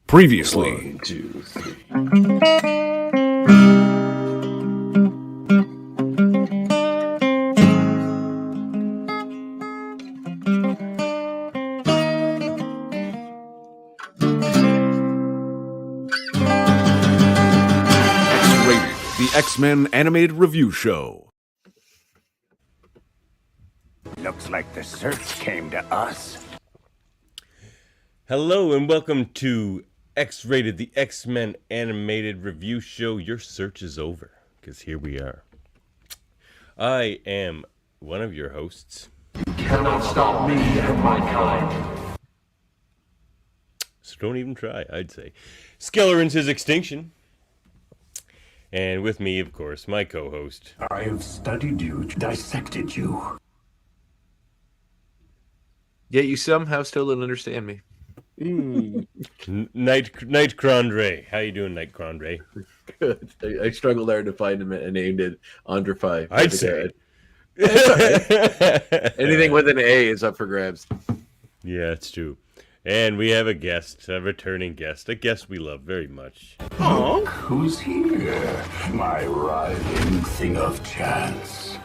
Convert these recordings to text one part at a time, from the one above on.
Previously. 1, 2, 3. X-Rated, the X-Men animated review show. Looks like the search came to us. Hello and welcome to X-Rated, the X-Men animated review show. Your search is over, because here we are. I am one of your hosts. You cannot stop me and my kind. So don't even try, I'd say. Skellerins Is Extinction. And with me, of course, my co-host. I have studied you, dissected you. Yet you somehow still don't understand me. Night Crondre. How you doing, Night Crondre? Good. I struggled there to find him and named it Andrify. I'd say. Anything with an A is up for grabs. Yeah, it's true. And we have a guest, a returning guest, a guest we love very much. Look who's here, my writhing thing of chance.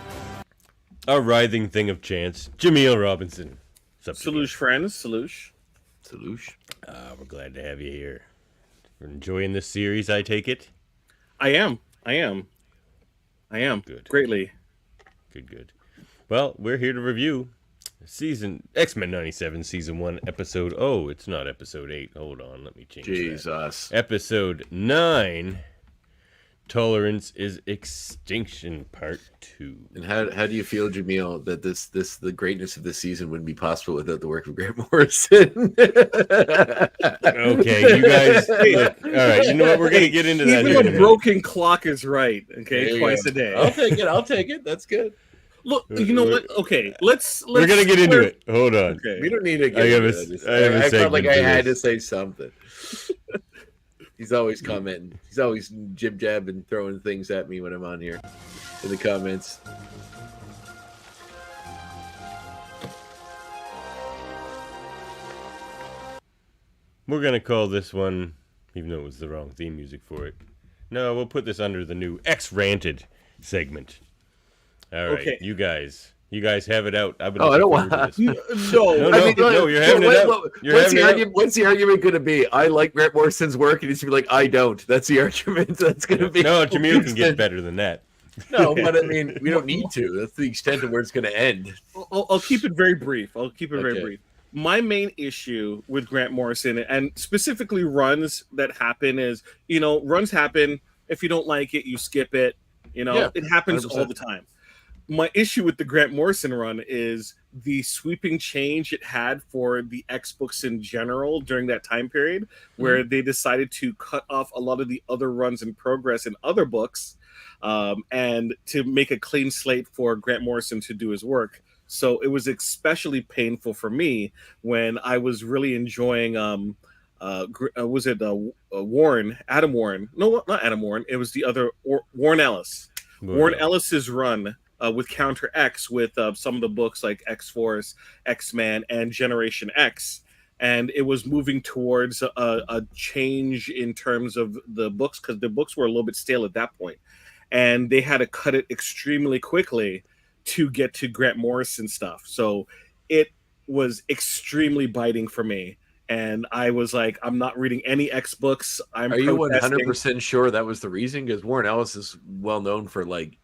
A writhing thing of chance, Jaemeel Robinson. Saloosh, friends. Saloosh. Saloosh. We're glad to have you here. We're enjoying this series, I take it? I am. Good. Greatly. Good. Well, we're here to review season X-Men 97, season 1, episode... Oh, it's not episode 8. Hold on, let me change Jesus. that. Episode 9, Tolerance is Extinction, part 2. And how do you feel, Jaemeel, that the greatness of this season wouldn't be possible without the work of Grant Morrison? Okay, you guys... Look, all right, you know what? We're going to get into that here in a Even a minute. broken clock is right. There Okay, you twice go. a day. I'll take it. That's good. Look, you know what? Okay, let's We're going to get into it. Hold on. Okay. We don't need to I get have a- into this. I have a I felt like segment I for had to this. say something. He's always commenting. He's always jib-jabbing, throwing things at me when I'm on here in the comments. We're going to call this one, even though it was the wrong theme music for it. No, we'll put this under the new X-Ranted segment. All right, Okay. you guys have it out. I've been Oh, I don't looking want. forward to this. No, No, you're having it out. You're having it out. What's the argument going to be? I like Grant Morrison's work, and he's going to be like, I don't. That's the argument. That's going to be. No, Jaemeel can get better than that. No, but I mean, we don't need to. That's the extent of where it's going to end. I'll keep it very brief. Very Okay. brief. My main issue with Grant Morrison, and specifically runs that happen, is, runs happen. If you don't like it, you skip it. Yeah, it happens 100%. all the time. My issue with the Grant Morrison run is the sweeping change it had for the X books in general during that time period, where they decided to cut off a lot of the other runs in progress in other books, and to make a clean slate for Grant Morrison to do his work. So it was especially painful for me when I was really enjoying was it Warren? Adam Warren? No, not Adam Warren. It was the other Warren Ellis. Warren Ellis's run with Counter X, with some of the books like X-Force, X-Man, and Generation X. And it was moving towards a change in terms of the books, because the books were a little bit stale at that point. And they had to cut it extremely quickly to get to Grant Morrison stuff. So it was extremely biting for me. And I was like, I'm not reading any X books. Are you 100% sure that was the reason? Because Warren Ellis is well known for like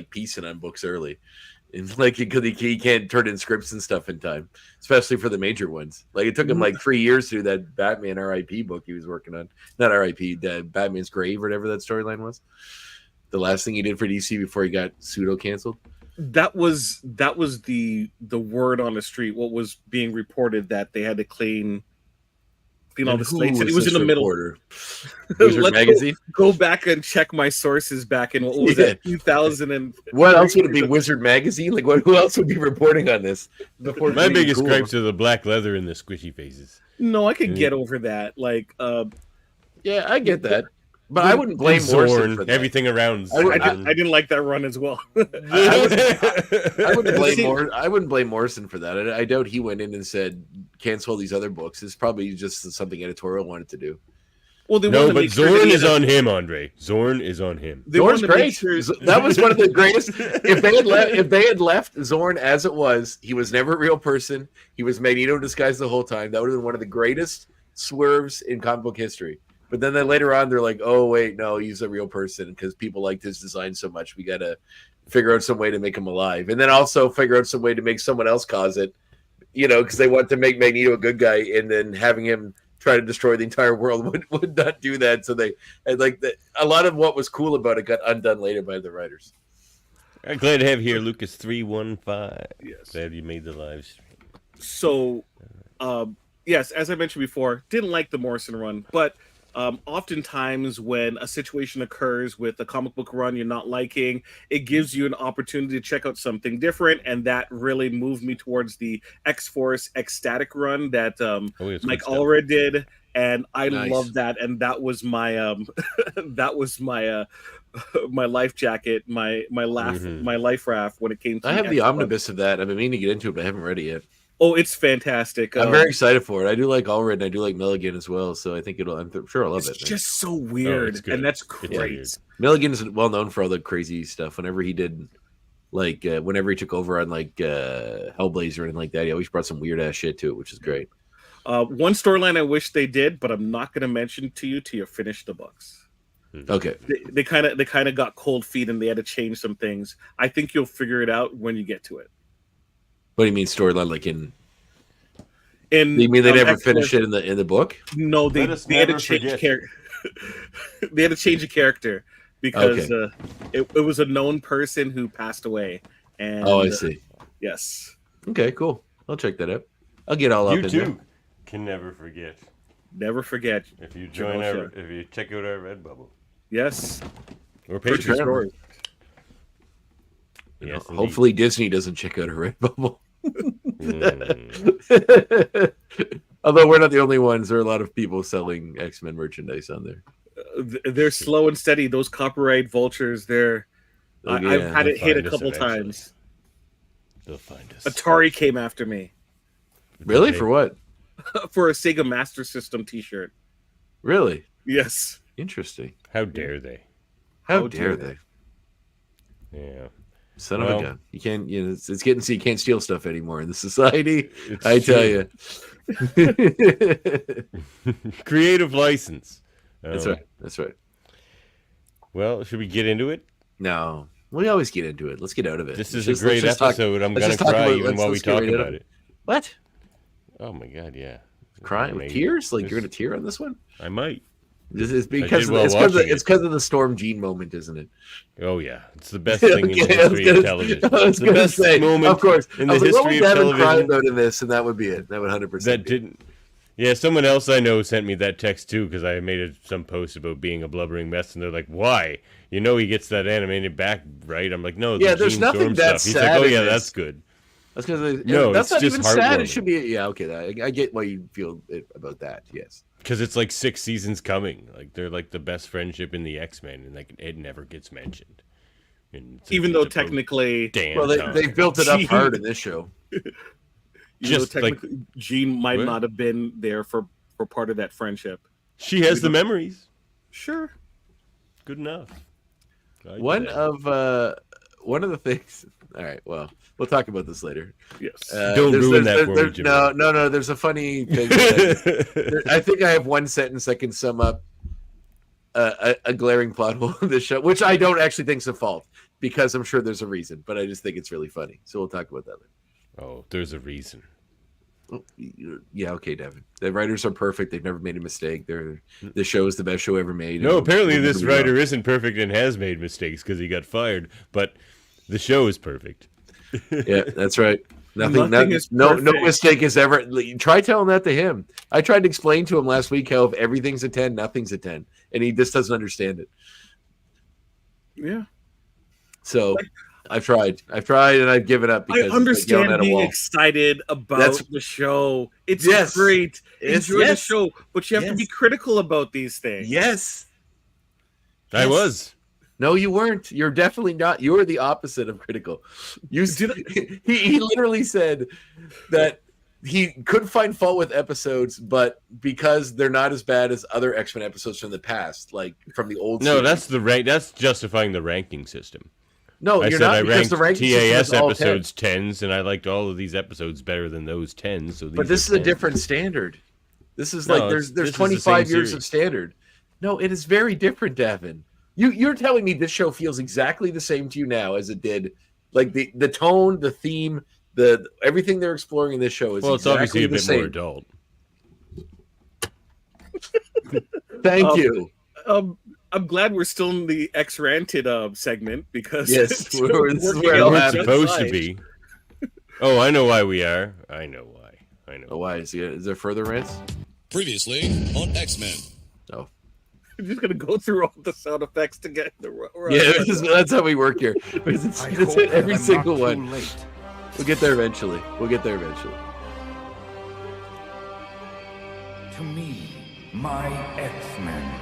piecing on books early, and because he can't turn in scripts and stuff in time, especially for the major ones. Like it took him like 3 years to do that Batman R.I.P. book he was working on. Not R.I.P. Batman's Grave or whatever that storyline was. The last thing he did for DC before he got pseudo canceled. That was the word on the street. What was being reported, that they had to clean all the slates. And it was in the middle. Wizard Magazine. Go back and check my sources back in, what was it, 2000 and... What else would it be? Wizard Magazine? Like who else would be reporting on this? Before My biggest gripes are the black leather and the squishy faces. No, I could get over that. Like, yeah, I get that. But I wouldn't blame Morrison for that. Everything around. I didn't like that run as well. I wouldn't blame Morrison for that. I doubt he went in and said cancel all these other books. It's probably just something editorial wanted to do. Well, they No, wanted to but make sure that Zorn he is had a- on him, Andre. Zorn is on him. They Zorn's wanted to make great. sure- That was one of the greatest. If they had left Zorn as it was, he was never a real person. He was Magneto in disguise the whole time. That would have been one of the greatest swerves in comic book history. But then later on, they're like, "Oh wait, no, he's a real person because people liked his design so much. We got to figure out some way to make him alive, and then also figure out some way to make someone else cause it." Because they want to make Magneto a good guy, and then having him try to destroy the entire world would not do that. So they a lot of what was cool about it got undone later by the writers. I'm glad to have here Lucas 315. Yes. Glad you made the live stream. So, yes, as I mentioned before, didn't like the Morrison run, but oftentimes when a situation occurs with a comic book run you're not liking, it gives you an opportunity to check out something different, and that really moved me towards the X-Force Ecstatic run that It's Mike good stuff. Allred did, and I Nice. loved that, and that was my that was my my life jacket, my life raft when it came to I have the X-Men. omnibus of that. I've been meaning to get into it, but I haven't read it yet. Oh, it's fantastic. I'm very excited for it. I do like Allred and I do like Milligan as well, so I think I'm sure I'll love It's it. just so weird, it's good. and that's It's great. weird. Milligan's well known for all the crazy stuff. Whenever he did, whenever he took over on Hellblazer and like that, he always brought some weird ass shit to it, which is great. One storyline I wish they did, but I'm not going to mention to you till you finish the books. Okay, They kind of got cold feet, and they had to change some things. I think you'll figure it out when you get to it. what do you mean storyline? Like in? And You mean they never finished it in the book? No, they Let us had to never change forget. character. They had to change a character because it was a known person who passed away. And Oh, I see. Yes. Okay, cool. I'll check that out. I'll get all up You in too there. can never forget Never forget. if you Jaemeel if you check out our Redbubble Yes. or Purchase Patreon. yours. Yes, indeed. Hopefully Disney doesn't check out a Redbubble. Although we're not the only ones. There are a lot of people selling X-Men merchandise on there. They're slow and steady. Those copyright vultures, Oh, I've yeah. had it hit a They'll find us couple eventually. times. They'll find us. Atari came after me Really? For what? for a Sega Master System T-shirt. Really? Yes. Interesting. How dare they? How How dare dare they? Yeah. Son of Well- a gun. You can't, it's getting so you can't steal stuff anymore in this society. It's I tell true. you. Creative license. That's right. That's right. Well, should we get into it? No, we always get into it. Let's get out of it. This is Let's a great just talk- episode. I'm let's gonna just talk cry about- even while we let's get talk right out about of it. What? Oh my god, yeah. Crying with Amazing. tears? Like you're This- gonna tear on this one? I might. This is did because while it's watching it. because of the Storm Gene moment, isn't it? Oh yeah, it's the best thing in the Okay, I was history of gonna- television. I was It's the gonna best say, moment of course. in I the was like, what history would of Devin cry television. about in this, and that would be it. That would 100%. That didn't. Yeah, someone else I know sent me that text too because I made some post about being a blubbering mess, and they're like, "Why? You know he gets that animated back, right?" I'm like, "No, Yeah, the there's Gene nothing Storm that stuff." He's sad like, "Oh in yeah, this. that's good." That's because No, that's it's not just even sad. It heartwarming. should be. Yeah, okay. I get why you feel about that. Yes. Because it's like 6 seasons coming. Like they're like the best friendship in the X-Men, and like it never gets mentioned. And Even it's though about technically, damn Well, time. they built it up Gee. hard in this show. just like- Jean might What? not have been there for part of that friendship. she has the memories. Sure. Good enough. I like One that. of the things. All right. Well, we'll talk about this later. Yes. Don't there's- ruin there's- that for there- me, Jimmy. No. There's a funny thing. I think I have one sentence that can sum up a glaring plot hole in this show, which I don't actually think is a fault because I'm sure there's a reason, but I just think it's really funny. So we'll talk about that later. Oh, there's a reason. Oh, yeah, okay, Devin. The writers are perfect. They've never made a mistake. The show is the best show ever made. No, apparently It'll this never be writer wrong. isn't perfect and has made mistakes because he got fired. But the show is perfect. Yeah, that's right. Nothing is no perfect. mistake is ever. Try telling that to him. I tried to explain to him last week how if everything's a 10, nothing's a 10, and he just doesn't understand it. Yeah. So I've tried, and I've given up I because it's like understand yelling at a being wall. excited about That's- the show. It's Yes. great. It's- Enjoy the yes. show, but you have to be Yes. critical about these things. Yes. I Yes. was. No, you weren't. You're definitely not. You were the opposite of critical. You he literally said that he could find fault with episodes, but because they're not as bad as other X-Men episodes from the past, like from the old. No, series. that's the rank. That's justifying the ranking system. No, I you're said not I because ranked the ranking system TAS is all episodes 10s, and I liked all of these episodes better than those 10s. So, but this is a different standard. This is like there's 25 years of standard. No, it is very different, Davin. You're telling me this show feels exactly the same to you now as it did, like the tone, the theme, the everything they're exploring in this show is it's exactly obviously a bit same. more adult. Thank you. I'm glad we're still in the X ranted segment because Yes, it's this is where working it'll out happen. just Supposed to fine. be. Oh, I know why we are. I know why. Oh, why is there further rants? Previously on X-Men. No. I'm just gonna go through all the sound effects to get the Yeah, that's how we work here. It's every single one. We'll get there eventually. To me, my X-Men.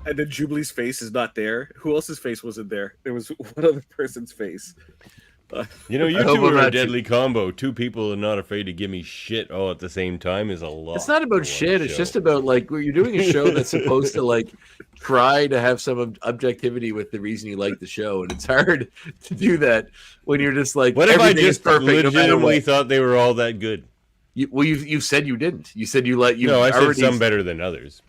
And then Jubilee's face is not there. Who else's face wasn't there? There was one other person's face. You know, you I hope two I'm are a not deadly combo. Two people are not afraid to give me shit all at the same time is a lot. It's not about shit. It's just about like you're doing a show that's supposed to like try to have some objectivity with the reason you like the show, and it's hard to do that when you're just like. What if I everything is just perfect, no matter legitimately what. thought they were all that good? You said you didn't. You said you let you. No, I said already... some better than others.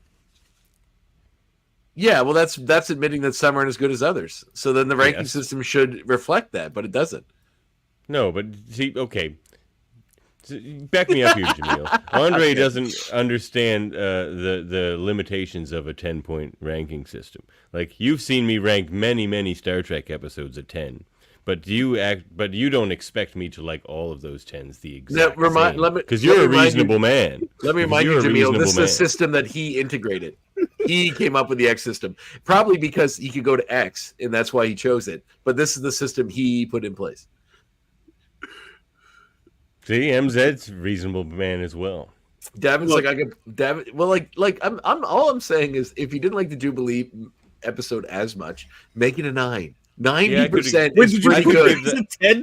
Yeah, well, that's admitting that some aren't as good as others. So then the ranking Yes. system should reflect that, but it doesn't. No, but see, okay. Back me up here, Jaemeel. Andre doesn't understand the limitations of a 10-point ranking system. Like, you've seen me rank many Star Trek episodes at 10, but you don't expect me to like all of those 10s the exact same. Because you're a reasonable man. Let me remind you, Jaemeel, this is a system that he integrated. He came up with the X system, probably because he could go to X, and that's why he chose it. But this is the system he put in place. See, MZ's a reasonable man as well. Davin's Davin. Well, I'm all I'm saying is, if you didn't like the Jubilee episode as much, make it a 9. 90% is pretty good.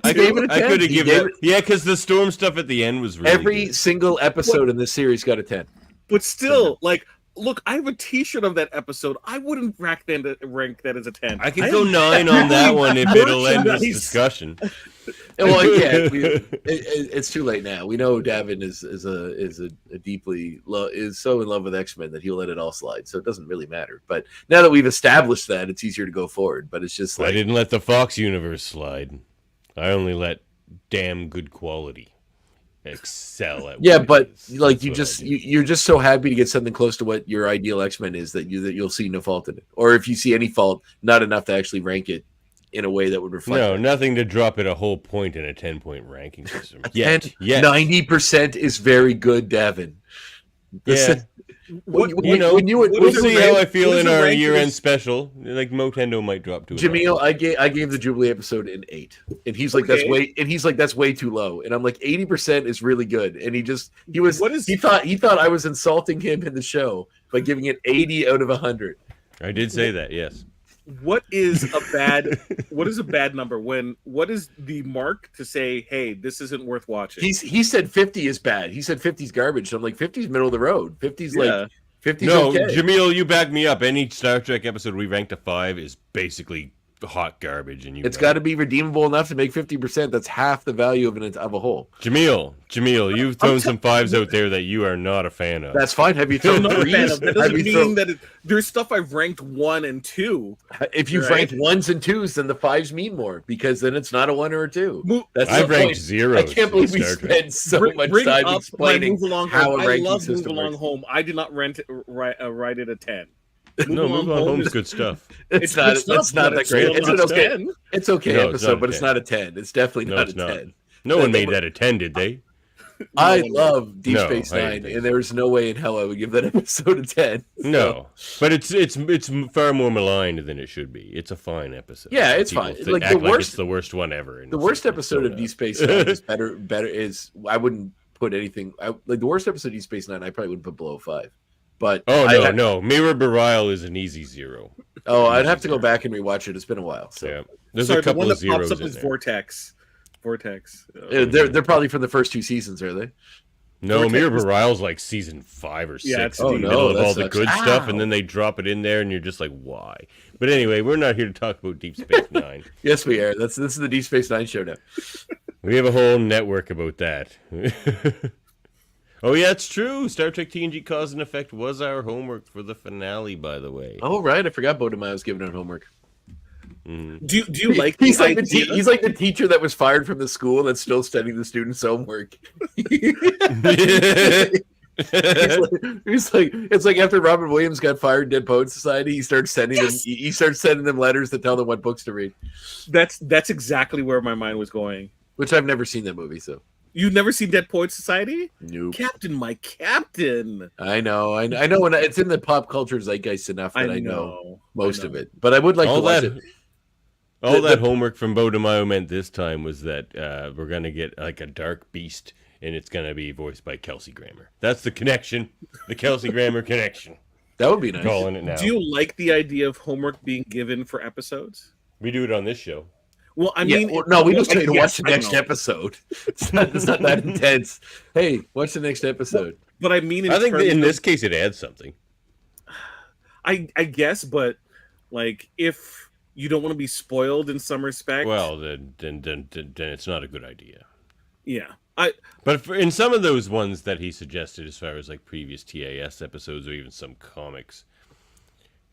I gave it a 10. I could have given it. Yeah, because the storm stuff at the end was really Every good. single episode in this series got a 10. But still, like, look, I have a T-shirt of that episode. I wouldn't rank that as a 10. I could go 9 on that one if it'll end this Merchandise. discussion. Well, yeah, it's too late now. We know Davin is so in love with X-Men that he'll let it all slide. So it doesn't really matter. But now that we've established that, it's easier to go forward. But it's just like I didn't let the Fox universe slide. I only let damn good quality excel at. yeah, what it but is. like That's you're just so happy to get something close to what your ideal X-Men is that you'll see no fault in it, or if you see any fault, not enough to actually rank it in a way that would reflect. No, that. nothing to drop it a whole point in a 10-point ranking system. Yet, 90% is very good, Davin. Yeah. We'll We'll see how I feel in our ranking year-end is- special. Like Motendo might drop to it. Jameel, I gave the Jubilee episode an 8, and he's like that's way too low, and I'm like 80% is really good, and he thought I was insulting him in the show by giving it 80 out of 100. I did say that, yes. What is a bad number? What is the mark to say, hey, this isn't worth watching? He said 50 is bad. He said 50 is garbage. So I'm like 50 is middle of the road. 50's like 50's No, okay. Jaemeel, you back me up. Any Star Trek episode we ranked a 5 is basically hot garbage, and It's got to be redeemable enough to make 50%. That's half the value of a whole. Jaemeel, you've thrown some 5s out there that you are not a fan of. That's fine. Have you I'm thrown not a fan 3s? of. That doesn't mean that there's stuff I've ranked 1 and 2. If you've Right. ranked 1s and 2s, then the 5s mean more because then it's not a 1 or a 2. That's I've the ranked point. 0s. I can't believe we in Star Trek. spent so much Bring time up my explaining Move Along how Home. a I ranking love Move system Along works. Home. I did not write it a 10. No, Move On Home's is- good stuff. It's not but that great. still It's not an okay. 10. It's okay No, it's not episode, a but it's 10. not a 10. It's definitely No, not it's a not. 10. No one made that a 10, did they? I love Deep No, Space I didn't Nine, think and so. there's no way in hell I would give that episode a 10. No, but it's far more maligned than it should be. It's a fine episode. Yeah, it's People fine. Like Like, the worst- it's the worst one ever. and The it's worst like, episode of so Deep Space Nine is better. Is I wouldn't put anything like the worst episode of Deep Space Nine. I probably wouldn't put below 5. But Oh no, Mirror Barile is an easy 0. Oh, I'd have to go back and rewatch it. It's been a while. So Yeah, there's Sorry, a couple the one of that pops zeros up in is there. Vortex. Vortex. they're probably from the first 2 seasons, are they? No, Vortex Mirror is- Morale's like season 5 or 6. Yeah, it's in the deep. middle Oh, of that all the sucks. good stuff, Ow. and then they drop it in there, and you're just like, why? But anyway, we're not here to talk about Deep Space Nine. Yes, we are. This is the Deep Space Nine show now. We have a whole network about that. Oh yeah, it's true. Star Trek TNG Cause and Effect was our homework for the finale, by the way. Oh right, I forgot Bodemai was giving out homework. Do you like He's the like idea? he's like the teacher that was fired from the school that's still studying the students' homework. He's like it's like after Robert Williams got fired in Dead Poets Society, he starts sending them letters that tell them what books to read. That's exactly where my mind was going. Which I've never seen that movie, so You've never seen Dead Poets Society? nope. Captain, my captain. I know, and it's in the pop culture zeitgeist enough that I know most of it. But I would like to watch it. All that homework from Bo DeMaio meant this time was that we're going to get like a dark beast, and it's going to be voiced by Kelsey Grammer. That's the connection, the Kelsey Grammer connection. That would be nice. Calling it now. Do you like the idea of homework being given for episodes? We do it on this show. Well, I mean, no, we just try to yes, watch the I next know. episode. It's not that intense. Hey, watch the next episode. But I mean, I think that terms in of- this case it adds something. I guess, but like if you don't want to be spoiled in some respect, Well, then it's not a good idea. yeah, But in some of those ones that he suggested, as far as like previous TAS episodes or even some comics,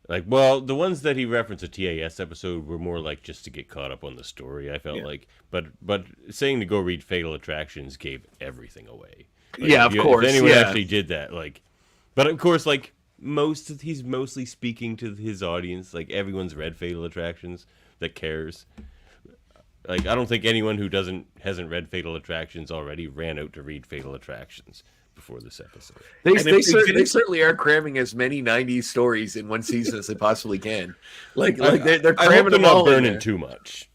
like, well, the ones that he referenced a TAS episode were more like just to get caught up on the story. I felt like, but saying to go read Fatal Attractions gave everything away. Like, Yeah, of course, If anyone yeah. actually did that, like, but of course, like he's mostly speaking to his audience. Like everyone's read Fatal Attractions that cares. Like I don't think anyone who hasn't read Fatal Attractions already ran out to read Fatal Attractions before this episode. They certainly are cramming as many 90s stories in one season as they possibly can. Like they're I hope cramming they're them not all in burning there. too much.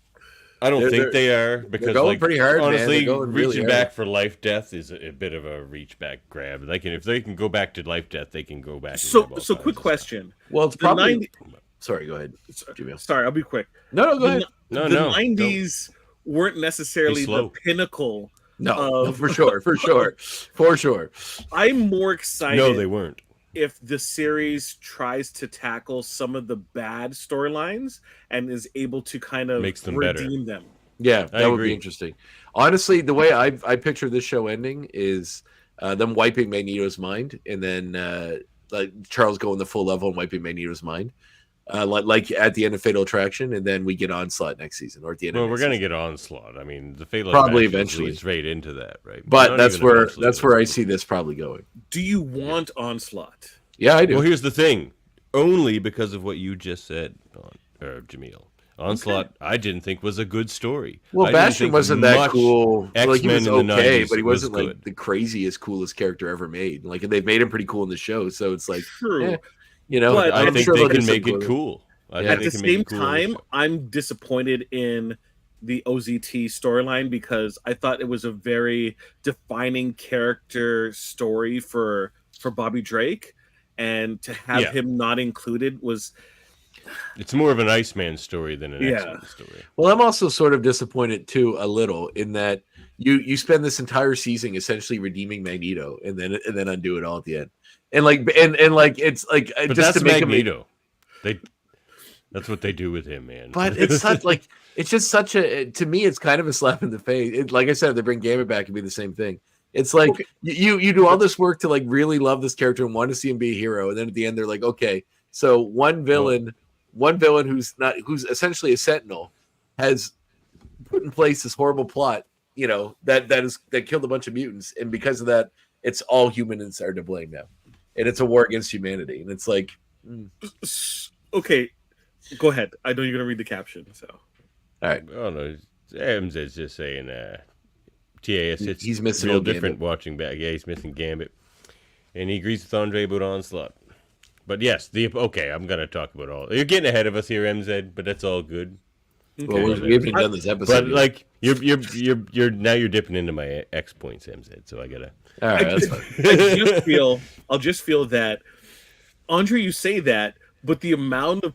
I don't They're- think they are because going like pretty hard, man. honestly, They're going really reaching hard. back for life death is a bit of a reach back grab. If they can go back to life death, they can go back. and so grab all so kinds quick of question. Well, it's The probably 90 Sorry, go ahead. Jaemeel. Sorry, I'll be quick. No, go ahead. No, the no, 90s weren't necessarily Be the slow. pinnacle. No, for sure. I'm more excited No, they weren't. if the series tries to tackle some of the bad storylines and is able to kind of Makes them better. redeem them. Yeah, I that would agree. be interesting. Honestly, the way I picture this show ending is them wiping Magneto's mind, and then like Charles going the full level and wiping Magneto's mind, like at the end of Fatal Attraction, and then we get Onslaught next season or at the end. Well, of we're next gonna season. get Onslaught. I mean, the Fatal Probably Attractions eventually. leads right into that, right? But Not that's even where eventually. I see this probably going. Do you want Onslaught? Yeah, I do. Well, here's the thing. Only because of what you just said, Jaemeel. Onslaught, I didn't think was a good story. Well, I didn't Bastion think wasn't that much cool. Like he X-Men was in the okay, 90s but he was wasn't like good. the craziest, coolest character ever made. Like they've made him pretty cool in the show, so it's like, True. eh, you know, But I I'm think sure they they'll can get make some it cool. I Yeah. think At they the can make same it cool in the time, show. I'm disappointed in the OZT storyline because I thought it was a very defining character story for Bobby Drake, and to have Yeah. him not included was It's more of an Iceman story than an Yeah. X-Men story. Well, I'm also sort of disappointed too, a little, in that you spend this entire season essentially redeeming Magneto, and then undo it all at the end, and like it's like But just that's to make Magneto. That's what they do with him, man. But it's such like it's just such a to me it's kind of a slap in the face. Like I said, they bring Gambit back and be the same thing. It's like you do all this work to like really love this character and want to see him be a hero, and then at the end they're like, okay, so one villain who's essentially a Sentinel has put in place this horrible plot, you know, that killed a bunch of mutants, and because of that, it's all humans are to blame now, and it's a war against humanity, and it's like, okay. Go ahead. I know you're gonna read the caption, so all right, Oh no, Adams is just saying TAS. It's He's missing real old different Gambit. watching back. Yeah, he's missing Gambit, and he agrees with Andre about Onslaught. But yes, I'm gonna talk about all. You're getting ahead of us here, MZ, but that's all good. well, we haven't done this episode, But yet. like you're now you're dipping into my X points, MZ. So I gotta. all right, that's fine. I'll just feel that Andre, you say that, but the amount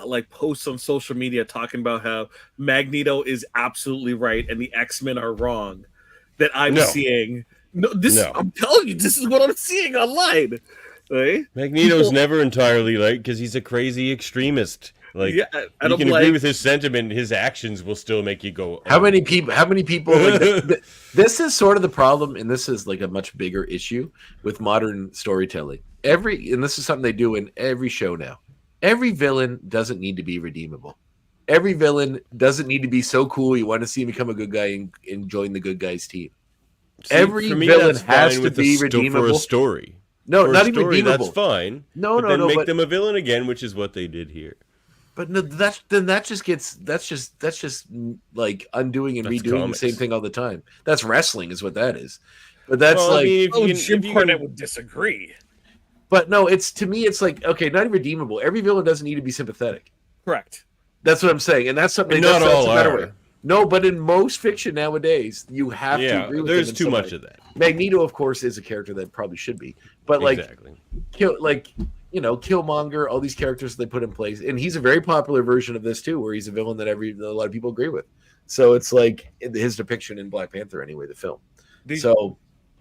like posts on social media talking about how Magneto is absolutely right and the X-Men are wrong that I'm No. seeing. No, No. I'm telling you, this is what I'm seeing online. Right? Magneto's never entirely right because he's a crazy extremist. Like, Yeah, and you I'm can like, agree with his sentiment. His actions will still make you go. How "Oh." many people? Like, this is sort of the problem, and this is like a much bigger issue with modern storytelling. And this is something they do in every show now. Every villain doesn't need to be redeemable. Every villain doesn't need to be so cool you want to see him become a good guy and join the good guys team. See, Every for me, villain that's has fine to with be for redeemable. a story. No, For not a even story, redeemable. that's fine. No, but then make but them a villain again, which is what they did here. But no, that's just like undoing and That's redoing comics. the same thing all the time. That's wrestling, is what that is. But that's Well, I like, mean, oh, if Jim you Cornette can- would disagree. but no, it's to me, it's like okay, not redeemable. Every villain doesn't need to be sympathetic. Correct. That's what I'm saying, and that's something. And that's, not all that's a better are. way. No, but in most fiction nowadays, you have to yeah, agree with there's them in too some much way. of that. Magneto, of course, is a character that probably should be, but like, Exactly. Killmonger, all these characters they put in place, and he's a very popular version of this too, where he's a villain that a lot of people agree with. So it's like his depiction in Black Panther, anyway, the film.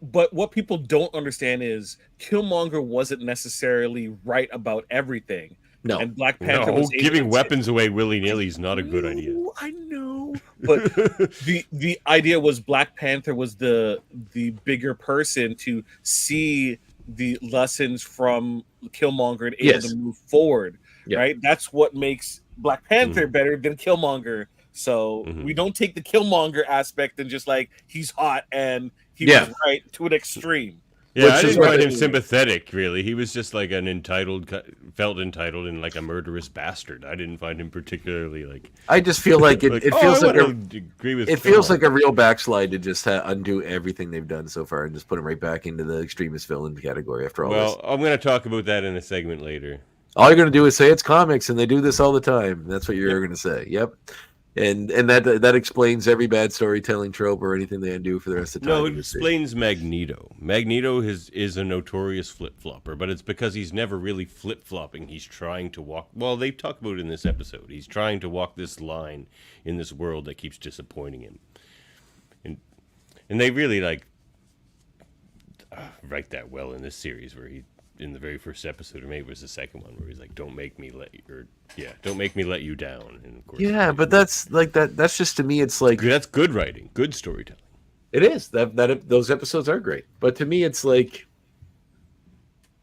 But what people don't understand is Killmonger wasn't necessarily right about everything. No. And Black Panther No, was able giving to- weapons away willy-nilly is not a good idea. I know, but the idea was Black Panther was the bigger person to see the lessons from Killmonger and able to move forward. Yeah. Right, that's what makes Black Panther better than Killmonger. So we don't take the Killmonger aspect and just like he's hot and he was right to an extreme. Yeah, I Which is didn't what find they- him sympathetic, really. He was just like felt entitled and like a murderous bastard. I didn't find him particularly like. I just feel like it feels I like wanna agree with. it feels like Killmonger. a real backslide to just undo everything they've done so far and just put him right back into the extremist villain category after all Well, this. I'm going to talk about that in a segment later. All you're going to do is say it's comics, and they do this all the time. That's what you're going to say. Yep. And that explains every bad storytelling trope or anything they undo for the rest of the time. No, it you see. explains Magneto. Magneto is a notorious flip-flopper, but it's because he's never really flip-flopping. He's trying to walk... Well, they talk about it in this episode. He's trying to walk this line in this world that keeps disappointing him. And they really, write that well in this series where he... In the very first episode, or maybe it was the second one, where he's like, "Don't make me let you down." And of course, Yeah, but that's like that. That's just to me. It's like that's good writing, good storytelling. it is that those episodes are great. But to me, it's like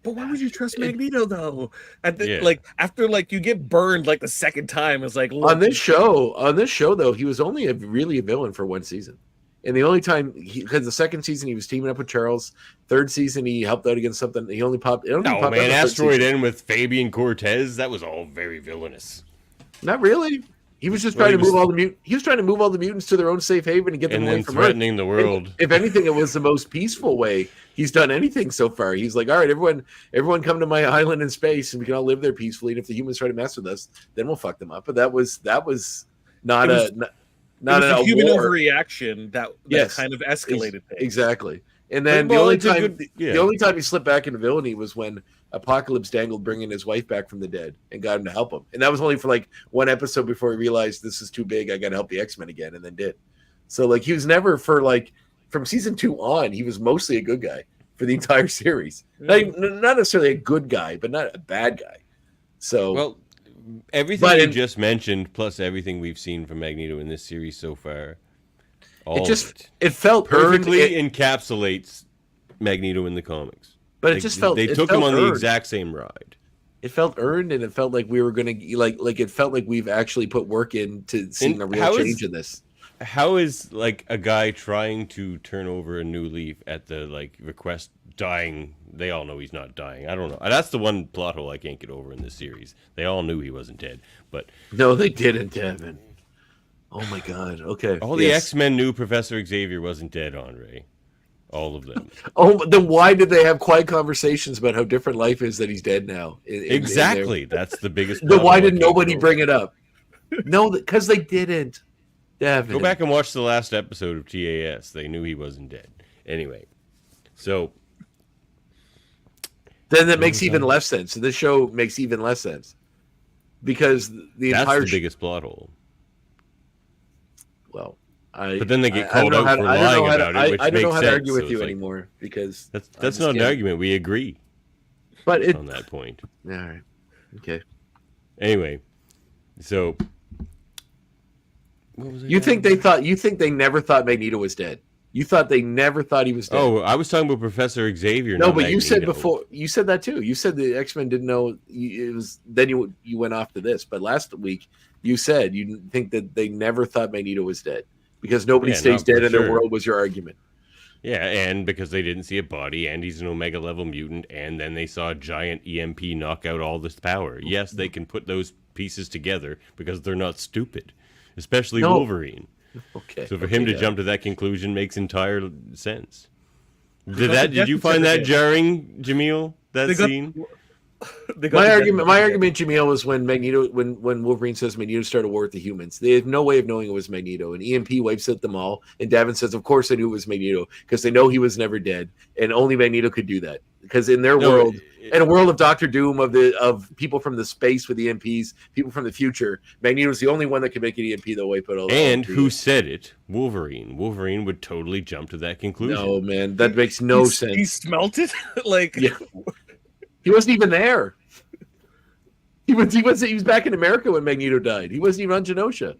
But why would you trust Magneto though? Yeah. Like after you get burned like the second time, it's like look, on this show though, he was only really a villain for one season. And the only time, because the second season he was teaming up with Charles, third season he helped out against something. He only popped. No, popped up man, the third Asteroid season. N with Fabian Cortez, that was all very villainous. Not really. He was just Well, trying he to move was- all the He was trying to move all the mutants to their own safe haven and get them And away then from Earth. threatening the world. If anything, it was the most peaceful way he's done anything so far. He's like, all right, everyone come to my island in space, and we can all live there peacefully. And if the humans try to mess with us, then we'll fuck them up. But that was not It was- not it was a a human war. overreaction that Yes. kind of escalated things. Exactly. And then Well, the only it's a time good- yeah. the only time he slipped back into villainy was when Apocalypse dangled bringing his wife back from the dead and got him to help him. And that was only for one episode before he realized this is too big. I got to help the X-Men again, and then did. So he was never from season 2 on, he was mostly a good guy for the entire series. Not necessarily a good guy, but not a bad guy. So Well, everything But you in- just mentioned, plus everything we've seen from Magneto in this series so far, all it just of it, it felt perfectly earned. encapsulates Magneto in the comics. But it just felt they it took felt him on the earned. exact same ride. It felt earned, and it felt like we were gonna it felt like we've actually put work into seeing a real how is- change in this. How is a guy trying to turn over a new leaf at the request dying? They all know he's not dying. I don't know. That's the one plot hole I can't get over in this series. They all knew he wasn't dead, but No, they didn't, Devin. Oh my God. Okay. all the Yes. X-Men knew Professor Xavier wasn't dead, Andre. All of them. Oh, but then why did they have quiet conversations about how different life is that he's dead now? Exactly. That's the biggest. Then problem why I did can't nobody get over. bring it up? No, because they didn't. Devin. Go back and watch the last episode of TAS. They knew he wasn't dead. Anyway, so Then that makes even less sense. This show makes even less sense. because the That's entire the biggest plot hole. well, But then they get I don't called know out how for to- I don't know lying how to- about it, which I don't know makes how to sense. argue So with you it's like, anymore because That's not an argument. We agree But it on that point. all right, okay. Anyway, so what was I You think talking they never thought Magneto was dead? You thought they never thought he was dead? Oh, I was talking about Professor Xavier. no, not but you said Magneto. before. You said that too. You said the X-Men didn't know it was. Then you went off to this. But last week you said you didn't think that they never thought Magneto was dead because nobody Yeah, stays not for dead in their sure. world was your argument. Yeah, and because they didn't see a body, and he's an Omega level mutant, and then they saw a giant EMP knock out all this power. Yes, they can put those pieces together because they're not stupid, especially No. Wolverine. Okay. So for him to yeah. jump to that conclusion makes entire sense. Did Did you find that jarring, Jaemeel? That scene? My argument, Jaemeel, was when Magneto, when Wolverine says Magneto started a war with the humans. They had no way of knowing it was Magneto, and EMP wipes out them all. And Davin says, "Of course, I knew it was Magneto because they know he was never dead, and only Magneto could do that. Because in their world, in a world of Doctor Doom, of people from the space with EMPs, people from the future, Magneto's the only one that can make an EMP that wipe out all. And all who said it? Wolverine. Wolverine would totally jump to that conclusion. No, man, that makes no sense. He smelt it. Like, Yeah. He wasn't even there. He was back in America when Magneto died. He wasn't even on Genosha.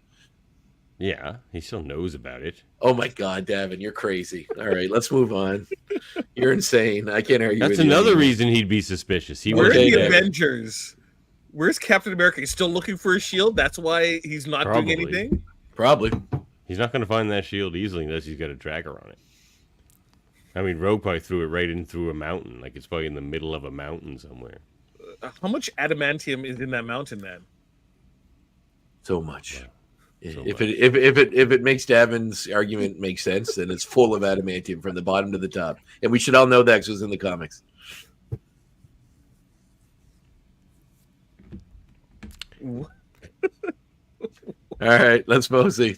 Yeah, he still knows about it. Oh my God, Davin, you're crazy. All right, let's move on. You're insane. I can't argue. That's with you another anymore. reason he'd be suspicious. He where's was Okay, the Davin. Avengers? Where's Captain America? He's still looking for a shield. That's why he's not Probably. doing anything. Probably. He's not going to find that shield easily unless he's got a tracker on it. I mean, Rogue probably threw it right in through a mountain. Like it's probably in the middle of a mountain somewhere. How much adamantium is in that mountain, man? So much. Yeah, so if much. it makes Davin's argument make sense, then it's full of adamantium from the bottom to the top, and we should all know that because it was in the comics. All right, let's mosey.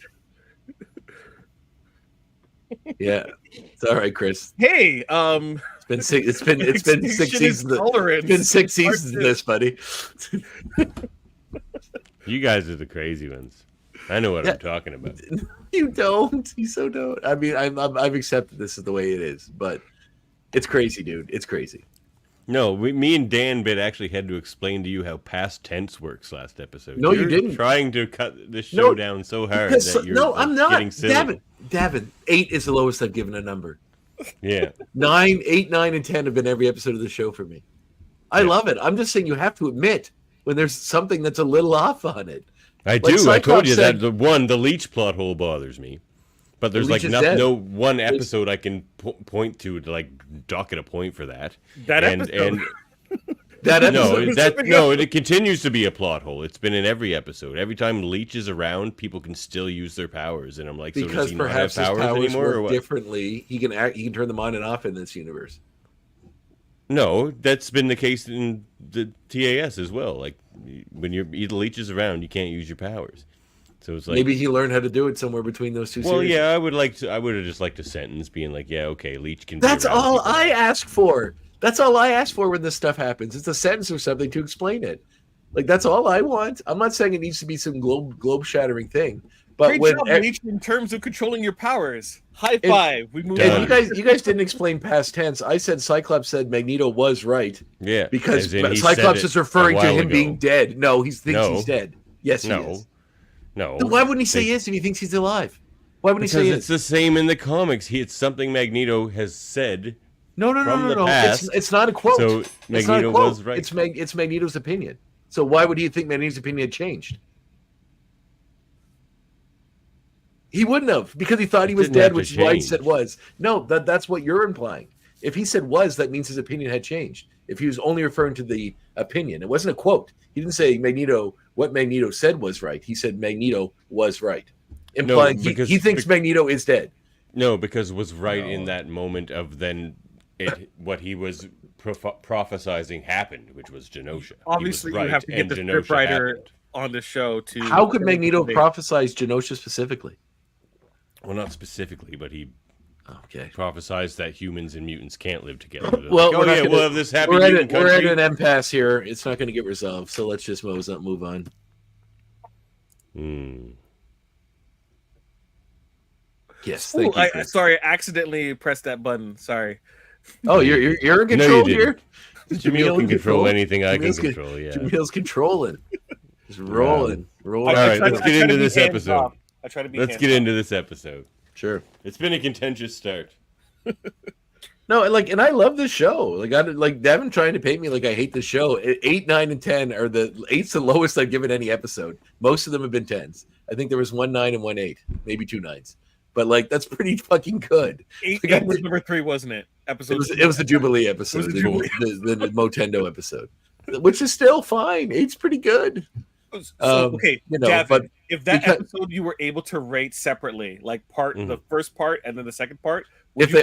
Yeah, it's all right, Chris. Hey, It's been six. It's been 6 Extinction is seasons. tolerance. It's been 6 seasons of this, buddy. You guys are the crazy ones. I know what I'm talking about. You don't. You so don't. I mean, I've accepted this is the way it is, but it's crazy, dude. It's crazy. No, me and Dan Bit actually had to explain to you how past tense works last episode. No, you You're didn't. Trying to cut the show No, down so hard Because, that you're no, I'm not. getting silly. Davin, 8 is the lowest I've given a number. Yeah. 9, 8, 9, and 10 have been every episode of the show for me. I love it. I'm just saying you have to admit when there's something that's a little off on it. I Like do. I Cyclops told you said- that the Leech plot hole bothers me. But there's Leech like is dead. no one episode I can point to like dock it a point for that. That and, episode. And That episode. it continues to be a plot hole. It's been in every episode. Every time Leech is around, people can still use their powers, and I'm like, so does because he not have perhaps his powers powers anymore, or work what? differently. He can turn them on and off in this universe. No, that's been the case in the TAS as well. Like when the Leech is around, you can't use your powers. So it's like Maybe he learned how to do it somewhere between those two well, series. yeah, I would have just liked a sentence being like, yeah, okay, Leech can. That's be around all people. I ask for. That's all I ask for when this stuff happens. It's a sentence or something to explain it. Like that's all I want. I'm not saying it needs to be some globe shattering thing. But Great when job, Leech, in terms of controlling your powers. High And- five. We moved Done. on. you guys didn't explain past tense. I said Cyclops said Magneto was right Yeah, because as in he Cyclops said is it referring a to while him ago. being dead. No, he thinks No. he's dead. Yes, he No, is. no. Then why wouldn't he say They- yes if he thinks he's alive? Why wouldn't Because he say it's yes? the same in the comics. It's something Magneto has said. No. from the It's past. not a quote. So It's not a Magneto quote. was right. It's Magneto's opinion. So why would he think Magneto's opinion had changed? He wouldn't have because he thought he was didn't dead, have to which is why he change. said was. No, that's what you're implying. If he said was, that means his opinion had changed. If he was only referring to the opinion, it wasn't a quote. He didn't say Magneto. What Magneto said was right. He said Magneto was right, implying because- he thinks Magneto is dead. No, because was right in that moment of then what he was prophesizing happened, which was Genosha. He was Obviously, you right, have to get and the Genosha scriptwriter happened. on the show to. How could Magneto prophesize Genosha specifically? Well, not specifically, but he Okay. prophesized that humans and mutants can't live together. They're Well, like, we're oh not yeah, gonna- we'll have this happy We're at mutant an country. impasse here. It's not going to get resolved. So let's just move on. Yes, Ooh, thank you. I Chris. sorry, I accidentally pressed that button. Sorry. Oh, you're in No, control you here. Jameel can in control anything I can Jameel's control. Yeah. Jameel's controlling. Just rolling. All right, let's get into this episode. I try to be. Let's get into this episode. Sure. It's been a contentious start. No, and I love this show. Like Devin trying to paint me like I hate the show. 8, 9, and 10 are the 8's the lowest I've given any episode. Most of them have been 10s. I think there was 1 9 and 1 8, maybe 2 9s. But like that's pretty fucking good. Eight Like, was number 3, wasn't it? Episode. It was the Jubilee episode, It was the Jubilee. the Motendo episode, which is still fine. 8's pretty good. So, okay, Gavin, but if that episode you were able to rate separately, like the first part and then the second part, if they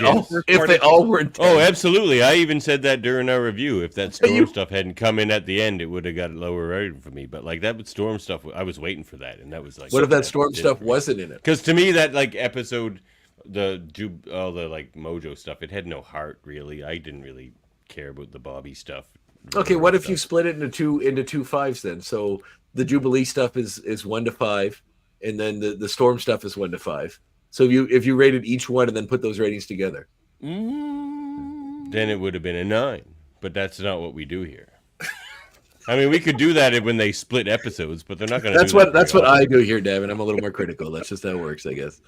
all were intense. Oh, absolutely. I even said that during our review. If that Storm stuff hadn't come in at the end, it would have got a lower rating for me. But like that Storm stuff, I was waiting for that, and that was like. What if that Storm stuff wasn't in it? Because to me, that like episode, all the like Mojo stuff, it had no heart really. I didn't really care about the Bobby stuff. Okay, what if you split it into two 5s then? So the Jubilee stuff is 1 to 5, and then the Storm stuff is 1 to 5. So if you rated each one and then put those ratings together, then it would have been a 9. But that's not what we do here. I mean, we could do that when they split episodes, but they're not going to. That's what I do here, Devin. I'm a little more critical. That's just how it works, I guess.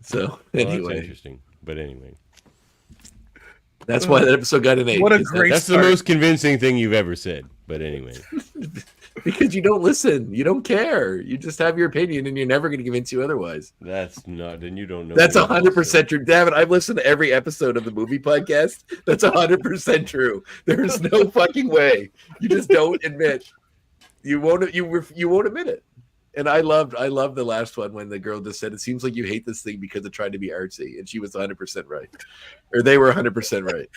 So anyway, that's interesting. But anyway, that's why that episode got an 8. What a great That's start. the most convincing thing you've ever said. But anyway. Because you don't listen, you don't care, you just have your opinion, and you're never going to convince you otherwise. That's not, and you don't know. That's 100% true, David. I've listened to every episode of the movie podcast. That's 100% true. There is no fucking way. You just don't admit. You won't admit it. And I loved the last one when the girl just said, "It seems like you hate this thing because it tried to be artsy," and she was 100% right, or they were 100% right.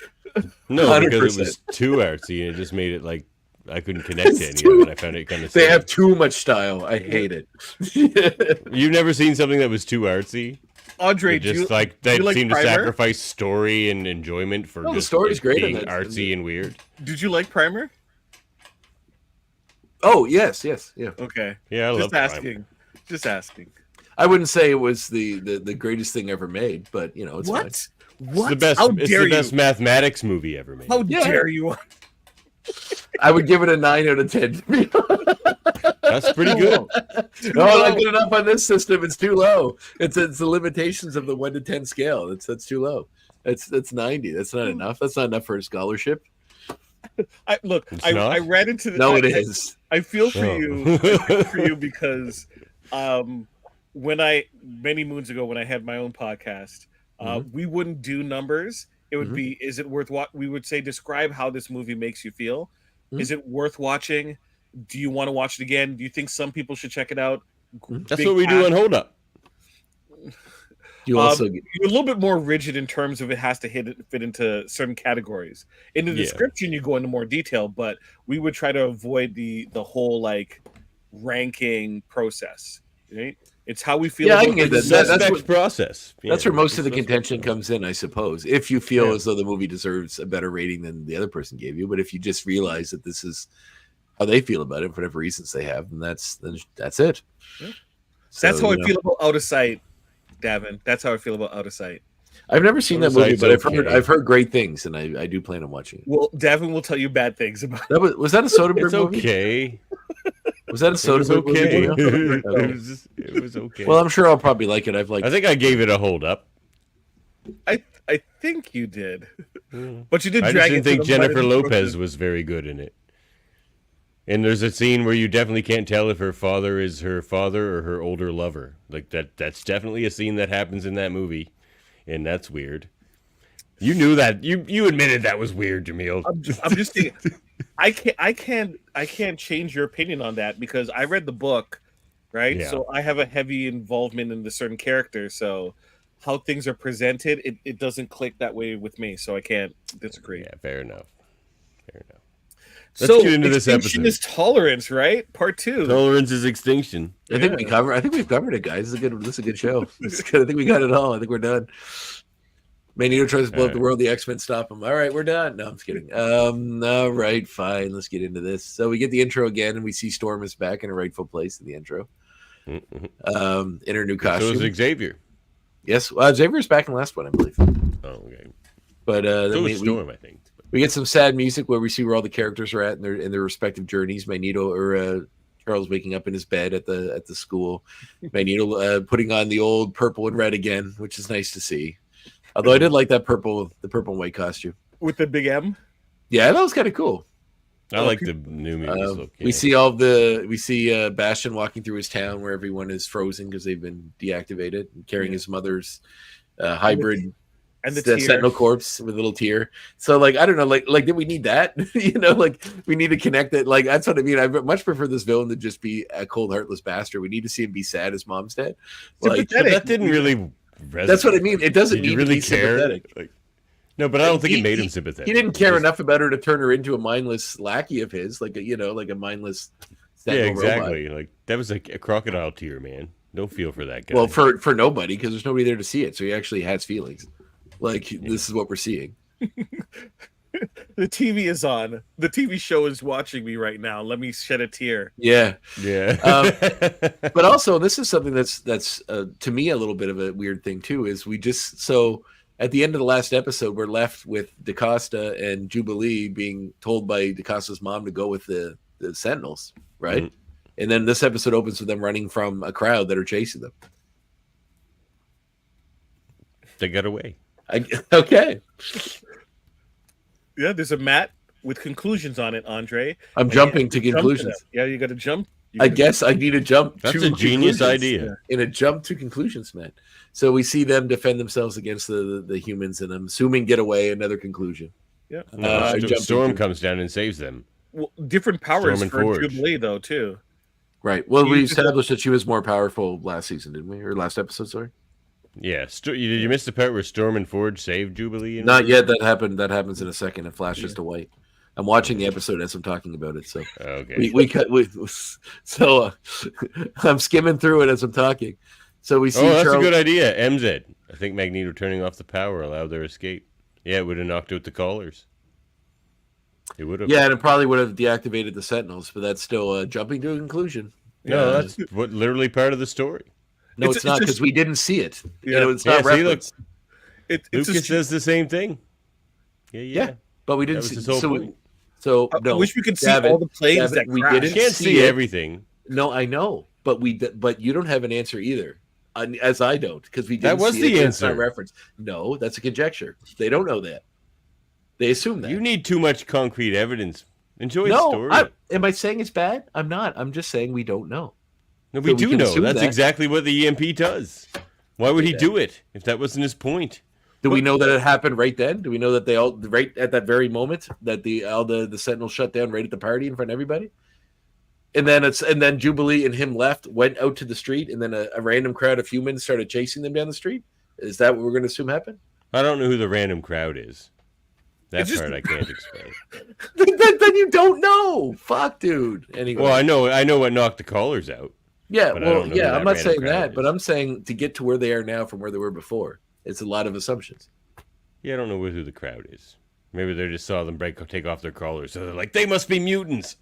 No, 100%. because it was too artsy, and it just made it like. I couldn't connect to any of it. I found it kind of. They have too much style. I hate it. You've never seen something that was too artsy? Andre, Just they seemed to sacrifice story and enjoyment for the just story's great being in that. artsy and weird. Did you like Primer? Oh yes, yeah. Okay. Yeah, I love Primer. Just asking. I wouldn't say it was the greatest thing ever made, but you know, it's fine. What? It's the best. It's the best mathematics movie ever made. How dare you? I would give it a 9 out of 10. That's pretty good. No, not good enough on this system. It's too low. It's the limitations of the 1 to 10 scale. That's too low. That's 90. That's not enough. That's not enough for a scholarship. I read into the. No, it is. I feel for you. I feel for you because many moons ago when I had my own podcast, we wouldn't do numbers. It would be, is it worth what we would say, describe how this movie makes you feel. Is it worth watching? Do you want to watch it again? Do you think some people should check it out? That's what we do on Hold Up. You also you're a little bit more rigid in terms of it has to fit into certain categories. In the description, you go into more detail, but we would try to avoid the whole like ranking process. Right? It's how we feel. Yeah, I about can get the that. That's what process. That's where most of the contention comes in, I suppose. If you feel as though the movie deserves a better rating than the other person gave you, but if you just realize that this is how they feel about it for whatever reasons they have, then that's it. Yeah. So, that's how I feel about Out of Sight, Davin. That's how I feel about Out of Sight. I've never seen that movie, but I've heard great things, and I do plan on watching it. Well, Davin will tell you bad things about it. That was that a Soderbergh movie? Okay. Was that a Soderbergh movie? It was okay. Well, I'm sure I'll probably like it. I think I gave it a Hold Up. I think you did, but you did. I drag just didn't it to think the Jennifer Martin Lopez was very good in it. And there's a scene where you definitely can't tell if her father is her father or her older lover. Like that's definitely a scene that happens in that movie, and that's weird. You knew that. You admitted that was weird, Jaemeel. I'm just thinking. I can't change your opinion on that because I read the book, right? Yeah. So I have a heavy involvement in the certain character. So how things are presented, it doesn't click that way with me. So I can't disagree. Yeah, fair enough. Let's get into this Extinction episode. is Tolerance, right? Part 2. Tolerance is Extinction. I think we've covered it, guys. This is a good show. This is good. I think we got it all. I think we're done. Magneto tries to blow up the world. The X-Men stop him. All right, we're done. No, I'm just kidding. All right, fine. Let's get into this. So we get the intro again, and we see Storm is back in her rightful place in the intro. in her new So costume. is Xavier. Yes, Xavier's back in the last one, I believe. Oh, okay. But So then is Storm, I think. we get some sad music where we see where all the characters are at in their respective journeys. Magneto or Charles waking up in his bed at the school. Magneto putting on the old purple and red again, which is nice to see. Although I did like that purple and white costume with the big M. Yeah, that was kind of cool. I like the new mutants look. Yeah. We see Bastion walking through his town where everyone is frozen because they've been deactivated, and carrying his mother's hybrid and the Sentinel corpse with a little tear. So like I don't know, like did we need that? Like we need to connect it. Like that's what I mean. I much prefer this villain to just be a cold, heartless bastard. We need to see him be sad his mom's dead. Like but that didn't really resonate. That's what I mean. It doesn't Did you need really to be care? sympathetic. Like, no, but I don't think it made him sympathetic. He didn't care enough about her to turn her into a mindless lackey of his, like a mindless. Yeah, exactly. Robot. Like that was like a crocodile tear, man. No feel for that guy. Well, for nobody, because there's nobody there to see it, so he actually has feelings. Like this is what we're seeing. The TV is on. The TV show is watching me right now. Let me shed a tear. Yeah. But also, this is something that's to me a little bit of a weird thing too. Is we just so at the end of the last episode, we're left with DaCosta and Jubilee being told by DaCosta's mom to go with the Sentinels, right? Mm-hmm. And then this episode opens with them running from a crowd that are chasing them. They got away. Okay. Yeah, there's a mat with conclusions on it, Andre. I'm jumping to conclusions. Yeah, you got to jump. I guess I need to jump. That's a genius idea. In a jump to conclusions, man. So we see them defend themselves against the humans, and I'm assuming get away. Another conclusion. Yeah. Storm comes down and saves them. Well, different powers for Jubilee, though, too. Right. Well, we established that she was more powerful last season, didn't we? Or last episode, sorry. Yeah. Did you miss the part where Storm and Forge saved Jubilee? Not yet. That happened. That happens in a second. It flashes to white. I'm watching the episode as I'm talking about it. So okay. I'm skimming through it as I'm talking. So we see. Oh, that's a good idea. MZ. I think Magneto turning off the power allowed their escape. Yeah, it would have knocked out the callers. It would have. Yeah, and it probably would have deactivated the Sentinels, but that's still jumping to a conclusion. No, that's literally part of the story. No, it's not because we didn't see it. Yeah, it's not referenced. Lucas says the same thing. Yeah. But we didn't see. So no, I wish we could see all the planes that we crashed. didn't can't see everything. No, I know, but you don't have an answer either, as I don't, because we didn't. That was see the it, answer. It's not referenced. No, that's a conjecture. They don't know that. They assume that. You need too much concrete evidence. Enjoy the story. Am I saying it's bad? I'm not. I'm just saying we don't know. No, we do know. That's exactly what the EMP does. Why would he do it if that wasn't his point? Do we know that it happened right then? Do we know that they all right at that very moment that the Sentinels shut down right at the party in front of everybody? And then Jubilee and him went out to the street, and then a random crowd of humans started chasing them down the street. Is that what we're going to assume happened? I don't know who the random crowd is. That part I can't explain. then you don't know. Fuck, dude. Anyway. Well, I know what knocked the callers out. Yeah, I'm not saying that, but I'm saying to get to where they are now from where they were before. It's a lot of assumptions. Yeah, I don't know who the crowd is. Maybe they just saw them take off their collars, so they're like, they must be mutants.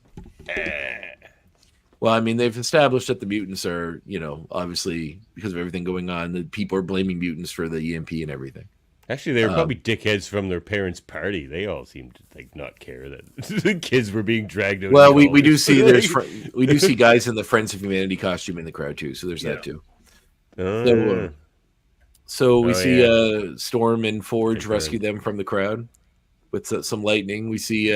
Well, I mean, they've established that the mutants are, obviously because of everything going on, the people are blaming mutants for the EMP and everything. Actually, they were probably dickheads from their parents' party. They all seemed to not care that the kids were being dragged out. Well, we do see we do see guys in the Friends of Humanity costume in the crowd too. So there's that too. So we see Storm and Forge rescue them from the crowd with some lightning. We see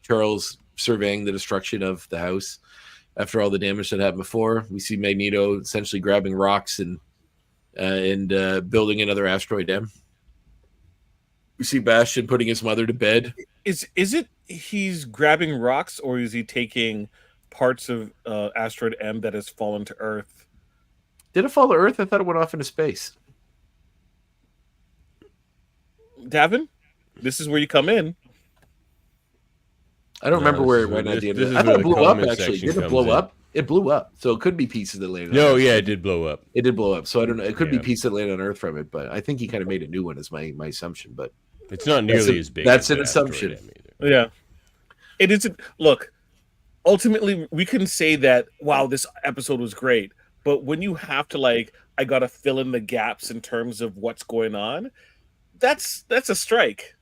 Charles surveying the destruction of the house after all the damage that happened before. We see Magneto essentially grabbing rocks and building another asteroid dam. We see Bastion putting his mother to bed. Is it he's grabbing rocks, or is he taking parts of asteroid M that has fallen to Earth? Did it fall to Earth? I thought it went off into space. Davin, this is where you come in. I don't remember where it went at the end. I thought it blew up, actually. Did it blow up? It blew up. So it could be pieces that landed on Earth. Yeah, it did blow up. It did blow up. So I don't know. It could be pieces that landed on Earth from it, but I think he kind of made a new one, is my assumption. But it's not nearly as big. That's an assumption. Yeah. It isn't. Look, ultimately, we can say that, wow, this episode was great. But when you have to like, I gotta fill in the gaps in terms of what's going on, that's a strike.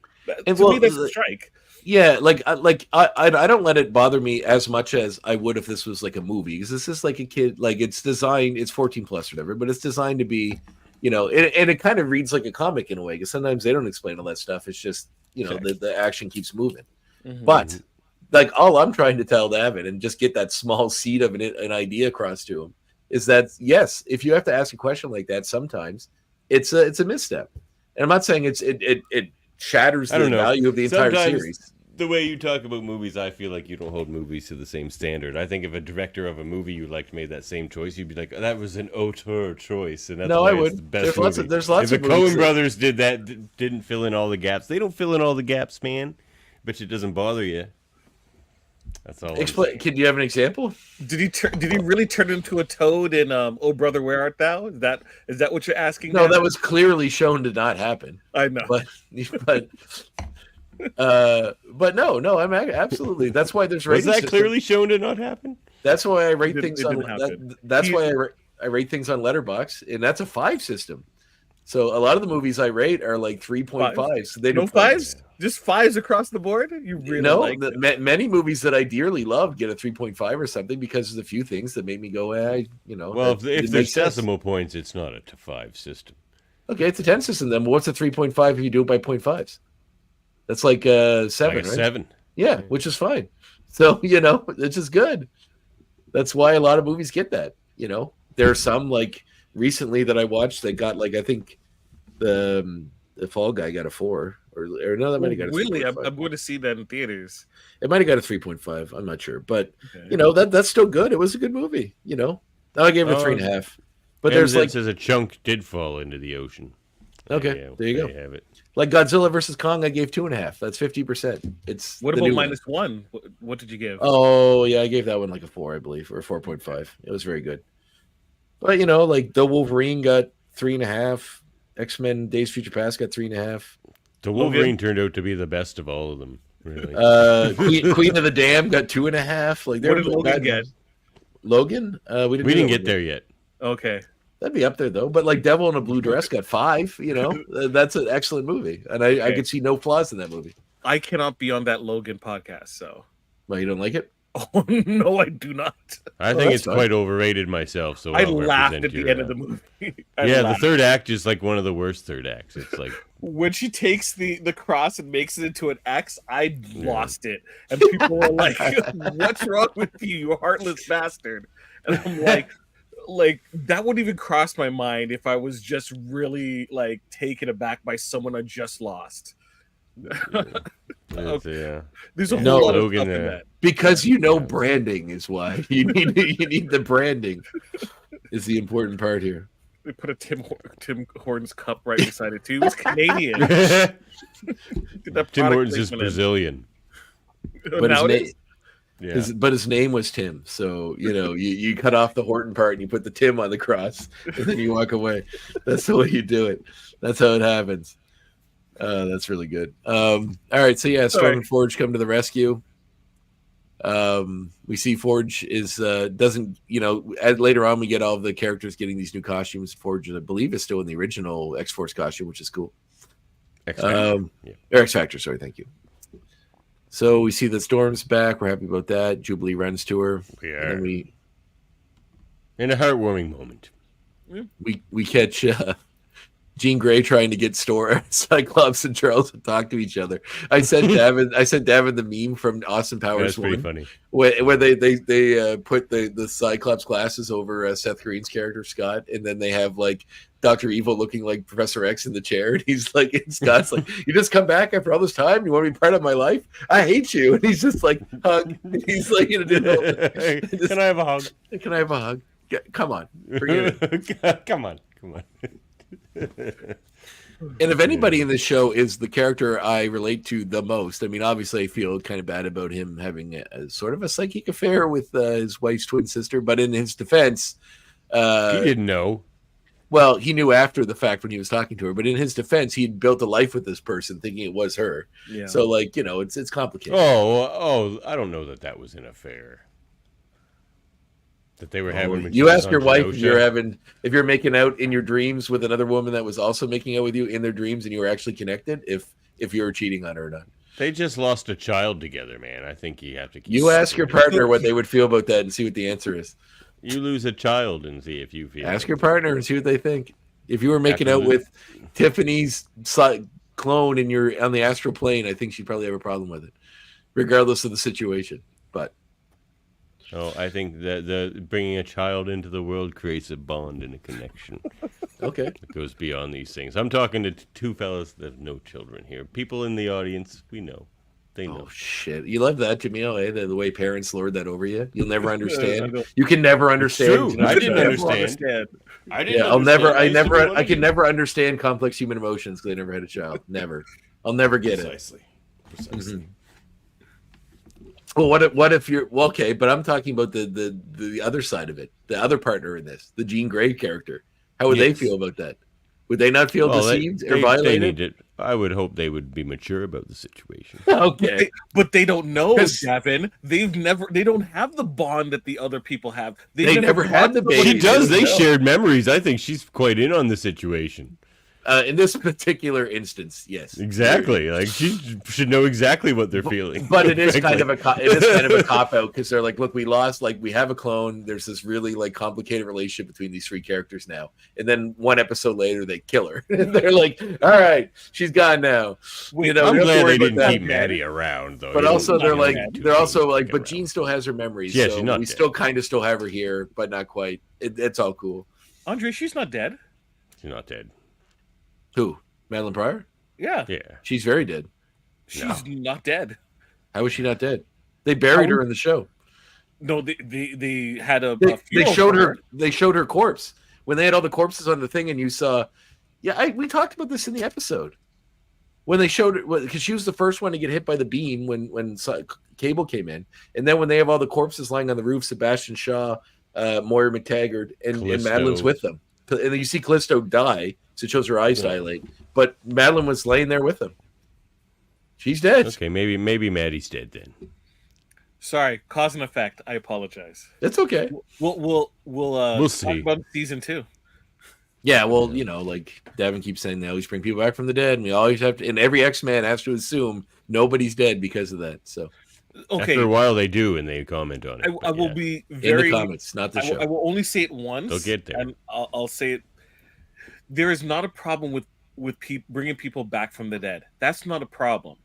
And To me, that's a strike. Yeah, I don't let it bother me as much as I would if this was like a movie, because this is like a kid, like it's designed, it's 14 plus or whatever, but it's designed to be, and it kind of reads like a comic in a way, because sometimes they don't explain all that stuff. It's just the action keeps moving. Mhm. But like all I'm trying to tell Davin and just get that small seed of an idea across to him is that yes, if you have to ask a question like that, sometimes it's a misstep. And I'm not saying it shatters the value of the entire series. The way you talk about movies, I feel like you don't hold movies to the same standard. I think if a director of a movie you liked made that same choice, you'd be like, that was an auteur choice, and that's why it's the best movie. There's lots if of the Coen brothers did that, didn't fill in all the gaps. They don't fill in all the gaps, man. But it doesn't bother you. That's all. Explain. Can you have an example? Did he really turn into a toad in Oh Brother Where Art Thou? Is that what you're asking? No, that was clearly shown to not happen. I know, but no, I'm absolutely. That's why there's was rating that clearly shown to not happen? That's why I rate things on. That's why I rate things on Letterboxd, and that's a 5 system. So a lot of the movies I rate are like 3.5. So they no fives, just 5s across the board. You really many movies that I dearly loved get a 3.5 or something because there's a few things that made me go, Well, if there's decimal points, it's not a 5 system. Okay, it's a 10 system then. But what's a 3.5 if you do it by 0.5s? That's like 7, like right? 7. Yeah, which is fine. So, it's just good. That's why a lot of movies get that, There are some, like, recently that I watched that got, like, I think the Fall Guy got a 4. Or no, that might have got a 3.5. Really? I'm going to see that in theaters. It might have got a 3.5. I'm not sure. But, that's still good. It was a good movie, I gave it a 3.5. But there's, like... says a chunk did fall into the ocean. Okay, there you go. You have it. Like Godzilla versus Kong, I gave 2.5. That's 50%. It's what about -1? What did you give? Oh yeah, I gave that one like a 4, I believe, or 4.5. It was very good. But like the Wolverine got 3.5. X-Men: Days of Future Past got 3.5. The Wolverine turned out to be the best of all of them. Really. Queen of the Dam got 2.5. Like, what did Logan get? Logan? We didn't get there yet. Okay. That'd be up there though, but like Devil in a Blue Dress got 5. That's an excellent movie, and I could see no flaws in that movie. I cannot be on that Logan podcast, so. Well, you don't like it? Oh no, I do not. I think it's quite overrated myself. So I laughed at the end of the movie. The third act is like one of the worst third acts. It's like when she takes the cross and makes it into an X, I lost it, and people were like, "What's wrong with you, you heartless bastard?" And I'm like that wouldn't even cross my mind if I was just really like taken aback by someone I just lost. There's a whole lot of stuff in that. Because branding is why you need the branding is the important part here. They put a Tim Hortons cup right beside it too. It's Canadian. Tim Hortons is Brazilian. But his name was Tim, so you cut off the Horton part and you put the Tim on the cross, and then you walk away. That's the way you do it. That's how it happens. That's really good. All right, so Storm and Forge come to the rescue. We see Forge is doesn't later on we get all of the characters getting these new costumes. Forge, I believe, is still in the original X-Force costume, which is cool. X-Factor, sorry, thank you. So we see that Storm's back. We're happy about that. Jubilee runs to her. We are. And in a heartwarming moment. We catch Jean Grey trying to get Cyclops and Charles to talk to each other. I sent Davin the meme from Austin Powers. That's pretty funny. Where they put the Cyclops glasses over Seth Green's character Scott, and then they have like Dr. Evil looking like Professor X in the chair, and he's like, and Scott's like, "You just come back after all this time? You want to be part of my life? I hate you." And he's just like, hug. And he's like, can I have a hug? Can I have a hug? Come on, forget it. Come on. And if anybody in this show is the character I relate to the most, I mean, obviously I feel kind of bad about him having a sort of a psychic affair with his wife's twin sister, but in his defense, he didn't know. Well, he knew after the fact when he was talking to her, but in his defense, he'd built a life with this person thinking it was her. Yeah. So, like, it's complicated. Oh, I don't know that was an affair. that they were having. When You she was ask your on wife Kenosha. if you're making out in your dreams with another woman that was also making out with you in their dreams, and you were actually connected. If you were cheating on her or not. They just lost a child together, man. I think you have to. You ask your partner what they would feel about that, and see what the answer is. You lose a child and see if you feel. Ask your partner and see what they think. If you were making out with Tiffany's clone and you're on the astral plane, I think she'd probably have a problem with it, regardless of the situation. But I think that the bringing a child into the world creates a bond and a connection. Okay, it goes beyond these things. I'm talking to two fellas that have no children here. People in the audience, we know. They know. Oh shit! You love that, Jaemeel? Eh? The way parents lord that over you. You'll never understand. You can never understand. True. I didn't understand. I didn't. Yeah, I can never understand complex human emotions because I never had a child. Never. I'll never get it. Precisely. Well, what if you're okay? But I'm talking about the other side of it, the other partner in this, the Jean Grey character. How would they feel about that? Would they not feel deceived or violated? I would hope they would be mature about the situation. Okay, but they don't know, Gavin. They don't have the bond that the other people have. They never had the baby. She does. They shared memories. I think she's quite in on the situation. In this particular instance, yes, exactly. Like she should know exactly what they're feeling. But it is kind of a cop out because they're like, look, we lost. Like we have a clone. There's this really like complicated relationship between these three characters now. And then one episode later, they kill her. And they're like, all right, she's gone now. I'm glad they didn't keep Maddie around though. But also they're like, but Jean still has her memories. Yeah, so she's not we dead. still kind of still have her here, but not quite. It's all cool. Andre, she's not dead. She's not dead. Who? Madeline Pryor? Yeah. She's very dead. She's not dead. How is she not dead? They buried her in the show. No, they had a they showed her. They showed her corpse when they had all the corpses on the thing, and you saw. Yeah, we talked about this in the episode when they showed it because she was the first one to get hit by the beam when Cable came in, and then when they have all the corpses lying on the roof, Sebastian Shaw, Moira McTaggart, and Madeline's with them, and then you see Callisto die. So it shows her eyes dilate, but Madeline was laying there with him. She's dead. Okay, maybe Maddie's dead then. Sorry, cause and effect. I apologize. It's okay. We'll see. Talk about season 2. Yeah, well, like Davin keeps saying, they always bring people back from the dead, and we always have to. And every X-Man has to assume nobody's dead because of that. So, okay, after a while they do, and they comment on it. I will be very in the comments, not the show. I will only say it once. They'll get there, and I'll say it. There is not a problem with bringing people back from the dead. That's not a problem.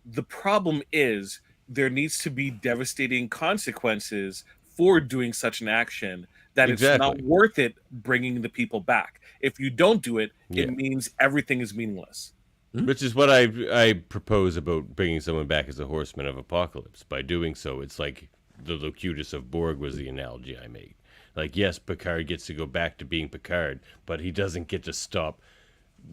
The problem is there needs to be devastating consequences for doing such an action that it's not worth it bringing the people back. If you don't do it, it means everything is meaningless. Which is what I propose about bringing someone back as a Horseman of Apocalypse. By doing so, it's like the Locutus of Borg was the analogy I made. Like, yes, Picard gets to go back to being Picard, but he doesn't get to stop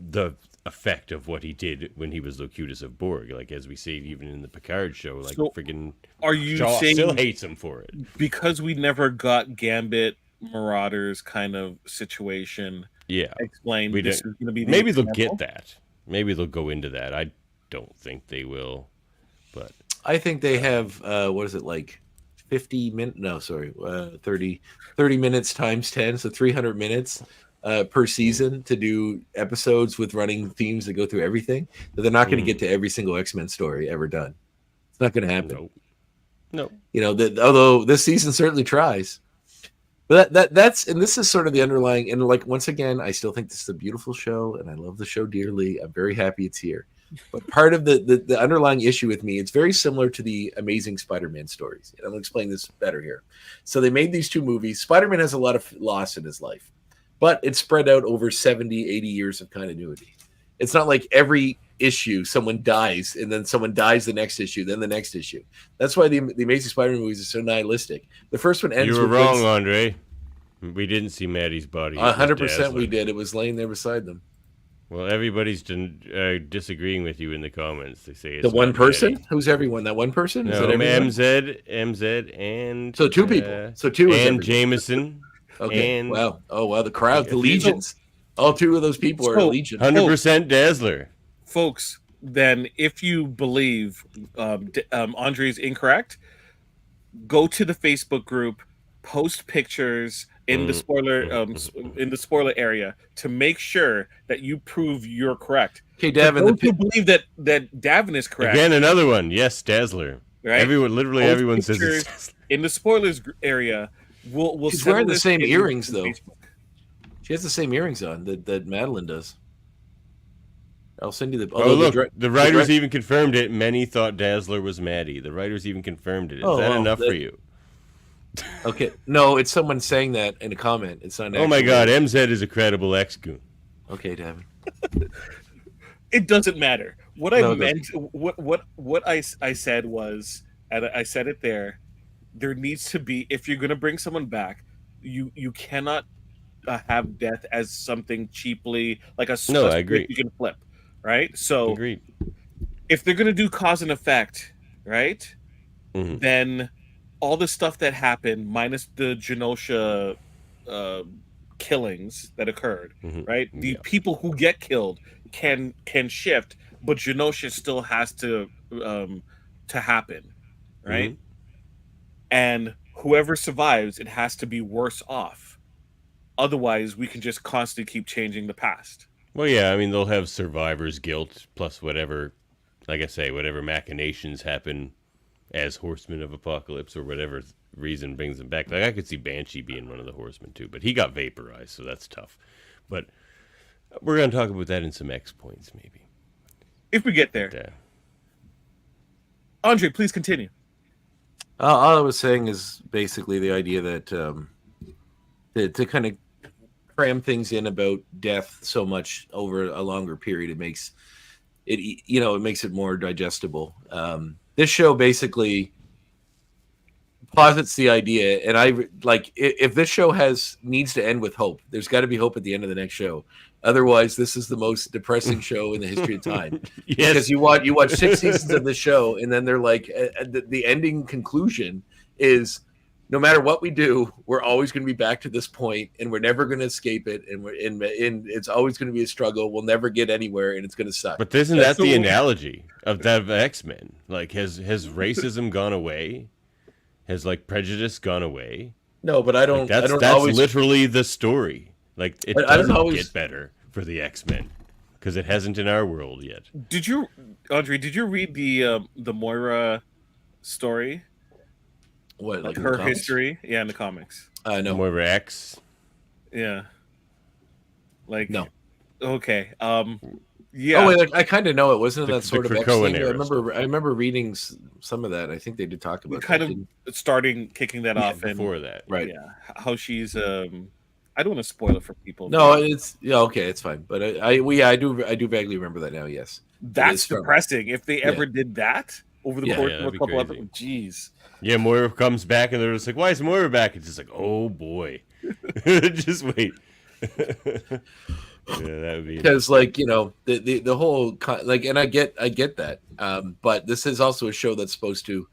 the effect of what he did when he was Locutus of Borg. Like, as we see even in the Picard show, like, friggin' are you Shaw saying still hates him for it. Because we never got Gambit, Marauders kind of situation explained. Maybe they'll get that. Maybe they'll go into that. I don't think they will, but I think they have, 50 minutes? No, sorry, 30 minutes times 10, so 300 minutes per season to do episodes with running themes that go through everything. But they're not going to get to every single X-Men story ever done. It's not going to happen. No. Although this season certainly tries. But that's and this is sort of the underlying, and like once again, I still think this is a beautiful show, and I love the show dearly. I'm very happy it's here. But part of the underlying issue with me, it's very similar to the Amazing Spider-Man stories. And I'm going to explain this better here. So they made these two movies. Spider-Man has a lot of loss in his life, but it's spread out over 70, 80 years of continuity. It's not like every issue someone dies, and then someone dies the next issue, then the next issue. That's why the Amazing Spider-Man movies are so nihilistic. The first one ends You were with wrong, Andre. We didn't see Maddie's body. 100% we did. It was laying there beside them. Well, everybody's disagreeing with you in the comments. They say it's the one person. Maddie. Who's everyone? That one person? No, Is that MZ, and so two people. So two and Jameson. Okay. And, wow. Oh wow. The crowd, the legions. All two of those people are legion. 100% Dazzler, folks. Then, if you believe Andre's incorrect, go to the Facebook group. post pictures in the spoiler area to make sure that you prove you're correct. Okay, For Davin, those who believe that Davin is correct, Again, another one. Yes, Dazzler. right? Literally Post everyone says pictures it's Dazzler. in the spoilers area. We'll she's settle wearing the this same in earrings though. Facebook. She has the same earrings on that Madeline does. I'll send you the. Oh, look, the writers even confirmed it. Many thought Dazzler was Maddie. The writers even confirmed it. Is that enough for you? Okay, no, it's someone saying that in a comment. It's not. Oh my God, MZ is a credible ex-goon. Okay, Davin. It doesn't matter. What I No, it meant, what I said was, and I said it there. There needs to be, if you're going to bring someone back, you cannot have death as something cheaply like a No, a I agree. you can flip, right? So Agreed. if they're going to do cause and effect, right, Mhm. then all the stuff that happened, minus the Genosha killings that occurred, Mhm. right? The Yeah. people who get killed can shift, but Genosha still has to happen, right? And whoever survives, it has to be worse off. Otherwise, we can just constantly keep changing the past. Well, yeah, I mean, they'll have survivor's guilt plus whatever, like I say, whatever machinations happen as Horsemen of Apocalypse or whatever reason brings them back. Like, I could see Banshee being one of the Horsemen, too, but he got vaporized, so that's tough. But we're going to talk about that in some X points, maybe. If we get there. But, Andre, please continue. All I was saying is basically the idea that to kind of cram things in about death so much over a longer period, it makes it more digestible. This show basically posits the idea, and I like if this show needs to end with hope, there's got to be hope at the end of the next show. Otherwise, this is the most depressing show in the history of time. Yes. Because you watch 6 seasons of the show, and then they're like the ending conclusion is no matter what we do, we're always going to be back to this point, and we're never going to escape it, and it's always going to be a struggle. We'll never get anywhere, and it's going to suck. But isn't that the analogy of that X-Men? Like, has racism gone away? Has like prejudice gone away? No, but I don't. Like, that's always literally the story. Like, it I don't doesn't always get better for the X-Men because it hasn't in our world yet. Did you, Andre? Did you read the Moira story? What, like in her the comics? history? Yeah, in the comics. No. Moira X. Yeah. Like No. Okay. Yeah. Oh wait, like, I kind of know it wasn't The- that sort the of X Krakoan thing. I era remember reading some of that. I think they did talk about that. starting kicking that off and Before that, Right. yeah, how she's I don't want to spoil it for people. No, but it's okay, it's fine. But I do vaguely remember that now. Yes, that's is from- depressing. If they ever did that over the Yeah. course Yeah, of a that'd be couple crazy. episodes, jeez. yeah, Moira comes back and they're just like, "Why is Moira back?" It's just like, "Oh boy, just wait." Yeah, that would be because the whole and I get that. But this is also a show that's supposed to.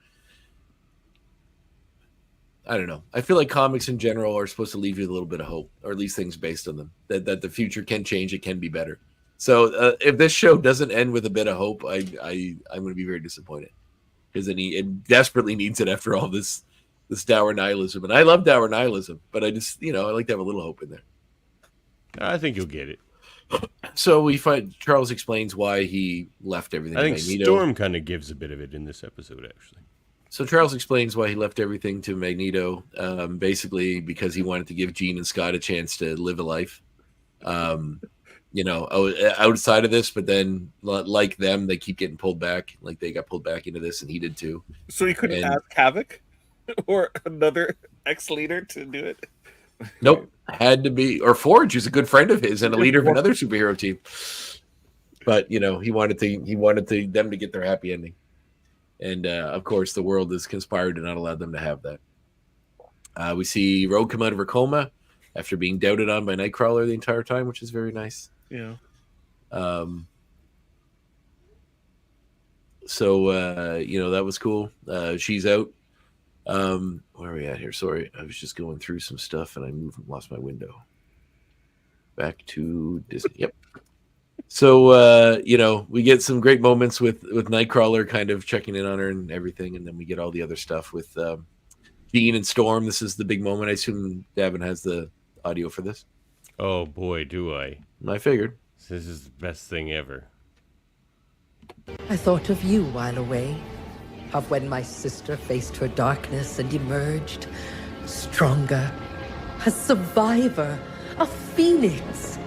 I don't know. I feel like comics in general are supposed to leave you a little bit of hope, or at least things based on them. That the future can change, it can be better. So if this show doesn't end with a bit of hope, I'm going to be very disappointed because it desperately needs it after all this dour nihilism. And I love dour nihilism, but I just I like to have a little hope in there. I think you'll get it. So we find Charles explains why he left everything. I think to Magneto. Storm kind of gives a bit of it in this episode, actually. So Charles explains why he left everything to Magneto, basically because he wanted to give Jean and Scott a chance to live a life, outside of this. But then, like them, they keep getting pulled back. Like they got pulled back into this, and he did too. So you couldn't And- ask Havoc or another ex-leader to do it. Nope, had to be or Forge, who's a good friend of his and a leader of another superhero team. But he wanted them to get their happy ending. And of course, the world has conspired to not allow them to have that. We see Rogue come out of her coma after being doubted on by Nightcrawler the entire time, which is very nice. Yeah. That was cool. She's out. Where are we at here? Sorry, I was just going through some stuff and I lost my window. Back to Disney. Yep. So, we get some great moments with Nightcrawler kind of checking in on her and everything. And then we get all the other stuff with Dean and Storm. This is the big moment. I assume Davin has the audio for this. Oh boy, do I. I figured. This is the best thing ever. I thought of you while away, of when my sister faced her darkness and emerged stronger, a survivor, a phoenix.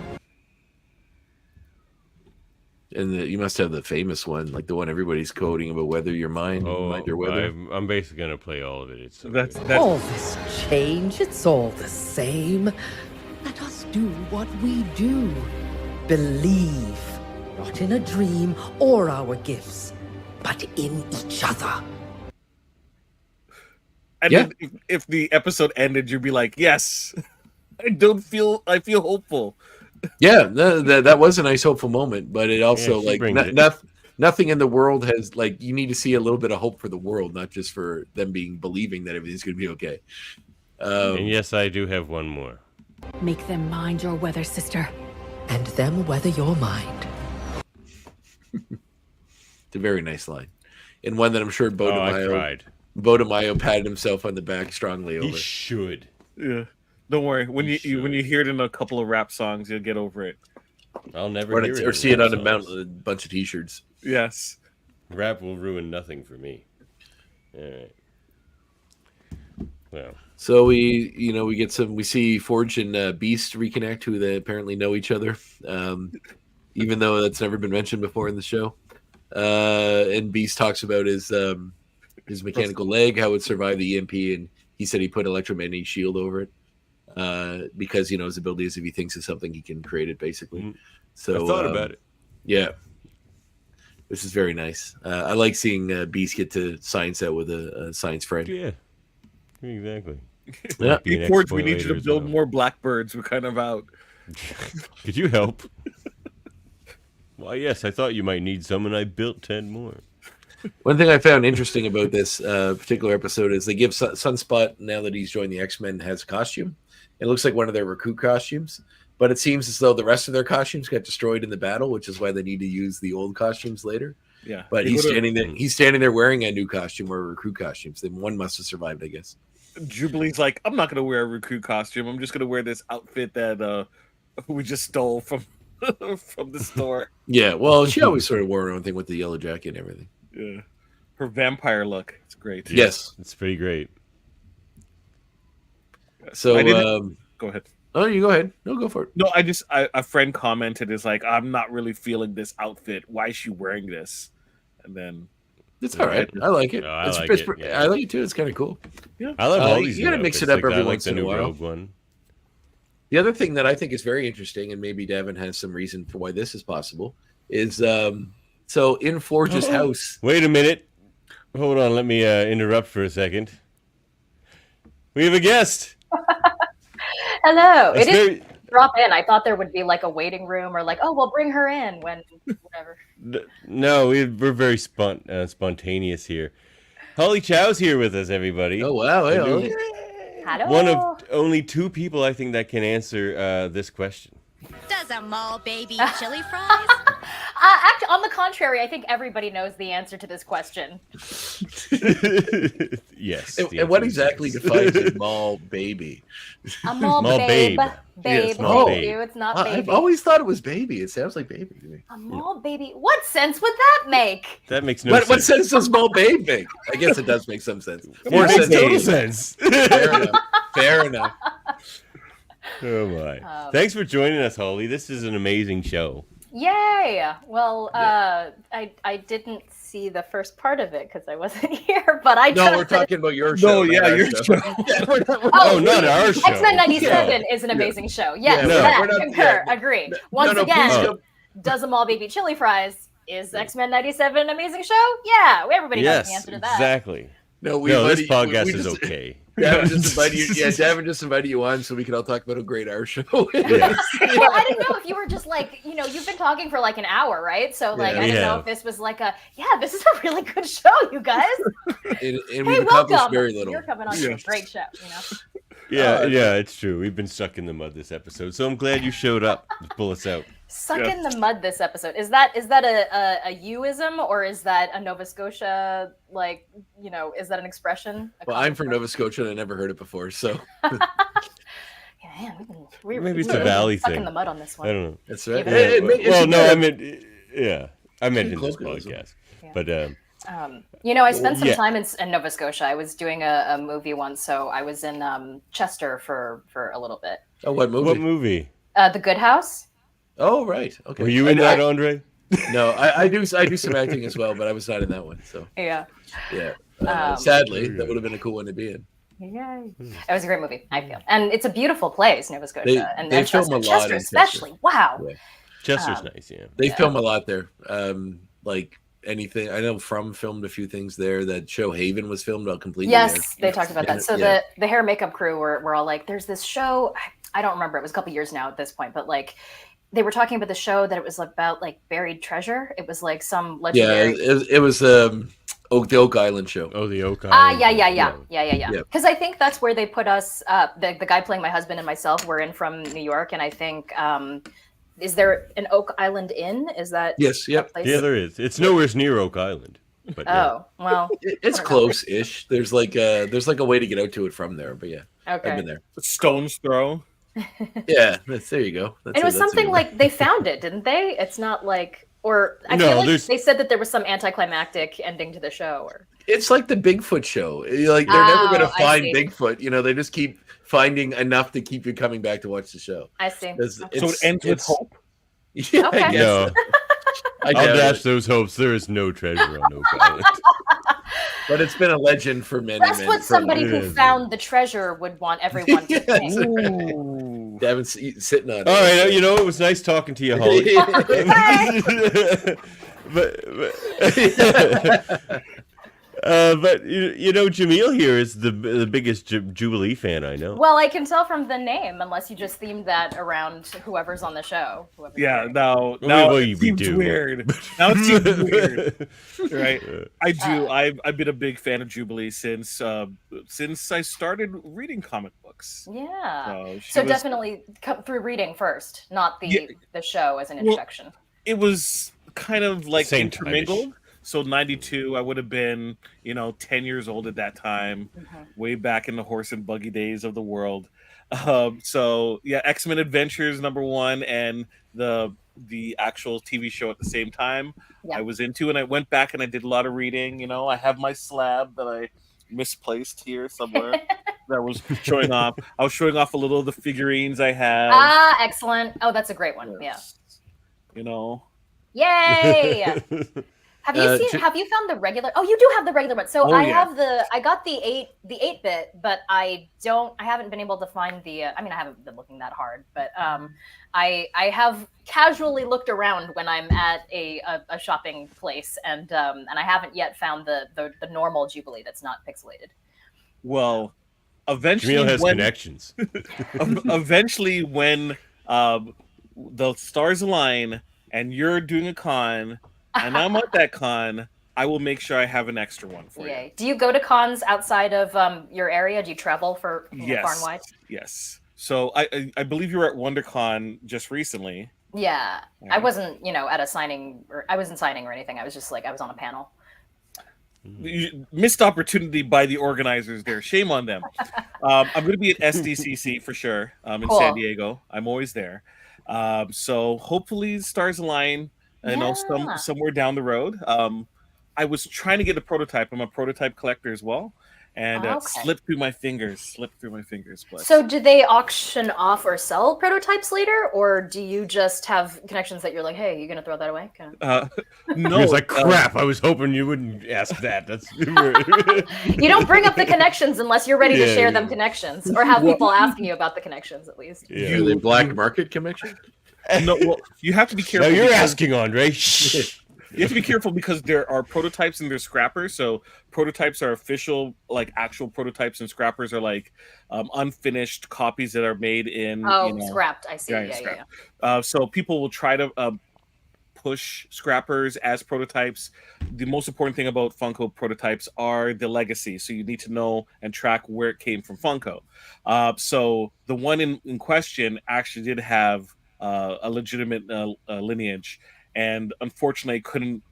And you must have the famous one, like the one everybody's quoting about whether your mind, mind your weather. I'm basically gonna play all of it. It's so That's All this change, it's all the same. Let us do what we do. Believe, not in a dream or our gifts, but in each other. And Yeah. if the episode ended, you'd be like, yes, I feel hopeful. Yeah, that was a nice hopeful moment, but it also she like brings it. nothing in the world has like you need to see a little bit of hope for the world, not just for them believing that everything's going to be okay. and yes, I do have one more. Make them mind your weather, sister. And them weather your mind. It's a very nice line, and one that I'm sure I cried. Bodemayo patted himself on the back strongly over. He should. Yeah. Don't worry. When You you hear it in a couple of rap songs, you'll get over it. I'll never hear it. Or see it on songs. a bunch of T-shirts. Yes. Rap will ruin nothing for me. All right. Well, So we see Forge and Beast reconnect, who they apparently know each other, even though that's never been mentioned before in the show. And Beast talks about his mechanical leg, how it survived the EMP, and he said he put electromagnetic shield over it because his ability is if he thinks of something, he can create it basically. So I thought about it. Yeah, this is very nice. I like seeing Beast get to science out with a science friend. Yeah, exactly. Yeah. Might be an Forge, we exploit need you later to as build well. more blackbirds. We're kind of out. Could you help? Why, yes, I thought you might need some, and I built 10 more. One thing I found interesting about this particular episode is they give Sunspot, now that he's joined the X-Men, has a costume. It looks like one of their recruit costumes, but it seems as though the rest of their costumes got destroyed in the battle, which is why they need to use the old costumes later. Yeah. But They he's would've- standing there. He's standing there wearing a new costume or a recruit costume. So one must have survived, I guess. Jubilee's like, I'm not gonna wear a recruit costume. I'm just gonna wear this outfit that we just stole from from the store. Yeah. Well, she always sort of wore her own thing with the yellow jacket and everything. Yeah. Her vampire look. It's great. Yes. It's pretty great. So I didn't- Go ahead. oh, you go ahead. No, go for it. No, a friend commented is like, I'm not really feeling this outfit. Why is she wearing this? And then It's all right. I like it. Oh, I It's like it's it, pretty- yeah. I like it too. It's kind of cool. I love all you these. gotta new mix it outfits. up every I like once the in a new while. Rogue one. The other thing that I think is very interesting, and maybe Devin has some reason for why this is possible, is so in Forge's house. Wait a minute. Hold on. Let me interrupt for a second. We have a guest. Hello. That's It is very- drop in. I thought there would be like a waiting room or like, oh, well, bring her in when whatever. No, we're very spontaneous here. Holly Chow's here with us, everybody. Oh wow! Hey, Hello. Ollie. Hello. One of only two people I think that can answer this question. Does a mall baby chili fries? Actually, on the contrary, I think everybody knows the answer to this question. Yes. And what exactly defines a mall baby? A mall Small babe. babe. Babe. small Thank babe. you. It's not I've baby. always thought it was baby. It sounds like baby to me. A mall baby. What sense would that make? That makes no What sense. sense does small babe make? I guess it does make some sense. It More makes sense. total sense. Fair enough. Fair enough. Oh my! Thanks for joining us, Holly. This is an amazing show. Yay! Well, I didn't see the first part of it because I wasn't here, but I No, we're trusted- talking about your show. No, yeah, not our your show. show. Yeah, we're not- Oh, not our show. X-Men 97 is an amazing show. Yes, Yeah, that, we're not- concur, yeah. agree. Once no, again, please go- does a mall baby chili fries? Is X-Men 97 an amazing show? Yeah, everybody knows Yes, the answer to that. exactly. No, No, this invited- podcast we is just- okay. Davin just invited you. Yeah, Davin just invited you on so we can all talk about how great our show is. Yeah. Well, I didn't know if you were just like, you've been talking for like an hour, right? So like, Yeah, I we didn't know have. if this was like this is a really good show, you guys. And Hey, we've accomplished welcome. very little. You're coming on to Yeah. a great show, Yeah, it's true. We've been stuck in the mud this episode, so I'm glad you showed up to pull us out. Suck in the mud this episode. Is that a you-ism, or is that a Nova Scotia, like, is that an expression? Well, I'm from Nova Scotia and I never heard it before, so. Yeah, man, maybe it's a Valley stuck thing. in the mud on this one. I don't know. That's right. I meant in this podcast. Yeah. But I spent some time in Nova Scotia. I was doing a movie once, so I was in Chester for a little bit. Oh, what movie? What movie? The Good House. Oh, right. Okay. Were you in that, Andre? No, I do some acting as well, but I was not in that one. So Yeah. Sadly, that would have been a cool one to be in. Yay. It was a great movie, I feel, and it's a beautiful place, Nova Scotia, and film Chester, a lot Chester in especially. Chester. Wow. Yeah. Chester's nice, yeah. They film a lot there. Like anything, I know From filmed a few things there. That show Haven was filmed out completely. Yes, they talked about that. So the hair and makeup crew were all like, "There's this show. I don't remember. It was a couple years now at this point, but like." They were talking about the show that it was about like buried treasure. It was like some legendary. Yeah, it was the Oak Island show. Oh, the Oak Island. Yeah. Because I think that's where they put us. The guy playing my husband and myself were in from New York, and I think is there an Oak Island Inn? Is that yes? Yep. Yeah, there is. It's nowhere near Oak Island. But well, it's close-ish. There's like a way to get out to it from there, but yeah, okay. I've been there. Stone's throw. Yeah, there you go. And it was something like they found it, didn't they? It's not like, or I feel like they said that there was some anticlimactic ending to the show, or it's like the Bigfoot show. Like they're never going to find Bigfoot. They just keep finding enough to keep you coming back to watch the show. I see. So it ends with hope. Yeah, okay. I guess. I'll dash those hopes. There is no treasure on Oak Island. But it's been a legend for many. That's what somebody who found the treasure would want everyone to think. Devin's sitting on it. All right, it was nice talking to you, Holly. But Jaemeel here is the biggest Jubilee fan I know. Well, I can tell from the name, unless you just themed that around whoever's on the show. Now it seems weird. Now it seems weird, right? I do. I've been a big fan of Jubilee since I started reading comic books. Yeah. So definitely come through reading first, not the show as an introduction. Well, it was kind of like Same intermingled. time-ish. So 92, I would have been, 10 years old at that time, way back in the horse and buggy days of the world. X-Men Adventures #1 and the actual TV show at the same time I was into, and I went back and I did a lot of reading. I have my slab that I misplaced here somewhere that was showing off. I was showing off a little of the figurines I have. Excellent. Oh, that's a great one. Yes. Yay! Have you found the regular? Oh, you do have the regular one. So I got the 8-bit, but I haven't been able to find the. I haven't been looking that hard, but I have casually looked around when I'm at a shopping place, and I haven't yet found the normal Jubilee that's not pixelated. Well, eventually, Jaemeel has connections. Eventually, when the stars align and you're doing a con. And I'm at that con, I will make sure I have an extra one for you. Do you go to cons outside of your area? Do you travel for far and wide? Yes. So I believe you were at WonderCon just recently. Yeah. I wasn't, at a signing, or I wasn't signing or anything. I was just I was on a panel. Missed opportunity by the organizers there. Shame on them. I'm going to be at SDCC for sure in San Diego. I'm always there. So hopefully stars align. Somewhere down the road. I was trying to get a prototype. I'm a prototype collector as well, and slipped through my fingers. But... So, do they auction off or sell prototypes later, or do you just have connections that you're like, "Hey, you gonna throw that away?" No, he was like, "Crap! I was hoping you wouldn't ask that." That's you don't bring up the connections unless you're ready to share them connections, or have people asking you about the connections at least. Yeah. Are they black market connection? No, well, you have to be careful. Now you're asking, Andre. You have to be careful because there are prototypes and there's scrappers. So prototypes are official, like actual prototypes, and scrappers are like unfinished copies that are made in. Scrapped. I see. Yeah. So people will try to push scrappers as prototypes. The most important thing about Funko prototypes are the legacy. So you need to know and track where it came from Funko. So the one in question actually did have a legitimate lineage, and unfortunately couldn't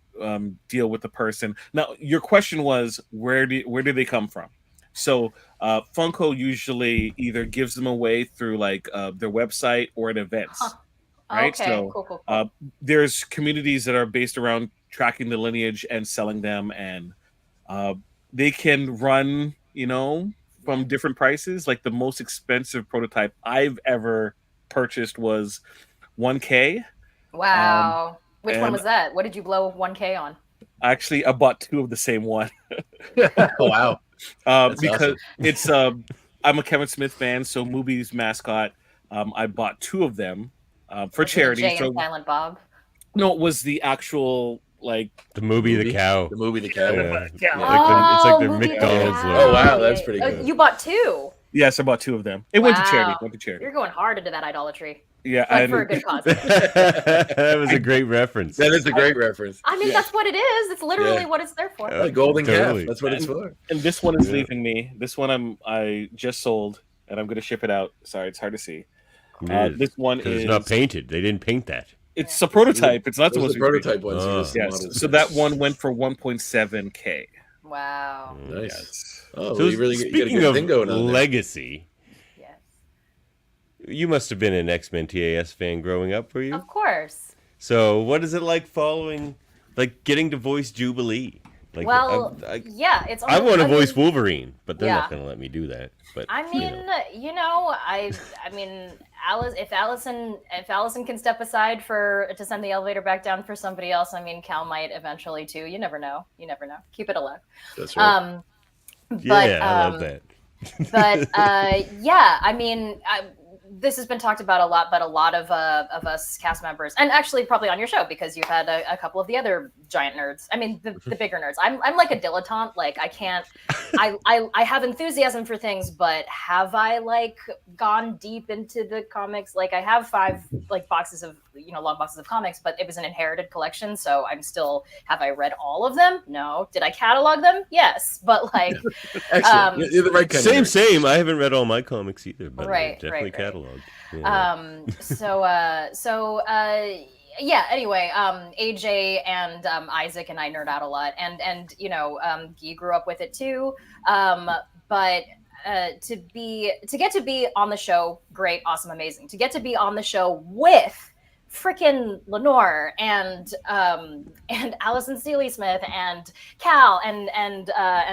deal with the person. Now, your question was where did they come from? So Funko usually either gives them away through like their website or at events, right? Okay, So cool. there's communities that are based around tracking the lineage and selling them, and they can run, from different prices. Like the most expensive prototype I've ever purchased was 1K. Wow. Which one was that? What did you blow 1K on? Actually, I bought 2 of the same one. Wow. Because it's I'm a Kevin Smith fan, so Mubi's mascot. I bought 2 of them for charity. Jay and Silent Bob. No, it was the actual like the movie, the cow. The movie, the cow. Yeah. It's like the McDonald's logo. Oh wow, that's pretty good. You bought 2. Yes, I bought 2 of them. It went to charity. You're going hard into that idolatry. Yeah, for a good cause. That was a great reference. That is a great reference. I mean, that's what it is. It's literally what it's there for. The golden calf. That's what it's for. And this one is leaving me. This one I just sold, and I'm going to ship it out. Sorry, it's hard to see. This one is not painted. They didn't paint that. It's a prototype. It's not supposed to be prototype one. Yes. So that one went for 1.7K. Wow. Nice. Yes. Oh, so you really speaking of legacy, you must have been an X-Men TAS fan growing up, were you? Of course. So what is it like getting to voice Jubilee? Like, well, it's. I want to voice Wolverine, but they're not going to let me do that. But I mean, I mean, Alice. If Allison can step aside to send the elevator back down for somebody else, I mean, Cal might eventually too. You never know. Keep it alive. That's right. I love that. But I mean, this has been talked about a lot, but a lot of us cast members, and actually probably on your show because you've had a couple of the other giant nerds. I mean, the bigger nerds. I'm like a dilettante. Like I can't. I have enthusiasm for things, but have I like gone deep into the comics? Like I have 5 like boxes of long boxes of comics, but it was an inherited collection, so I'm still. Have I read all of them? No. Did I catalog them? Yes, but like. Excellent. You're the right kind of nerd. Same. I haven't read all my comics either, but definitely cataloged. Yeah. Anyway, AJ and Isaac and I nerd out a lot, and Guy grew up with it too. But to get to be on the show, great, awesome, amazing. To get to be on the show with frickin' Lenore and Allison Steely Smith and Cal and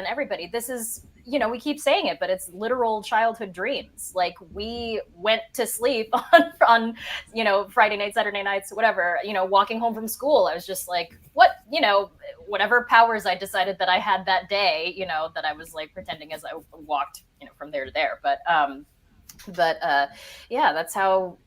everybody. This is. We keep saying it, but it's literal childhood dreams. Like we went to sleep on Friday nights, Saturday nights, whatever, walking home from school. I was just like, whatever powers I decided that I had that day, that I was like pretending as I walked, from there to there. But that's how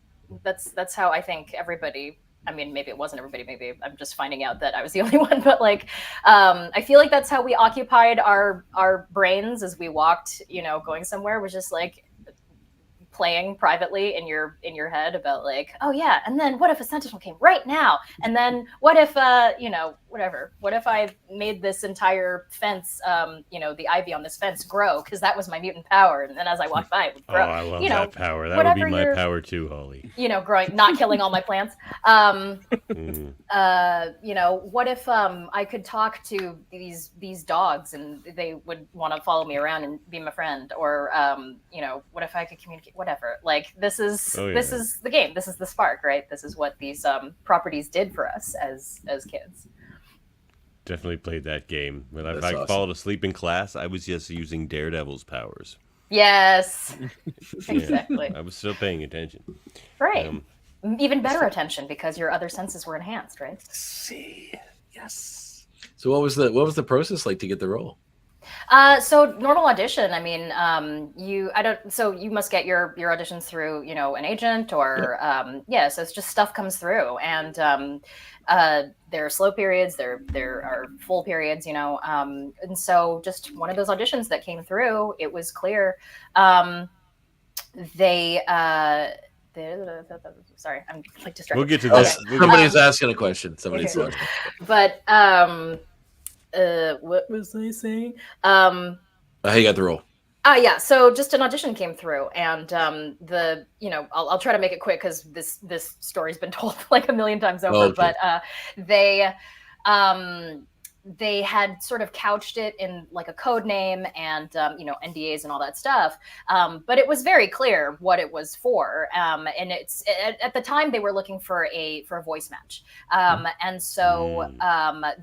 I think everybody. I mean, maybe it wasn't everybody. Maybe I'm just finding out that I was the only one. But like, I feel like that's how we occupied our brains as we walked. Going somewhere was just like playing privately in your head about like, oh yeah, and then what if a sentinel came right now? And then what if whatever? What if I made this entire fence, the ivy on this fence grow because that was my mutant power, and then as I walked by, it would grow. Oh, I love that power. That would be my power too, Holly. Growing, not killing all my plants. What if I could talk to these dogs and they would want to follow me around and be my friend, or what if I could communicate? Whatever. Like this is the game. This is the spark, right? This is what these properties did for us as kids. Definitely played that game. When I fallen asleep in class, I was just using Daredevil's powers. Yes, exactly. I was still paying attention. Right. Even better attention because your other senses were enhanced, right? See, yes. So what was the process like to get the role? So normal audition. I mean, So you must get your auditions through, an agent or So it's just stuff comes through, and there are slow periods. There are full periods. And so just one of those auditions that came through, it was clear. They sorry, I'm like distracted. We'll get to Oh, that. somebody's asking a question. Somebody's okay. asking. But what was I saying? How you got the role? Yeah, so just an audition came through, and I'll try to make it quick because this story's been told like a million times over. Okay. But they had sort of couched it in like a code name and NDAs and all that stuff, but it was very clear what it was for, and it's at the time they were looking for a voice match, and so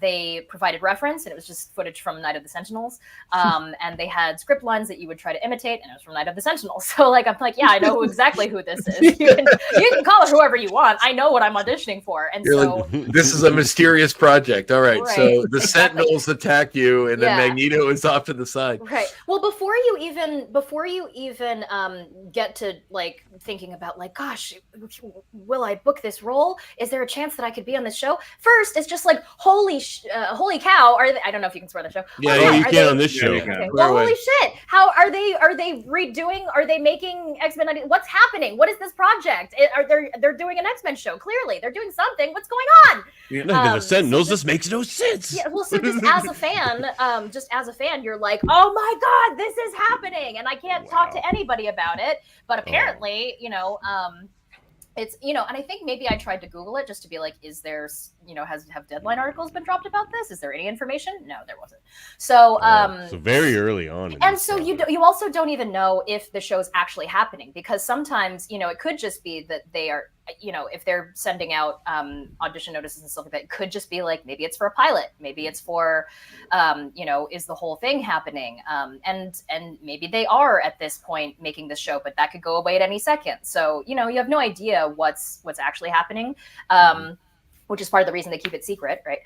they provided reference, and it was just footage from Night of the Sentinels, and they had script lines that you would try to imitate, and it was from Night of the Sentinels. So like I'm like, yeah, I know exactly who this is. You can call it whoever you want. I know what I'm auditioning for, and You're so like, this is a mysterious project. All right. So the Sentinels attack you, and then Magneto is off to the side. Right. Well, before you even get to like thinking about like, gosh, will I book this role? Is there a chance that I could be on this show? First, it's just like, holy cow! I don't know if you can swear on the show. Yeah, you can on this show. Okay. Well, holy shit! How are they? Are they redoing? Are they making X-Men? What's happening? What is this project? They're doing an X-Men show. Clearly, they're doing something. What's going on? The Sentinels. This makes no sense. Yeah. Well, so just as a fan, you're like, oh my god, this is happening, and I can't talk to anybody about it. But apparently, it's and I think maybe I tried to Google it just to be like, is there have deadline articles been dropped about this? Is there any information? No, there wasn't. So so very early on, and so you also don't even know if the show's actually happening, because sometimes it could just be that they are if they're sending out audition notices and stuff like that, it could just be like, maybe it's for a pilot, maybe it's for is the whole thing happening, and maybe they are at this point making the show, but that could go away at any second. So you have no idea what's actually happening, which is part of the reason they keep it secret, right?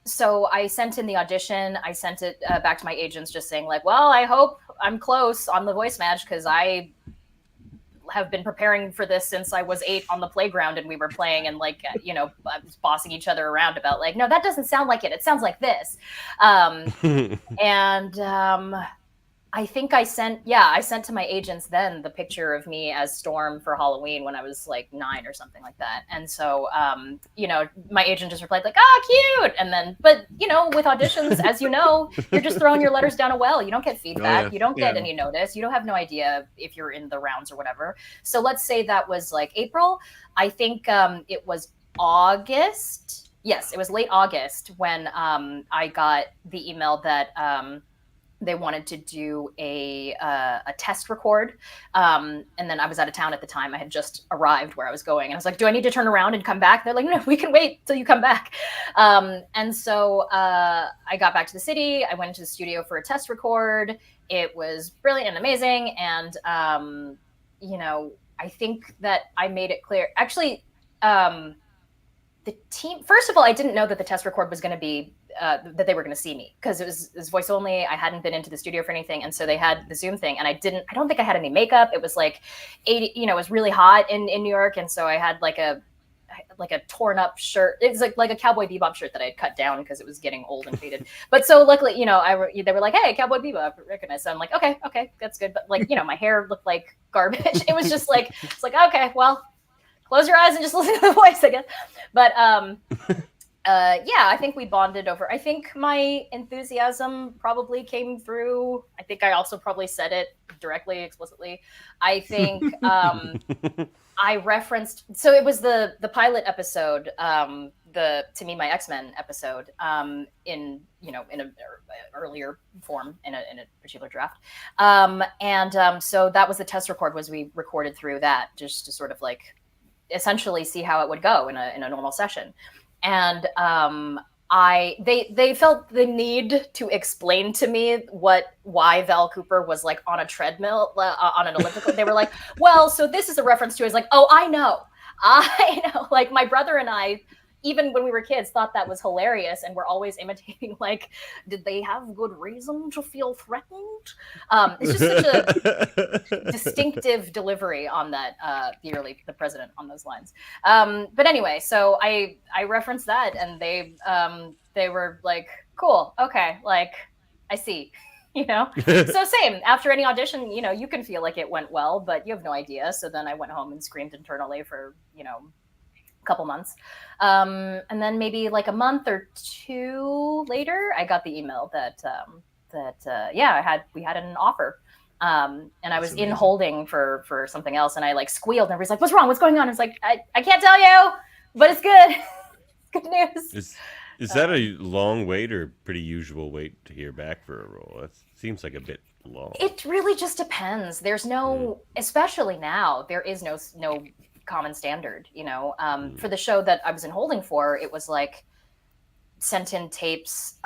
So I sent in the audition. I sent it back to my agents, just saying like, well, I hope I'm close on the voice match, because I have been preparing for this since I was 8 on the playground, and we were playing and like bossing each other around about like, no, that doesn't sound like it. It sounds like this. I think I sent to my agents then the picture of me as Storm for Halloween when I was like 9 or something like that. And so, my agent just replied like, cute. And then, but with auditions, as you're just throwing your letters down a well. You don't get feedback. Oh, yeah. You don't get any notice. You don't have no idea if you're in the rounds or whatever. So let's say that was like April. I think it was August. Yes, it was late August when I got the email that they wanted to do a test record, and then I was out of town at the time. I had just arrived where I was going, and I was like, do I need to turn around and come back? They're like, no, we can wait till you come back. And so I got back to the city. I went into the studio for a test record. It was brilliant and amazing, and I think that I made it clear. Actually, the team, first of all, I didn't know that the test record was going to be that they were going to see me, because it was voice only. I hadn't been into the studio for anything, and so they had the Zoom thing, and I don't think I had any makeup. It was like 80, it was really hot in New York, and so I had like a torn up shirt. It's like a Cowboy Bebop shirt that I had cut down because it was getting old and faded. But so luckily, they were like, hey, Cowboy Bebop, recognize. So I'm like, okay, that's good. But like, my hair looked like garbage. It was just like, it's like, okay, well, close your eyes and just listen to the voice, I guess. But I think we bonded over. I think my enthusiasm probably came through. I think I also probably said it directly, explicitly. I think I referenced. So it was the pilot episode, the To Me My X-Men episode, in an earlier form in a particular draft, so that was the test record. Was we recorded through that just to sort of like essentially see how it would go in a normal session. And they felt the need to explain to me why Val Cooper was like on a treadmill, on an elliptical. They were like, well, so this is a reference to, I was like, oh, I know. Like my brother and I, even when we were kids, thought that was hilarious, and we're always imitating, like, did they have good reason to feel threatened? It's just such a distinctive delivery on that, the president on those lines. But anyway, so I referenced that, and they were like, cool, okay, like, I see. you know? So same, after any audition, you know, you can feel like it went well, but you have no idea. So then I went home and screamed internally for, you know, a couple months. And then maybe like a month or two later, I got the email that, we had an offer. And I was in holding for something else, and I like squealed, and everybody's like, "What's wrong? What's going on?" It's like, I can't tell you, but it's good. Good news. Is that a long wait or pretty usual wait to hear back for a role? That seems like a bit long. It really just depends. There's no, especially now, there is no common standard. You know, for the show that I was in holding for, it was like sent in tapes.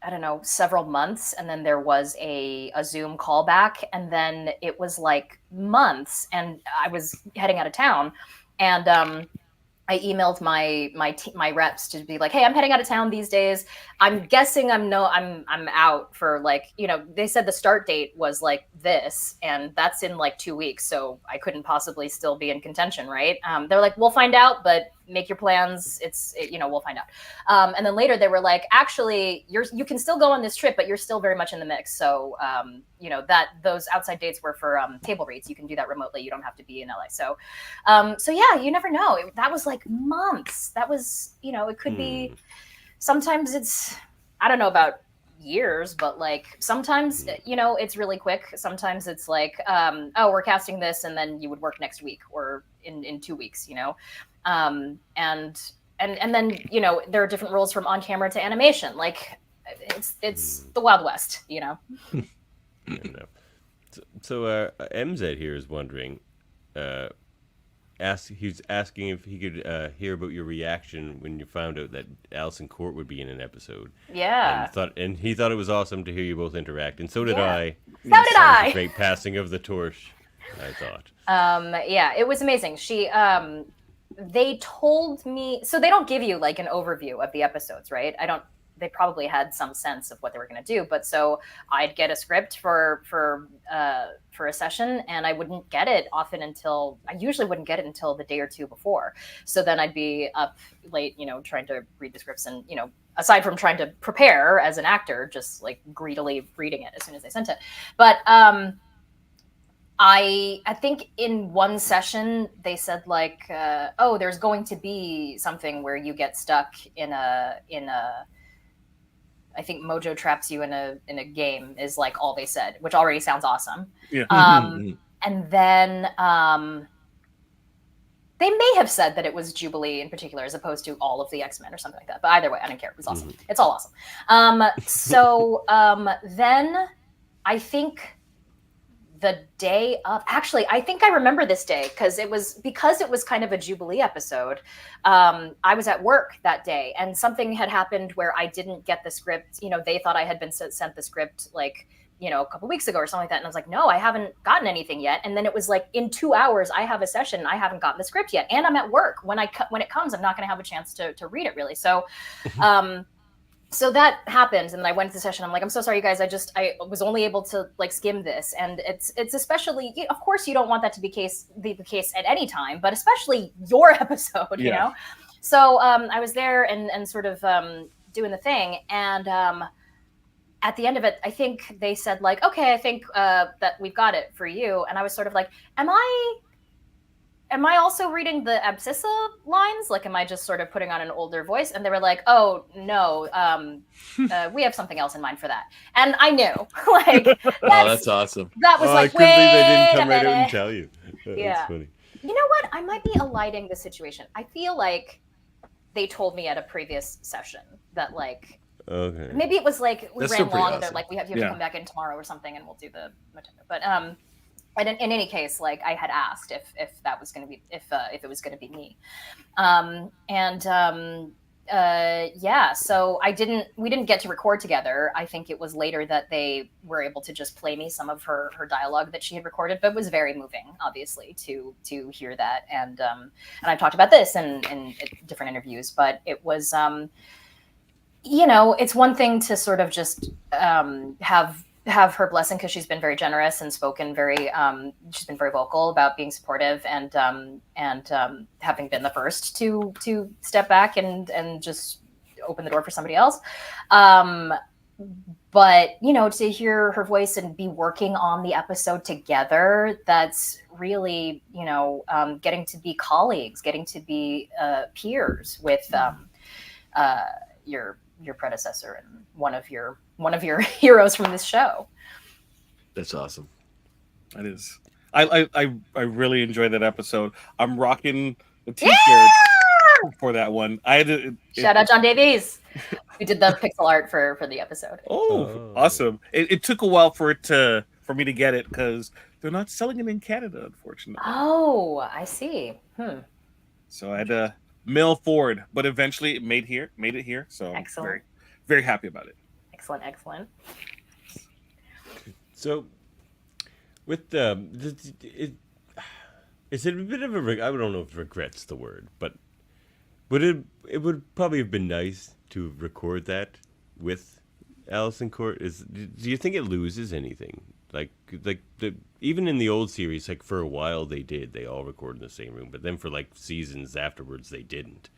I don't know, several months, and then there was a Zoom callback, and then it was like months, and I was heading out of town, and I emailed my reps to be like, "Hey, I'm heading out of town these days. I'm guessing I'm out for like, you know," they said the start date was like this, and that's in like 2 weeks, so I couldn't possibly still be in contention, right? They're like, "We'll find out, but make your plans. We'll find out." And then later they were like, "Actually, you can still go on this trip, but you're still very much in the mix. So, that those outside dates were for table reads. You can do that remotely. You don't have to be in LA." So yeah, you never know. That was like months. That was, it could be. Sometimes it's, I don't know about years, but like sometimes it's really quick. Sometimes it's like, oh, we're casting this, and then you would work next week or in 2 weeks. And then there are different rules from on camera to animation. Like it's the Wild West. So MZ here is wondering, he's asking if he could hear about your reaction when you found out that Alison Court would be in an episode. Yeah. And he thought it was awesome to hear you both interact, and so did I. So did I. A great passing of the torch, I thought. Yeah, it was amazing. They told me, so they don't give you like an overview of the episodes, right? They probably had some sense of what they were going to do, but so I'd get a script for a session, and I wouldn't get it I usually wouldn't get it until the day or two before. So then I'd be up late, trying to read the scripts, and aside from trying to prepare as an actor, just like greedily reading it as soon as they sent it. But I think in one session they said like, oh, there's going to be something where you get stuck in a I think Mojo traps you in a game is like all they said, which already sounds awesome. Yeah. And then they may have said that it was Jubilee in particular, as opposed to all of the X-Men or something like that. But either way, I didn't care. It was awesome. It's all awesome. Then I think the day of, actually, I think I remember this day because it was kind of a Jubilee episode. I was at work that day, and something had happened where I didn't get the script. They thought I had been sent the script like, a couple weeks ago or something like that. And I was like, no, I haven't gotten anything yet. And then it was like, in 2 hours, I have a session. I haven't gotten the script yet. And I'm at work. When it comes, I'm not going to have a chance to read it really. So, so that happened, and I went to the session. I'm like, "I'm so sorry, you guys. I was only able to like skim this," and it's especially, of course, you don't want that to be the case at any time, but especially your episode, you know. So I was there and sort of doing the thing, and at the end of it, I think they said like, "Okay, I think that we've got it for you," and I was sort of like, Am I also reading the Abscissa lines? Like, am I just sort of putting on an older voice? And they were like, "Oh, no, we have something else in mind for that." And I knew. Like, that's awesome. That was like, I couldn't believe they didn't come wait a right out and minute. tell you. That's funny. You know what? I might be eliding the situation. I feel like they told me at a previous session that, like, okay, maybe it was like we That's ran still long pretty and they're awesome. like, you have to come back in tomorrow or something, and we'll do the but and in any case, like, I had asked if that was going to be if it was going to be me, so we didn't get to record together. I think it was later that they were able to just play me some of her dialogue that she had recorded, but it was very moving, obviously, to hear that. And I've talked about this in different interviews, but it was it's one thing to sort of just have her blessing, because she's been very generous and spoken she's been very vocal about being supportive and having been the first to step back and just open the door for somebody else. but to hear her voice and be working on the episode together, that's really getting to be colleagues, getting to be peers with your predecessor and one of your heroes from this show. That's awesome. That is. I really enjoyed that episode. I'm rocking the t-shirt for that one. I had to shout out John Davies. We did the pixel art for the episode. Oh, awesome! It took a while for me to get it because they're not selling it in Canada, unfortunately. Oh, I see. So I had to mail forward, but eventually it made it here. So excellent. Very, very happy about it. Excellent. So, with is it a bit of a? I don't know if regret's the word, but it would probably have been nice to record that with Allison Court. Do you think it loses anything? Even in the old series, like for a while they all recorded in the same room, but then for like seasons afterwards they didn't.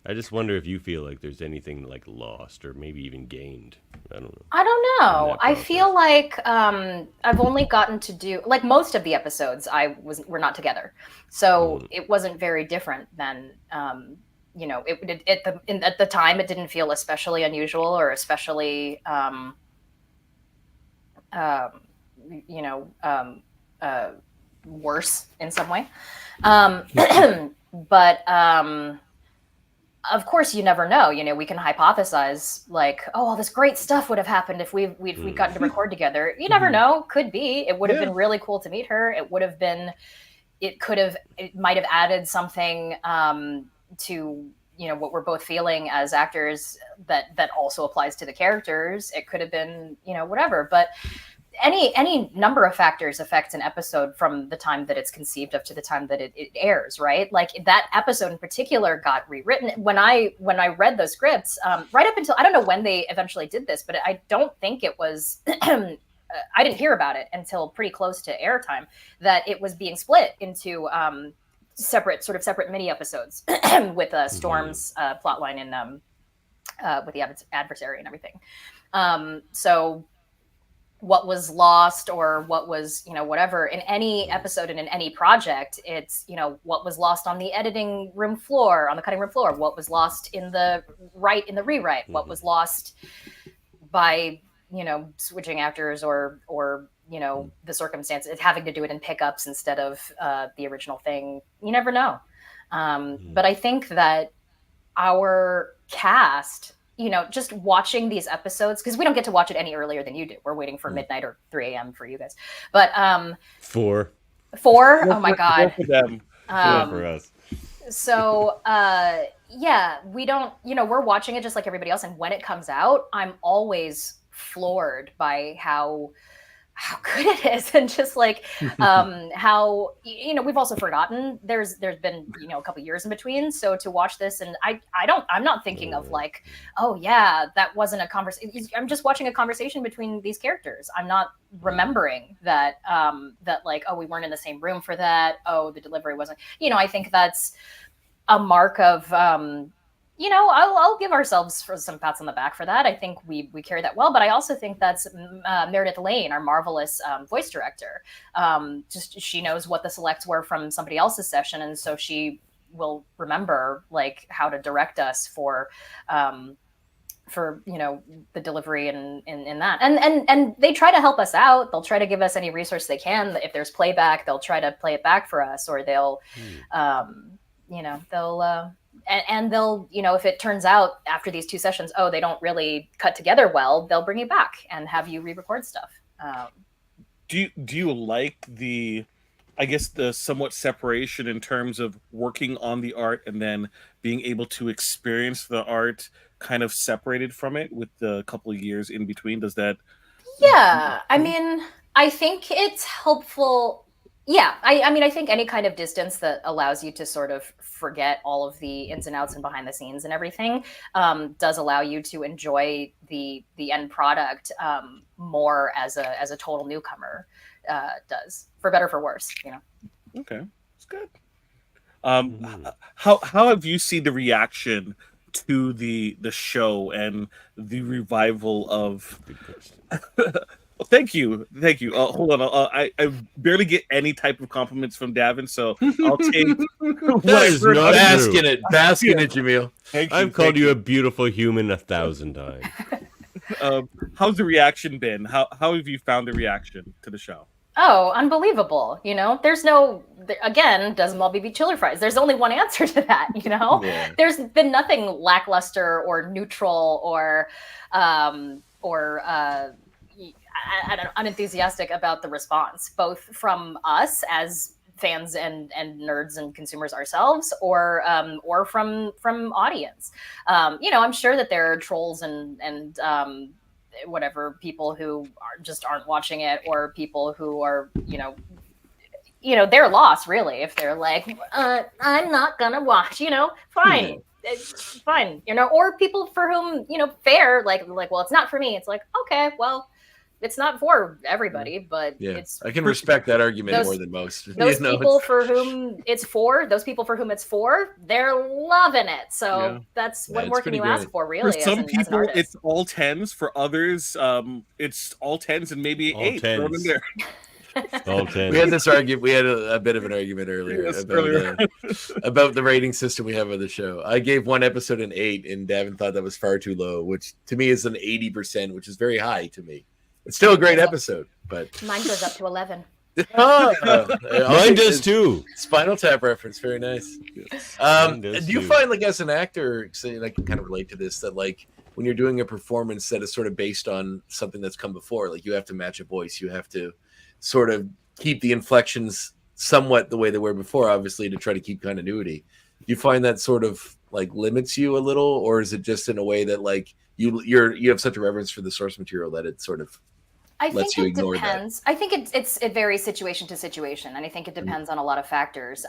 I just wonder if you feel like there's anything like lost or maybe even gained. I don't know. I feel like I've only gotten to do like most of the episodes we're not together, so it wasn't very different than at the time it didn't feel especially unusual or especially worse in some way. But of course, you never know. We can hypothesize like, oh, all this great stuff would have happened if we'd gotten to record together. You never know. Could be. It would have been really cool to meet her. It might have added something to what we're both feeling as actors that also applies to the characters. It could have been whatever, but any number of factors affect an episode from the time that it's conceived of to the time that it airs, right? Like that episode in particular got rewritten when I read those scripts, right up until I don't know when they eventually did this, but I don't think it was I didn't hear about it until pretty close to airtime that it was being split into separate mini episodes with Storm's plotline and with the adversary and everything. So what was lost or what was, whatever in any episode and in any project, it's, what was lost on the cutting room floor, what was lost in the rewrite, what was lost by, switching actors or the circumstance, it's having to do it in pickups instead of the original thing. You never know. But I think that our cast, just watching these episodes, because we don't get to watch it any earlier than you do. We're waiting for midnight or 3 a.m. for you guys. But 4. Oh my God. For them. For us. So we don't, we're watching it just like everybody else. And when it comes out, I'm always floored by how good it is, and just like how we've also forgotten there's been a couple years in between, so to watch this and I'm not thinking of like, oh yeah, that wasn't a conversation. I'm just watching a conversation between these characters. I'm not remembering that that like, oh, we weren't in the same room for that, oh, the delivery wasn't, I think that's a mark of I'll give ourselves for some pats on the back for that. I think we carry that well, but I also think that's Meredith Lane, our marvelous voice director. Just she knows what the selects were from somebody else's session, and so she will remember like how to direct us for the delivery and in that. And they try to help us out. They'll try to give us any resource they can. If there's playback, they'll try to play it back for us, or they'll they'll if it turns out after these 2 sessions, oh, they don't really cut together well, they'll bring you back and have you re-record stuff. Do you like the somewhat separation in terms of working on the art and then being able to experience the art kind of separated from it with the couple of years in between? Does that? Yeah, I mean, I think it's helpful. Yeah, I think any kind of distance that allows you to sort of forget all of the ins and outs and behind the scenes and everything does allow you to enjoy the end product more as a total newcomer does, for better for worse. Okay, that's good. How have you seen the reaction to the show and the revival of. Thank you. Hold on, I barely get any type of compliments from Davin, so I'll take. That is not bask in it, Jaemeel. I've called you a beautiful human 1,000 times. How's the reaction been? How have you found the reaction to the show? Oh, unbelievable. There's no, again, doesn't all be chili fries. There's only one answer to that, Yeah. There's been nothing lackluster or neutral or I don't know, unenthusiastic about the response, both from us as fans and nerds and consumers ourselves, or from audience. I'm sure that there are trolls and whatever people who just aren't watching it, or people who are they're lost really if they're like I'm not gonna watch. Fine. It's fine. Or people for whom fair like well, it's not for me. It's like, okay, well, it's not for everybody, but I can respect that argument more than most. Those people for whom it's for, they're loving it. So that's what more can you ask for, really? For some people, it's all 10s. For others, it's all 10s and maybe all 8. All 10. We had this argument. We had a bit of an argument earlier about the rating system we have on the show. I gave one episode an 8, and Davin thought that was far too low, which to me is an 80%, which is very high to me. It's still a great episode, but mine goes up to 11. Mine does too. Spinal Tap reference, very nice. Do you find, like, as an actor, I can kind of relate to this, that like when you're doing a performance that is sort of based on something that's come before, like you have to match a voice, you have to sort of keep the inflections somewhat the way they were before, obviously, to try to keep continuity. Do you find that sort of like limits you a little, or is it just in a way that like you have such a reverence for the source material that it sort of lets you ignore that? I think it depends. I think it varies situation to situation, and I think it depends on a lot of factors.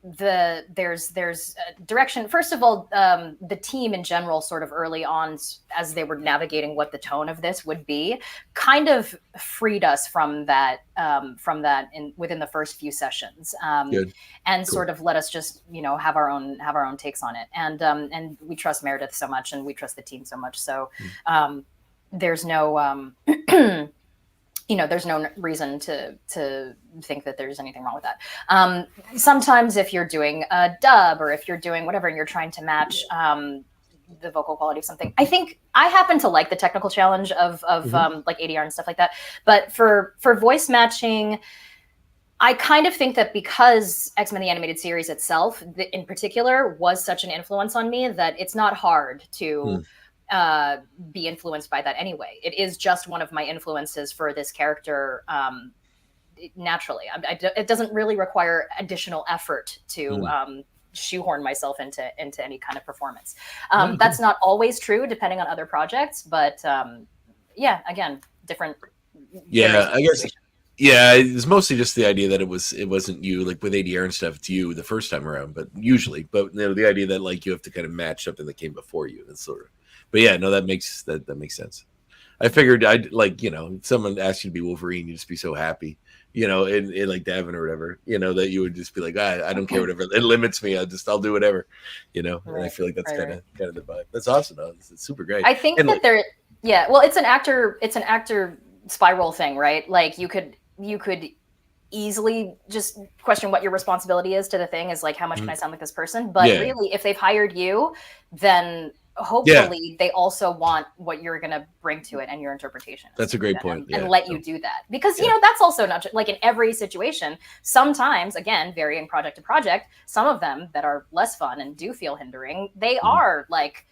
There's direction. First of all, the team in general, sort of early on, as they were navigating what the tone of this would be, kind of freed us from that within the first few sessions, and sort of let us just have our own takes on it. And we trust Meredith so much, and we trust the team so much. So there's no there's no reason to think that there's anything wrong with that. Sometimes if you're doing a dub or if you're doing whatever and you're trying to match the vocal quality of something, I think I happen to like the technical challenge of like ADR and stuff like that. But for voice matching, I kind of think that because X-Men the Animated Series itself, in particular, was such an influence on me, that it's not hard to be influenced by that anyway. It is just one of my influences for this character naturally. It doesn't really require additional effort to shoehorn myself into any kind of performance. That's not always true depending on other projects, but again, different. Yeah, I guess. Yeah, it's mostly just the idea that it wasn't you, like with ADR and stuff. It's you the first time around, but the idea that like you have to kind of match something that came before you. That's sort of. But yeah, no, that makes sense. I figured I'd like, if someone asked you to be Wolverine, you'd just be so happy, in like Davin or whatever, that you would just be like, I don't care, whatever. It limits me. I'll do whatever, and I feel like that's kind of the vibe. That's awesome. Though. It's super great. I think well, it's an actor spiral thing, right? Like you could easily just question what your responsibility is to the thing, is like, how much can I sound like this person? But really, if they've hired you, then hopefully they also want what you're going to bring to it and your interpretation. That's a great point. And let you do that, because that's also not like in every situation. Sometimes, again, varying project to project, some of them that are less fun and do feel hindering, they are like,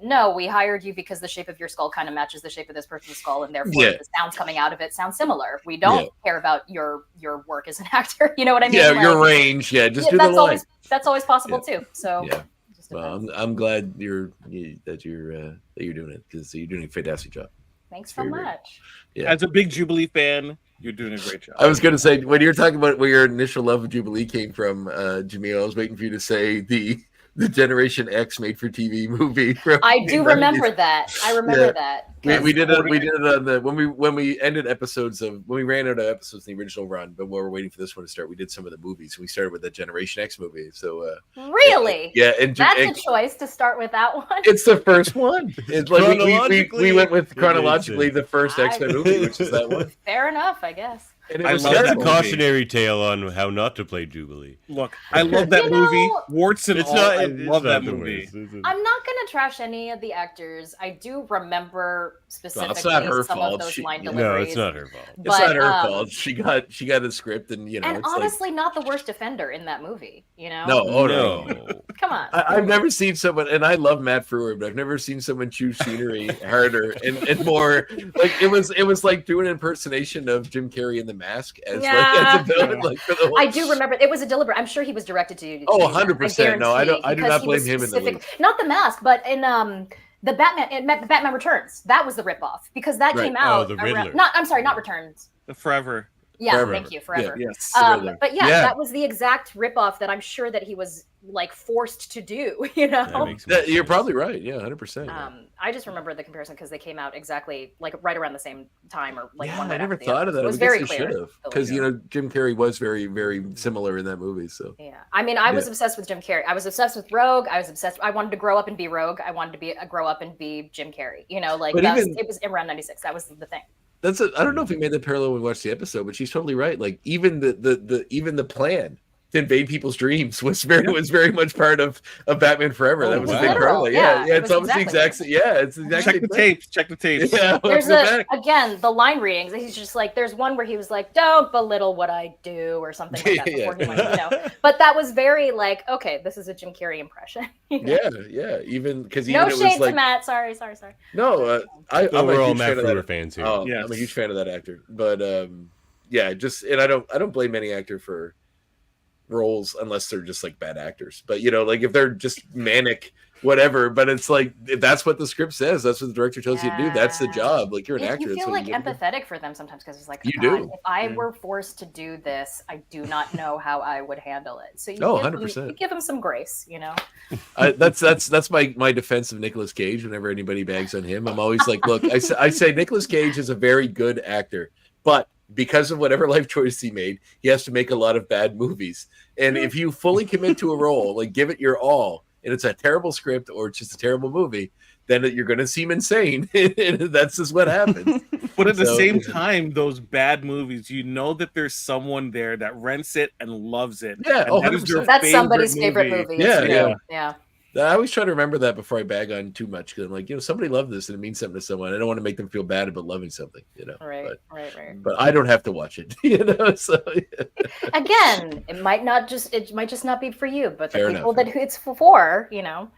no, we hired you because the shape of your skull kind of matches the shape of this person's skull, and therefore the sounds coming out of it sound similar. We don't care about your work as an actor. You know what I mean? Yeah, like, your range. Yeah, just do the line. That's always possible too. So well, I'm glad you're doing it, because you're doing a fantastic job. Thanks so much. Yeah. As a big Jubilee fan, you're doing a great job. I was going to say, when you're talking about where your initial love of Jubilee came from, Jaemeel, I was waiting for you to say the the Generation X made for TV movie. I do remember that. I remember that. We did it on the when we ended episodes of when we ran out of episodes in the original run, but while we're waiting for this one to start, we did some of the movies. We started with the Generation X movie. So really, and that's a choice to start with that one. It's the first one. It's like we went with chronologically the first X-Men movie, which is that one. Fair enough, I guess. It's got a cautionary tale on how not to play Jubilee. Look, I love that movie. Warts and all. I love that movie. I'm not going to trash any of the actors. I do remember specifically it's not her some fault. of those line No, deliveries. it's not her fault. But, it's not her fault. She got a script, and and honestly, not the worst offender in that movie. No. Come on. I've never seen someone, and I love Matt Frewer, but I've never seen someone choose scenery harder and more. Like it was like doing an impersonation of Jim Carrey in The Mask as as a villain. Like for the whole... I do remember it was a deliberate. I'm sure he was directed to. 100%. No, I do not blame him in the movie. Not The Mask, but in the Batman Returns. That was the ripoff because that came out. The Riddler. Not Returns. Forever. Yeah, Forever. Thank you, Forever. Yeah, yes. But that was the exact ripoff that I'm sure that he was like forced to do. You're probably right. Yeah, 100%. I just remember the comparison because they came out exactly like right around the same time or like one right I never after the thought other. of that. It was I very guess clear should have because Jim Carrey was very, very similar in that movie. So yeah, I mean, I was obsessed with Jim Carrey. I was obsessed with Rogue. I wanted to grow up and be Rogue. I wanted to grow up and be Jim Carrey. It was around '96. That was the thing. I don't know if we made that parallel when we watched the episode, but she's totally right. Like even the plan to invade people's dreams was very much part of Batman Forever. That was a big part of it. Yeah, it's almost the exact. It's exactly. Check the tapes. Yeah, there's again the line readings. He's just like there's one where he was like, "Don't belittle what I do" or something like that. Before he went, But that was very like, okay, this is a Jim Carrey impression. Yeah. Even because no shade to Matt. Sorry. No, I'm we're a all huge Matt fan Frewer of fans here. Oh, yes. I'm a huge fan of that actor. But I don't blame any actor for roles unless they're just like bad actors. But like if they're just manic, whatever. But it's like if that's what the script says, that's what the director tells you to do. That's the job. Like you're an actor. You feel like empathetic for them sometimes because it's like you do. If I were forced to do this, I do not know how I would handle it. So 100%. You give them some grace, That's my defense of Nicolas Cage. Whenever anybody bags on him, I'm always like, look, I say Nicolas Cage is a very good actor, but because of whatever life choice he made, he has to make a lot of bad movies. And if you fully commit to a role, like give it your all, and it's a terrible script or it's just a terrible movie, then you're going to seem insane. That's just what happens. But at the same time, those bad movies, that there's someone there that rents it and loves it. Yeah, that's somebody's favorite movie. Yeah. I always try to remember that before I bag on too much because I'm like, somebody loved this and it means something to someone. I don't want to make them feel bad about loving something, Right. But I don't have to watch it, So again, it might just not be for you, but the Fair people enough. that it's for, Yeah.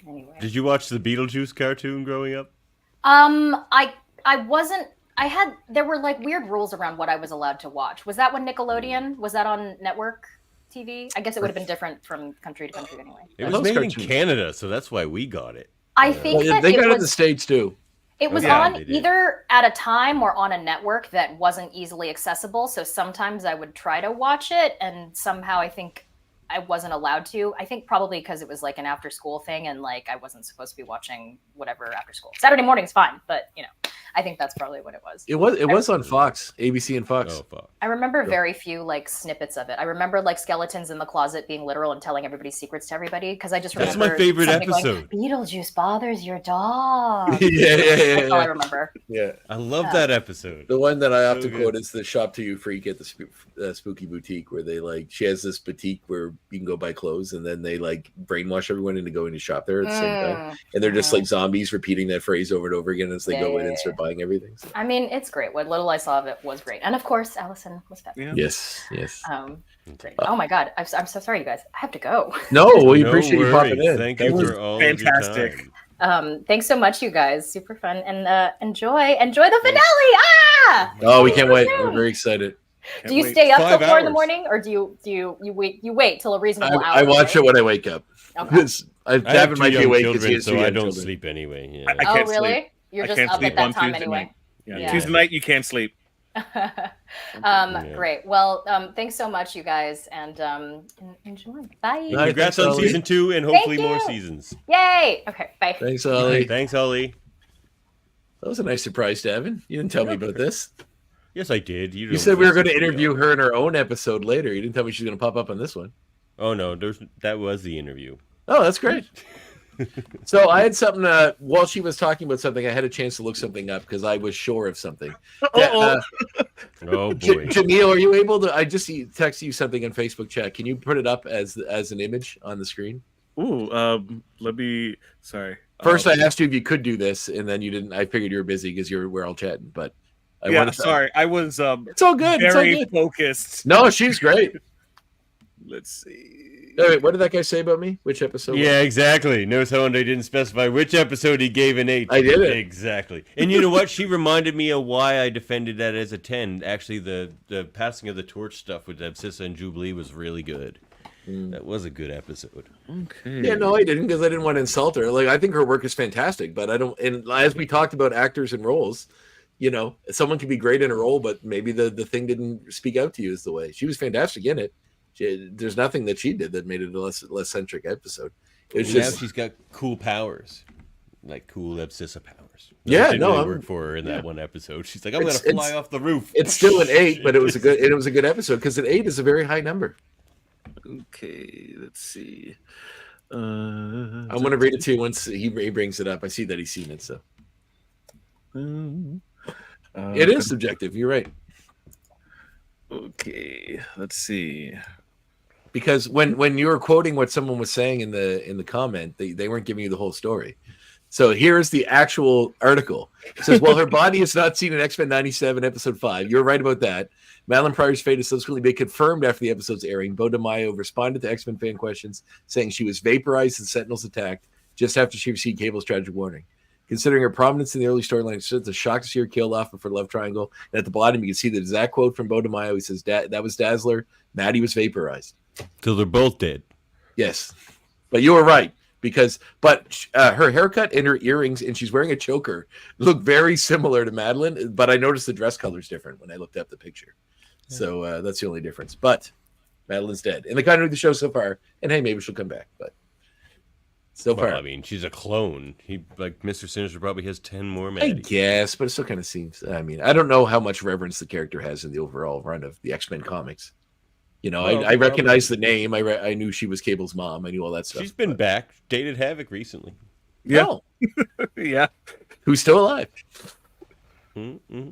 Anyway. Did you watch the Beetlejuice cartoon growing up? I wasn't. There were like weird rules around what I was allowed to watch. Was that when Nickelodeon? Was that on network TV? I guess it would have been different from country to country anyway. It was made in Canada, so that's why we got it. I think that they got it in the States too. It was on either at a time or on a network that wasn't easily accessible. So sometimes I would try to watch it, and somehow I think I wasn't allowed to. I think probably because it was like an after school thing, and like I wasn't supposed to be watching whatever after school. Saturday morning's fine, but I think that's probably what it was. It was on Fox, ABC and Fox. Oh, Fox. I remember very few like snippets of it. I remember like skeletons in the closet being literal and telling everybody's secrets to everybody because I just remember. That's my favorite episode. Going, Beetlejuice bothers your dog. Yeah. That's all I remember. Yeah, I love that episode. The one that I often quote is the "Shop to You Freak" at the Spooky Boutique, where they she has this boutique where you can go buy clothes, and then they like brainwash everyone into going to shop there at the same time, and they're just like zombies repeating that phrase over and over again as they go in and start buying everything. So. I mean, it's great. What little I saw of it was great, and of course, Allison was fabulous. Yes. Great. Oh my God, I'm so sorry, you guys. I have to go. No, we appreciate you popping in. Thank you for all fantastic. Of your time. Thanks so much, you guys. Super fun, and enjoy the finale. Oh, we can't wait. We're very excited. Do you stay up till 4 in the morning, or do you wait till a reasonable hour? I watch it when I wake up. Okay. Davin might be awake because he has so I don't sleep anyway. Yeah. I can't really? sleep. You're I just can't up sleep at that on time Tuesday anyway. night. Yeah. Tuesday night you can't sleep. Great. Well, thanks so much, you guys, and enjoy. Bye. Congrats on season 2 and hopefully more seasons. Yay. Okay. Bye. Thanks, Ollie. Thanks, Ollie. That was a nice surprise, Davin. You didn't tell me about this. Yes, I did. You said we were going to interview her in her own episode later. You didn't tell me she's going to pop up on this one. Oh no, that was the interview. Oh, that's great. So I had something while she was talking about something. I had a chance to look something up because I was sure of something. Oh boy, Jaemeel, are you able to? I just text you something in Facebook chat. Can you put it up as an image on the screen? Ooh, let me. Sorry. First, I asked you if you could do this, and then you didn't. I figured you were busy because we're all chatting. But sorry, I was. It's all good. Very focused. No, she's great. Let's see. Oh, wait, what did that guy say about me? Which episode? Yeah, exactly. Notice how they didn't specify which episode he gave an 8. I did it. Exactly. And you know what? She reminded me of why I defended that as a 10. Actually, the passing of the torch stuff with Absissa and Jubilee was really good. That was a good episode. Okay. Yeah, no, I didn't because I didn't want to insult her. Like, I think her work is fantastic, but I don't. And as we talked about actors and roles, someone can be great in a role, but maybe the thing didn't speak out to you as the way she was fantastic in it. There's nothing that she did that made it a less centric episode. It's just she's got cool powers, like cool Absissa powers. Yeah, didn't really work for her in that one episode. She's like, I'm going to fly off the roof. It's still an 8, but it was a good episode because an 8 is a very high number. Okay, let's see. I'm going to read it to you once he brings it up. I see that he's seen it, so it is subjective. You're right. Okay, let's see. Because when you were quoting what someone was saying in the comment, they weren't giving you the whole story. So here's the actual article. It says, while her body is not seen in X-Men 97, episode 5, you're right about that. Madeline Pryor's fate has subsequently been confirmed after the episode's airing. Bo DeMaio responded to X-Men fan questions, saying she was vaporized and Sentinels attacked just after she received Cable's tragic warning. Considering her prominence in the early storyline, it's a shock to see her killed off for Love Triangle. And at the bottom, you can see the exact quote from Bo DeMaio. He says, that was Dazzler. Maddie was vaporized. So they're both dead. Yes. But you were right. But her haircut and her earrings, and she's wearing a choker, look very similar to Madeline. But I noticed the dress color's different when I looked up the picture. Yeah. So that's the only difference. But Madeline's dead. And they kind of do the show so far. And hey, maybe she'll come back. But so far, I mean, she's a clone. Mr. Sinister probably has 10 more Maddies. I guess, but it still kind of seems. I mean, I don't know how much reverence the character has in the overall run of the X-Men comics. I recognize the name. I knew she was Cable's mom. I knew all that stuff. She's been back. Dated Havoc recently. Yeah. Oh. Yeah. Who's still alive? Mm-hmm.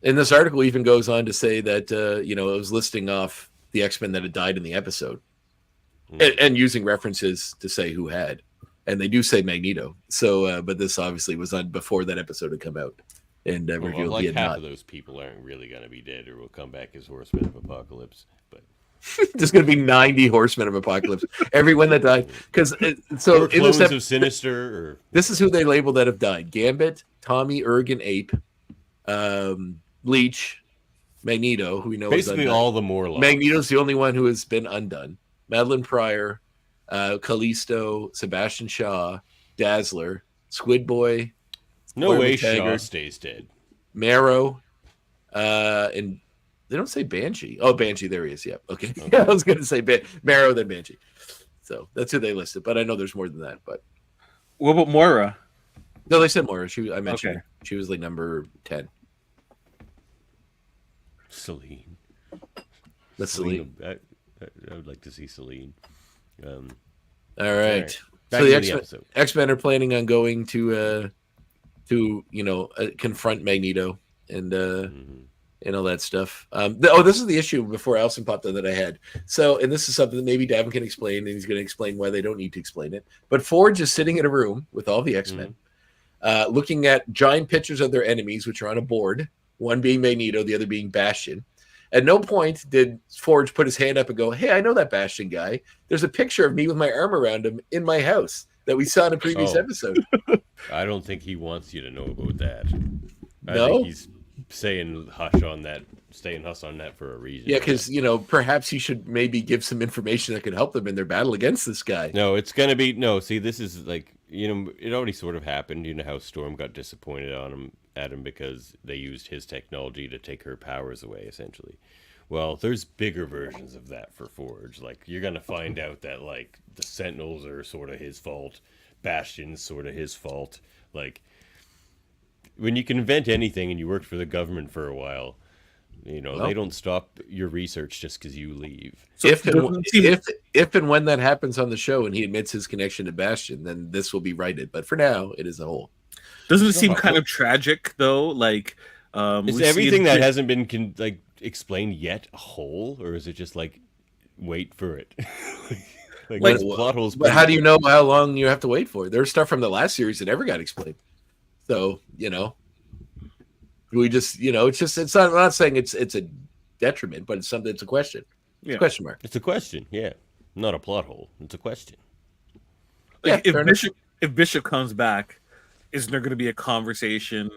And this article even goes on to say that, it was listing off the X-Men that had died in the episode and using references to say who had. And they do say Magneto. So, but this obviously was on before that episode had come out. And revealed he had half not. of those people aren't really going to be dead or will come back as Horsemen of Apocalypse. But there's going to be 90 Horsemen of Apocalypse. Everyone that died, because so in this of Sinister. Or... This is who they labeled that have died: Gambit, Tommy, Erg, and Ape, Leech, Magneto, who we know basically is undone. All the Morlocks. Magneto's the only one who has been undone. Madeline Pryor, Callisto, Sebastian Shaw, Dazzler, Squid Boy. No way Shaw stays dead. Marrow, and they don't say Banshee. Oh, Banshee, there he is. Yeah, okay. Yeah, I was going to say Marrow, then Banshee. So that's who they listed, but I know there's more than that. But what about Moira? No, they said Moira. I mentioned her. She was like number 10. Celine. That's Celine. I would like to see Celine. All right. So the X-Men are planning on going to confront Magneto and all that stuff. This is the issue before Allison popped on that I had. So, and this is something that maybe Davin can explain, and he's going to explain why they don't need to explain it. But Forge is sitting in a room with all the X-Men, looking at giant pictures of their enemies, which are on a board, one being Magneto, the other being Bastion. At no point did Forge put his hand up and go, "Hey, I know that Bastion guy. There's a picture of me with my arm around him in my house that we saw in a previous episode." I don't think he wants you to know about that. I No? think he's saying hush on that, staying hush on that for a reason. Yeah, because, perhaps he should maybe give some information that could help them in their battle against this guy. No, it's going to be, see, this is like, it already sort of happened. You know how Storm got disappointed at him because they used his technology to take her powers away, essentially. Well, there's bigger versions of that for Forge. Like, you're gonna find out that like the Sentinels are sort of his fault, Bastion's sort of his fault. Like, when you can invent anything and you worked for the government for a while, they don't stop your research just because you leave. So if and when that happens on the show and he admits his connection to Bastion, then this will be righted. But for now, it is a whole. Doesn't it seem kind of tragic though? Like, is everything that hasn't been explained yet a hole, or is it just like wait for it? like plot holes. But how do you know how long you have to wait for? There's stuff from the last series that never got explained. So we just it's not. I'm not saying it's a detriment, but it's something. It's a question. It's a question mark. It's a question. Yeah, not a plot hole. It's a question. Like, if Bishop comes back, isn't there going to be a conversation?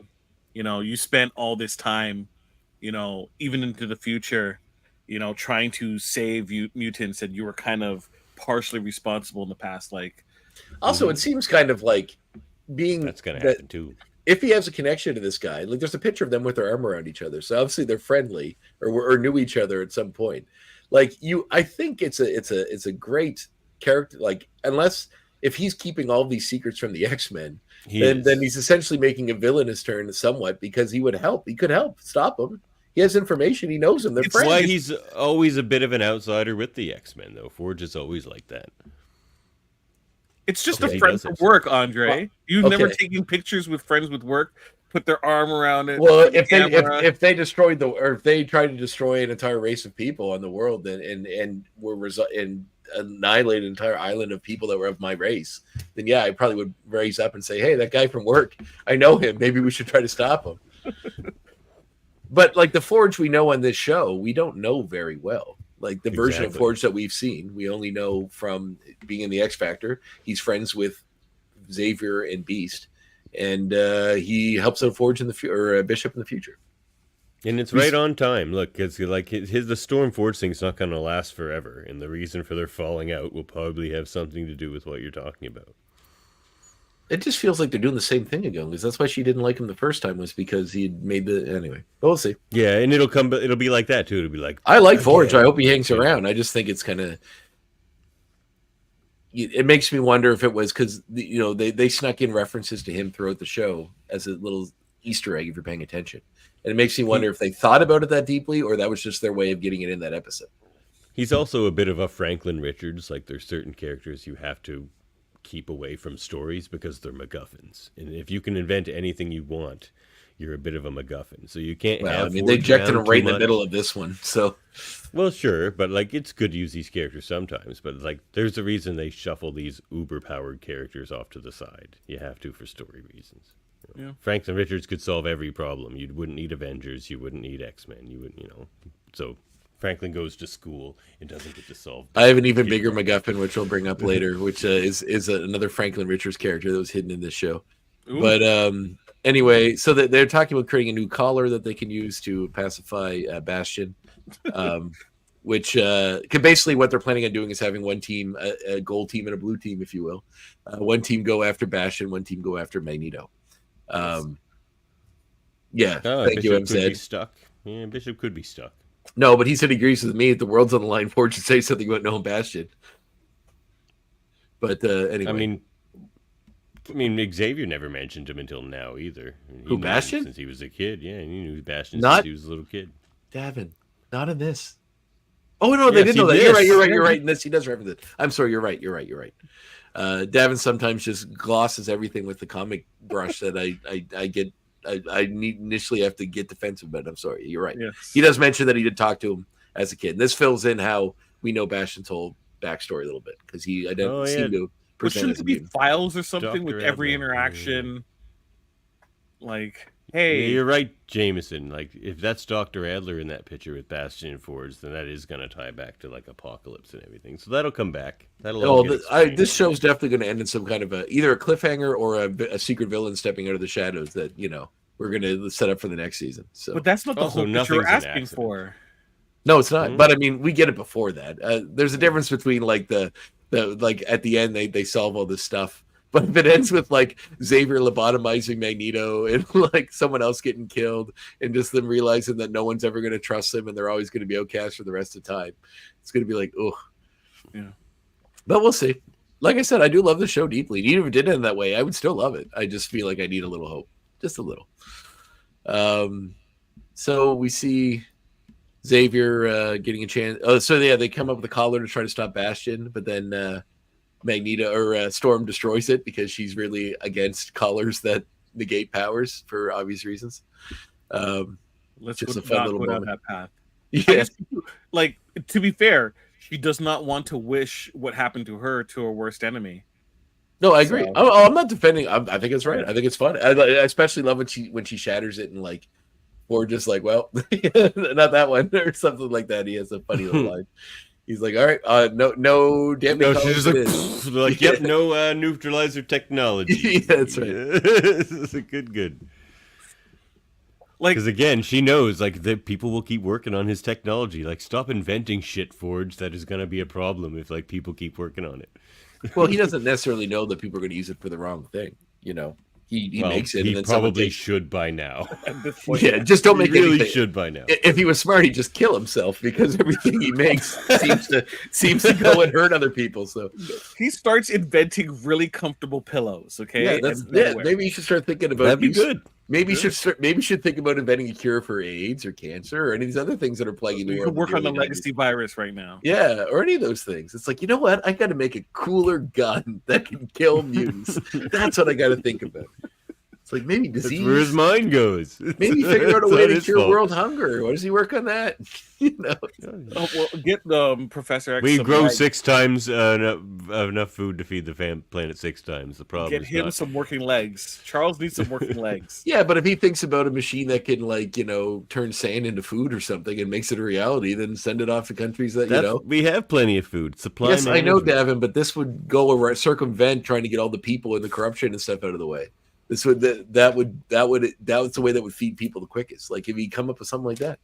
You spent all this time, even into the future, trying to save mutants, and you were kind of partially responsible in the past. Like, also, it seems kind of like that's going to happen too. If he has a connection to this guy, like there's a picture of them with their arm around each other, so obviously they're friendly or knew each other at some point. Like I think it's a great character. Like, unless if he's keeping all these secrets from the X-Men, then he's essentially making a villainous turn somewhat, because he would help. He could help stop them. He has information. He knows them. They're friends. Why he's always a bit of an outsider with the X-Men, though. Forge is always like that. It's just a friend from work, Andre. You've never taken pictures with friends with work, put their arm around it. Well, if they destroyed if they tried to destroy an entire race of people on the world, and annihilate an entire island of people that were of my race, then yeah, I probably would raise up and say, hey, that guy from work, I know him. Maybe we should try to stop him. But like the Forge we know on this show, we don't know very well. Like the version of Forge that we've seen, we only know from being in the X Factor. He's friends with Xavier and Beast, and he helps out Forge in the Bishop in the future. And it's right on time. Look, it's like the Storm Forge thing's not going to last forever, and the reason for their falling out will probably have something to do with what you're talking about. It just feels like they're doing the same thing again, because that's why she didn't like him the first time, was because he had made anyway. But we'll see. Yeah, and it'll be like that too. It'll be like, I like Forge. I hope he hangs around. I just think it's kind of. It makes me wonder if it was because they snuck in references to him throughout the show as a little Easter egg if you're paying attention. And it makes me wonder if they thought about it that deeply, or that was just their way of getting it in that episode. He's also a bit of a Franklin Richards. Like, there's certain characters you have to keep away from stories because they're MacGuffins. And if you can invent anything you want, you're a bit of a MacGuffin. So you can't have. They ejected him right in the middle of this one. So, well, sure, but like it's good to use these characters sometimes. But like, there's a reason they shuffle these uber-powered characters off to the side. You have to for story reasons. Yeah. Franklin Richards could solve every problem. You wouldn't need Avengers. You wouldn't need X-Men. You wouldn't, So Franklin goes to school and doesn't get to solve. I have an even bigger MacGuffin, which we'll bring up later, which is another Franklin Richards character that was hidden in this show. Ooh. But anyway, so they're talking about creating a new collar that they can use to pacify Bastion, which could basically what they're planning on doing is having one team, a gold team and a blue team, if you will. One team go after Bastion, one team go after Magneto. Thank you, MZ. Stuck. Yeah, Bishop could be stuck. No, but he said he agrees with me. If the world's on the line, Forge should say something about Noam Bastion. But anyway, I mean, Xavier never mentioned him until now either. Who, Bastion? Since he was a kid, yeah, he knew Bastion since he was a little kid. Davin, not in this. Oh no, they didn't know that. You're right. In this, he does reference it. I'm sorry. You're right. Davin sometimes just glosses everything with the comic brush that I get. I initially have to get defensive, but I'm sorry. You're right. Yes. He does mention that he did talk to him as a kid. And this fills in how we know Bastion's whole backstory a little bit, because he didn't seem to. But shouldn't there be files or something with every interaction? Like, hey, yeah, you're right, Jameson. Like, if that's Dr. Adler in that picture with Bastion and Forge, then that is going to tie back to like Apocalypse and everything. So that'll come back. This show's definitely going to end in some kind of either a cliffhanger or a secret villain stepping out of the shadows that we're going to set up for the next season. So, but that's not the whole that you're asking for. No, it's not. Mm-hmm. But I mean, we get it before that. There's a difference between like the like at the end they solve all this stuff But if it ends with like Xavier lobotomizing Magneto and like someone else getting killed and just them realizing that no one's ever going to trust them and they're always going to be outcast for the rest of the time, it's going to be like, oh, yeah. But we'll see. Like I said, I do love the show deeply. Even if it did end that way, I would still love it. I just feel like I need a little hope, just a little. So we see Xavier getting a chance. Oh, so yeah, they come up with a collar to try to stop Bastion, but then Magneto or Storm destroys it because she's really against collars that negate powers for obvious reasons. Let's just go, a fun little go down moment. that path. Yeah, like to be fair, she does not want to wish what happened to her to her worst enemy. No, I agree. So- I'm not defending. I think it's right. I think it's fun. I especially love when she shatters it and like, or just like, well, not that one or something like that. He has a funny little line. He's like, all right, no damn. No, she's just like, yep, no neutralizer technology. Yeah, that's right. This is a good. Like, because again, she knows like that people will keep working on his technology. Like, stop inventing shit, Forge. That is going to be a problem if like people keep working on it. Well, he doesn't necessarily know that people are going to use it for the wrong thing. You know, he makes it. He and then probably should by now. Yeah, just don't make he really anything. should by now. If he was smart, he'd just kill himself because everything he makes seems to go and hurt other people. So he starts inventing really comfortable pillows. Okay, maybe you should start thinking about that'd be good. Maybe you should think about inventing a cure for AIDS or cancer or any of these other things that are plaguing the You world. could work on the legacy virus right now. Yeah, or any of those things. It's like, you know what? I got to make a cooler gun that can kill mutants. That's what I got to think about. It's like maybe disease. That's where his mind goes. Maybe figure out a way to cure world hunger. Why does he work on that? You know. Oh, well, get Professor X. We grow 6 times enough food to feed the planet 6 times. The problem Get is him not... some working legs. Charles needs some working legs. Yeah, but if he thinks about a machine that can, like, you know, turn sand into food or something and makes it a reality, then send it off to countries that, you know. We have plenty of food. Supply Yes, management. I know, Davin, but this would go around, circumvent trying to get all the people and the corruption and stuff out of the way. This would that's the way that would feed people the quickest. Like if he come up with something like that,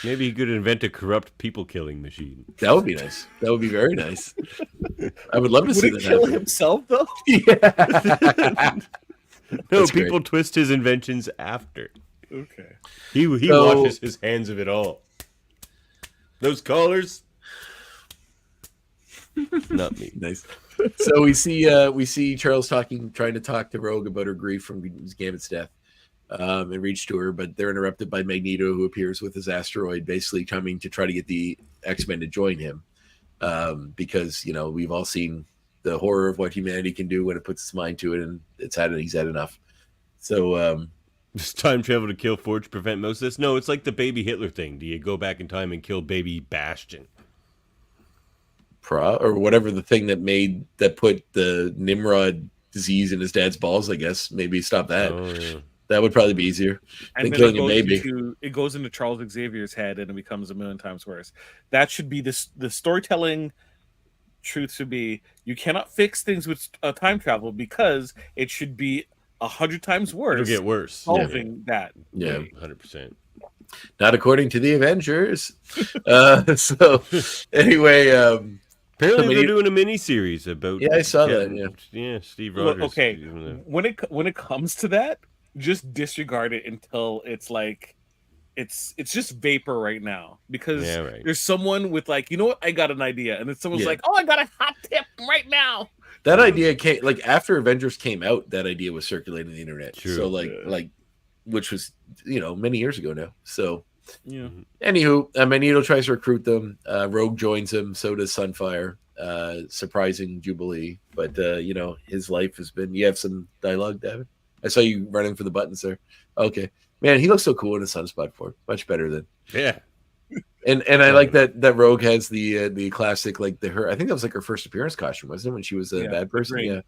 maybe he could invent a corrupt people killing machine. That would be nice. That would be very nice. I would love to see that kill happen. himself though. Yeah. No, That's people great. twist his inventions after. Okay. He washes his hands of it all. Those collars, not me. Nice. So we see Charles trying to talk to Rogue about her grief from Gambit's death, and reach to her, but they're interrupted by Magneto, who appears with his asteroid, basically coming to try to get the X-Men to join him, because you know we've all seen the horror of what humanity can do when it puts its mind to it, and he's had enough. So Just time travel to kill Forge, prevent most of this. No, it's like the baby Hitler thing. Do you go back in time and kill baby Bastion? or whatever the thing that put the Nimrod disease in his dad's balls, I guess. Maybe stop that. Oh, yeah. That would probably be easier than And then killing a baby. it goes into Charles Xavier's head and it becomes a million times worse. That should be the storytelling truth should be you cannot fix things with time travel because it should be 100 times worse. It'll get worse. Solving that. Yeah. 100%. Not according to the Avengers. So anyway, apparently they're doing a mini series about. Yeah, I saw that. Yeah, Steve Look, Rogers. okay, when it comes to that, just disregard it until it's like it's just vapor right now because there's someone with like, you know what, I got an idea, and then someone's like, oh, I got a hot tip right now. That idea came like after Avengers came out. That idea was circulating the internet. True. So like, which was many years ago now. So yeah. Anywho, Magneto tries to recruit them. Rogue joins him. So does Sunfire. Surprising Jubilee, but his life has been. You have some dialogue, David. I saw you running for the buttons there. Okay, man, he looks so cool in a sunspot form. Much better than And I like that Rogue has the classic I think that was like her first appearance costume, wasn't it, when she was a bad person?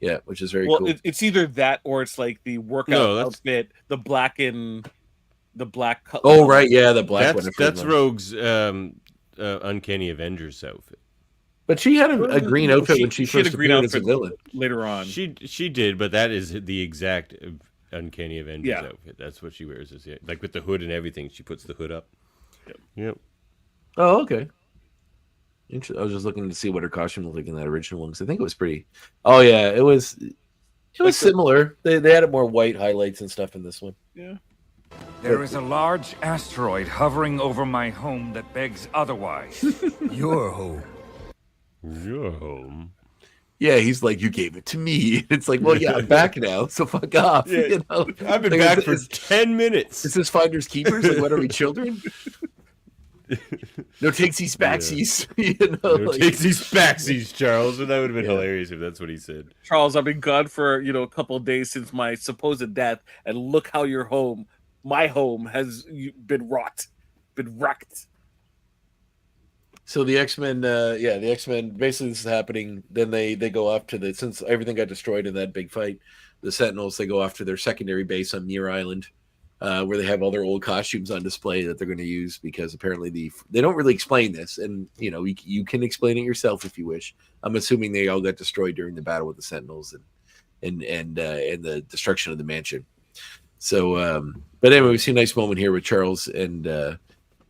Yeah, which is very cool. It's either that or it's like the workout outfit, the black color. Oh right, yeah, the black one. That's Rogue's Uncanny Avengers outfit. But she had a green outfit when she first appeared as a villain. Later on, she did, but that is the exact Uncanny Avengers outfit. That's what she wears, like with the hood and everything. She puts the hood up. Yep. Oh, okay. I was just looking to see what her costume looked like in that original one because I think it was pretty. Oh yeah, it was. It was similar. They added more white highlights and stuff in this one. Yeah. There is a large asteroid hovering over my home that begs otherwise. Your home. Your home. Yeah, he's like, you gave it to me. It's like, well, yeah, I'm back now, so fuck off. Yeah, you know? I've been back for 10 minutes. Is this Finders Keepers? Like, what are we, children? No takesies backsies. You know, no takesies backsies, Charles. And that would have been hilarious if that's what he said. Charles, I've been gone for a couple of days since my supposed death, and look how your home, my home, has been wrecked. So the X-Men, the X-Men, basically this is happening. Then they go off to since everything got destroyed in that big fight, the Sentinels, they go off to their secondary base on Muir Island, where they have all their old costumes on display that they're going to use, because apparently they don't really explain this. And, you can explain it yourself if you wish. I'm assuming they all got destroyed during the battle with the Sentinels and the destruction of the mansion. So, but anyway, we see a nice moment here with Charles, and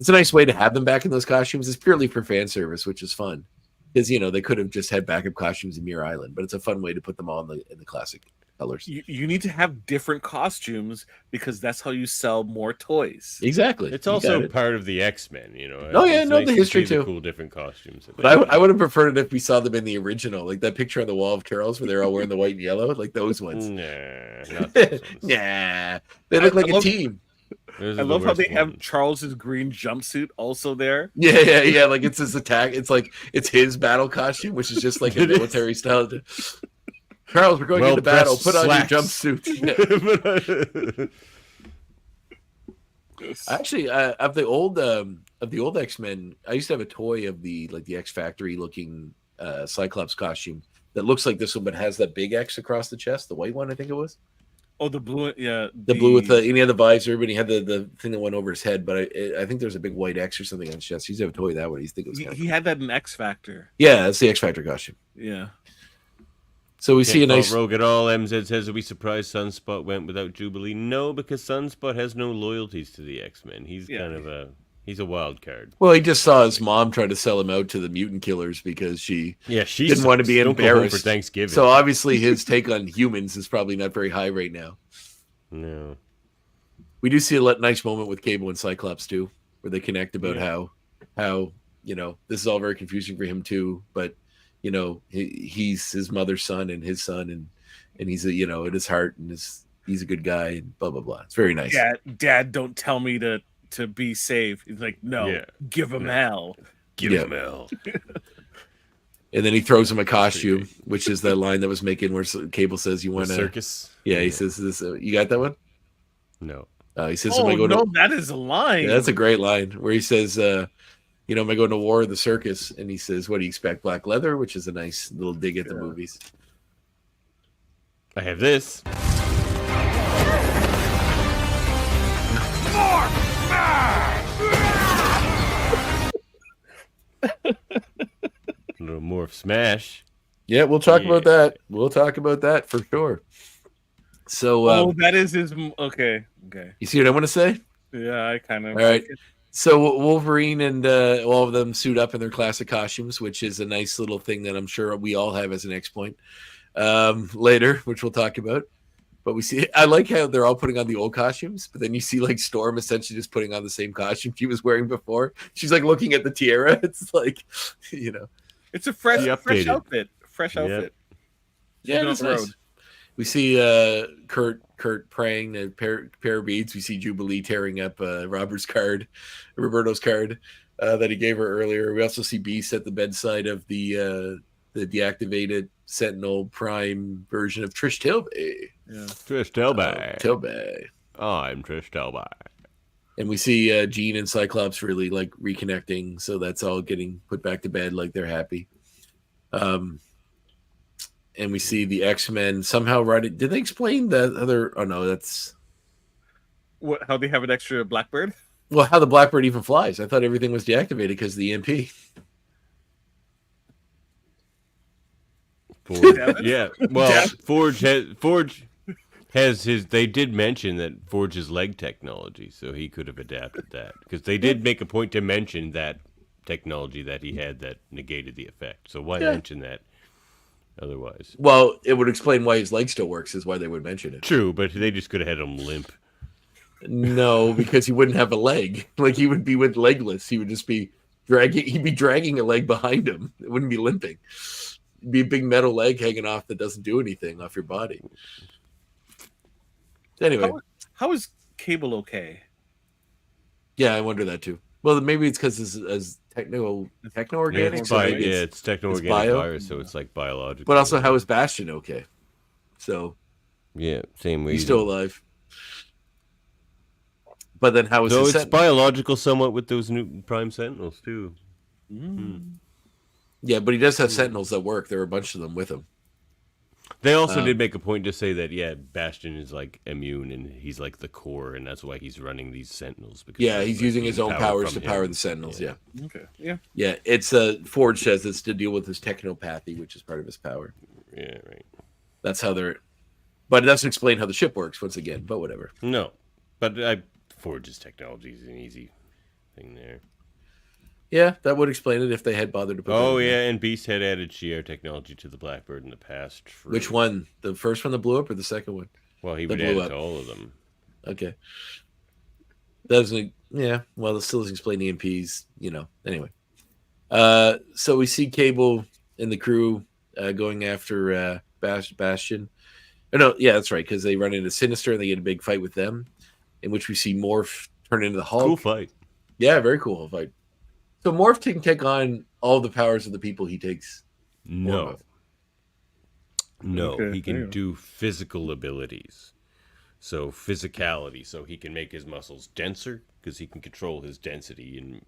it's a nice way to have them back in those costumes. It's purely for fan service, which is fun, because they could have just had backup costumes in Muir Island, but it's a fun way to put them all in the classic colors. You need to have different costumes because that's how you sell more toys. Exactly. It's also part of the X-Men, Oh yeah, nice the history too. too. Cool different costumes. But I would have preferred it if we saw them in the original, like that picture on the wall of Charles where they're all wearing the white and yellow, like those ones. Nah, not those ones. Nah, they look like a team. I love how they have Charles's green jumpsuit also there. Yeah. Like it's his attack. It's like it's his battle costume, which is just like a military style. Charles, we're going into battle. Put on your jumpsuit. Actually, of the old X-Men, I used to have a toy of the X Factory looking Cyclops costume that looks like this one, but has that big X across the chest, the white one, I think it was. Oh, the blue, yeah. The blue with he had the visor, but he had the thing that went over his head. But I think there's a big white X or something on his chest. He used to have a toy that way. He had that in X Factor. Yeah, that's the X Factor costume. Yeah. So we see a nice rogue at all. MZ says, "Are we surprised Sunspot went without Jubilee?" No, because Sunspot has no loyalties to the X-Men. He's kind of he's a wild card. Well, he just saw his mom try to sell him out to the mutant killers because she didn't want to be embarrassed. Go home for Thanksgiving. So obviously his take on humans is probably not very high right now. No. We do see a nice moment with Cable and Cyclops too, where they connect about how this is all very confusing for him too, but he's his mother's son and his son, and he's at his heart, and he's a good guy, and blah blah blah. It's very nice. Dad, don't tell me to be safe. He's like, no, give him hell. Give him hell. And then he throws him a costume, which is that line that was making where Cable says, "You want a circus?" Yeah, he says this. You got that one? No. He says, that is a line. Yeah, that's a great line where he says, "Am I going to war or the circus?" And he says, "What do you expect? Black leather?" Which is a nice little dig at the movies. I have this. A little morph smash. Yeah, we'll talk about that. We'll talk about that for sure. So, that is his. Okay. You see what I want to say? Yeah, I kind of. All right. So Wolverine and all of them suit up in their classic costumes, which is a nice little thing that I'm sure we all have as an X-point later, which we'll talk about. But I like how they're all putting on the old costumes, but then you see like Storm essentially just putting on the same costume she was wearing before. She's like looking at the tiara. It's like, it's a fresh outfit. Fresh outfit. Yeah, it's nice. We see Kurt praying a pair of beads. We see Jubilee tearing up Roberto's card that he gave her earlier. We also see Beast at the bedside of the deactivated Sentinel Prime version of Trish Tilby. Yeah. Trish Tilby. Tilby. I'm Trish Tilby. And we see Jean and Cyclops really like reconnecting, so that's all getting put back to bed, like they're happy. And we see the X-Men somehow running. Did they explain that other? Oh no, that's what. How they have an extra Blackbird? Well, how the Blackbird even flies? I thought everything was deactivated because of the EMP. Yeah. Well, Forge has his. They did mention that Forge's leg technology, so he could have adapted that because they did make a point to mention that technology that he had that negated the effect. So why mention that? otherwise. Well, it would explain why his leg still works, is why they would mention it. True, but they just could have had him limp. No, because he wouldn't have a leg. Like, he would be with legless. He would just be dragging. He'd be dragging a leg behind him. It wouldn't be limping. It'd be a big metal leg hanging off that doesn't do anything off your body. Anyway, how is Cable okay? Yeah, I wonder that too. Well, maybe it's because it's techno-organic. It's techno-organic virus, so it's like biological. But also, how is Bastion okay? So, yeah, same reason. He's still alive. But then how is so his it's biological somewhat with those new Prime Sentinels too. Yeah, but he does have Sentinels that work. There are a bunch of them with him. They also did make a point to say that Bastion is like immune and he's like the core, and that's why he's running these Sentinels. Because he's using his own powers to power the Sentinels. Yeah. Okay. Yeah, it's Forge says it's to deal with his technopathy, which is part of his power. Yeah, right. That's how they're. But it doesn't explain how the ship works once again. But whatever. No, but Forge's technology is an easy thing there. Yeah, that would explain it if they had bothered to put that in there. And Beast had added Shi'ar technology to the Blackbird in the past. Which one? The first one that blew up or the second one? Well, he would add it to all of them. Okay. Well, it still doesn't explain EMPs, Anyway. So we see Cable and the crew going after Bastion. That's right, because they run into Sinister and they get a big fight with them, in which we see Morph turn into the Hulk. Cool fight. Yeah, very cool fight. So Morph can take on all the powers of the people he takes. No, he can do physical abilities. So physicality, so he can make his muscles denser because he can control his density,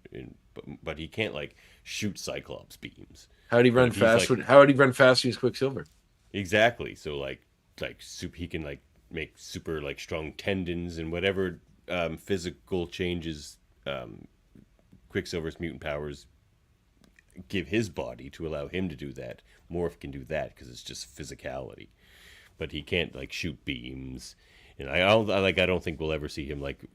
but he can't like shoot Cyclops beams. How would he run fast? How would he run fast when he's Quicksilver? Exactly. So he can like make super like strong tendons and whatever physical changes. Quicksilver's mutant powers give his body to allow him to do that. Morph can do that because it's just physicality, but he can't like shoot beams. And I don't think we'll ever see him like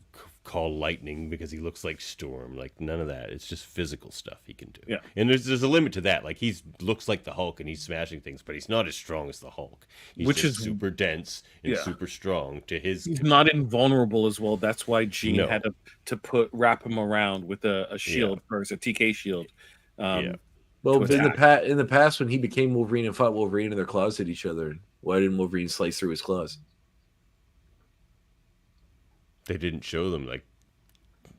call lightning because he looks like Storm. Like none of that. It's just physical stuff he can do. Yeah. And there's a limit to that. Like looks like the Hulk and he's smashing things, but he's not as strong as the Hulk. Which is super dense and super strong to his. He's not invulnerable as well. That's why Jean had to wrap him around with a shield first, a TK shield. Well, in the past when he became Wolverine and fought Wolverine and their claws hit each other, why didn't Wolverine slice through his claws? They didn't show them like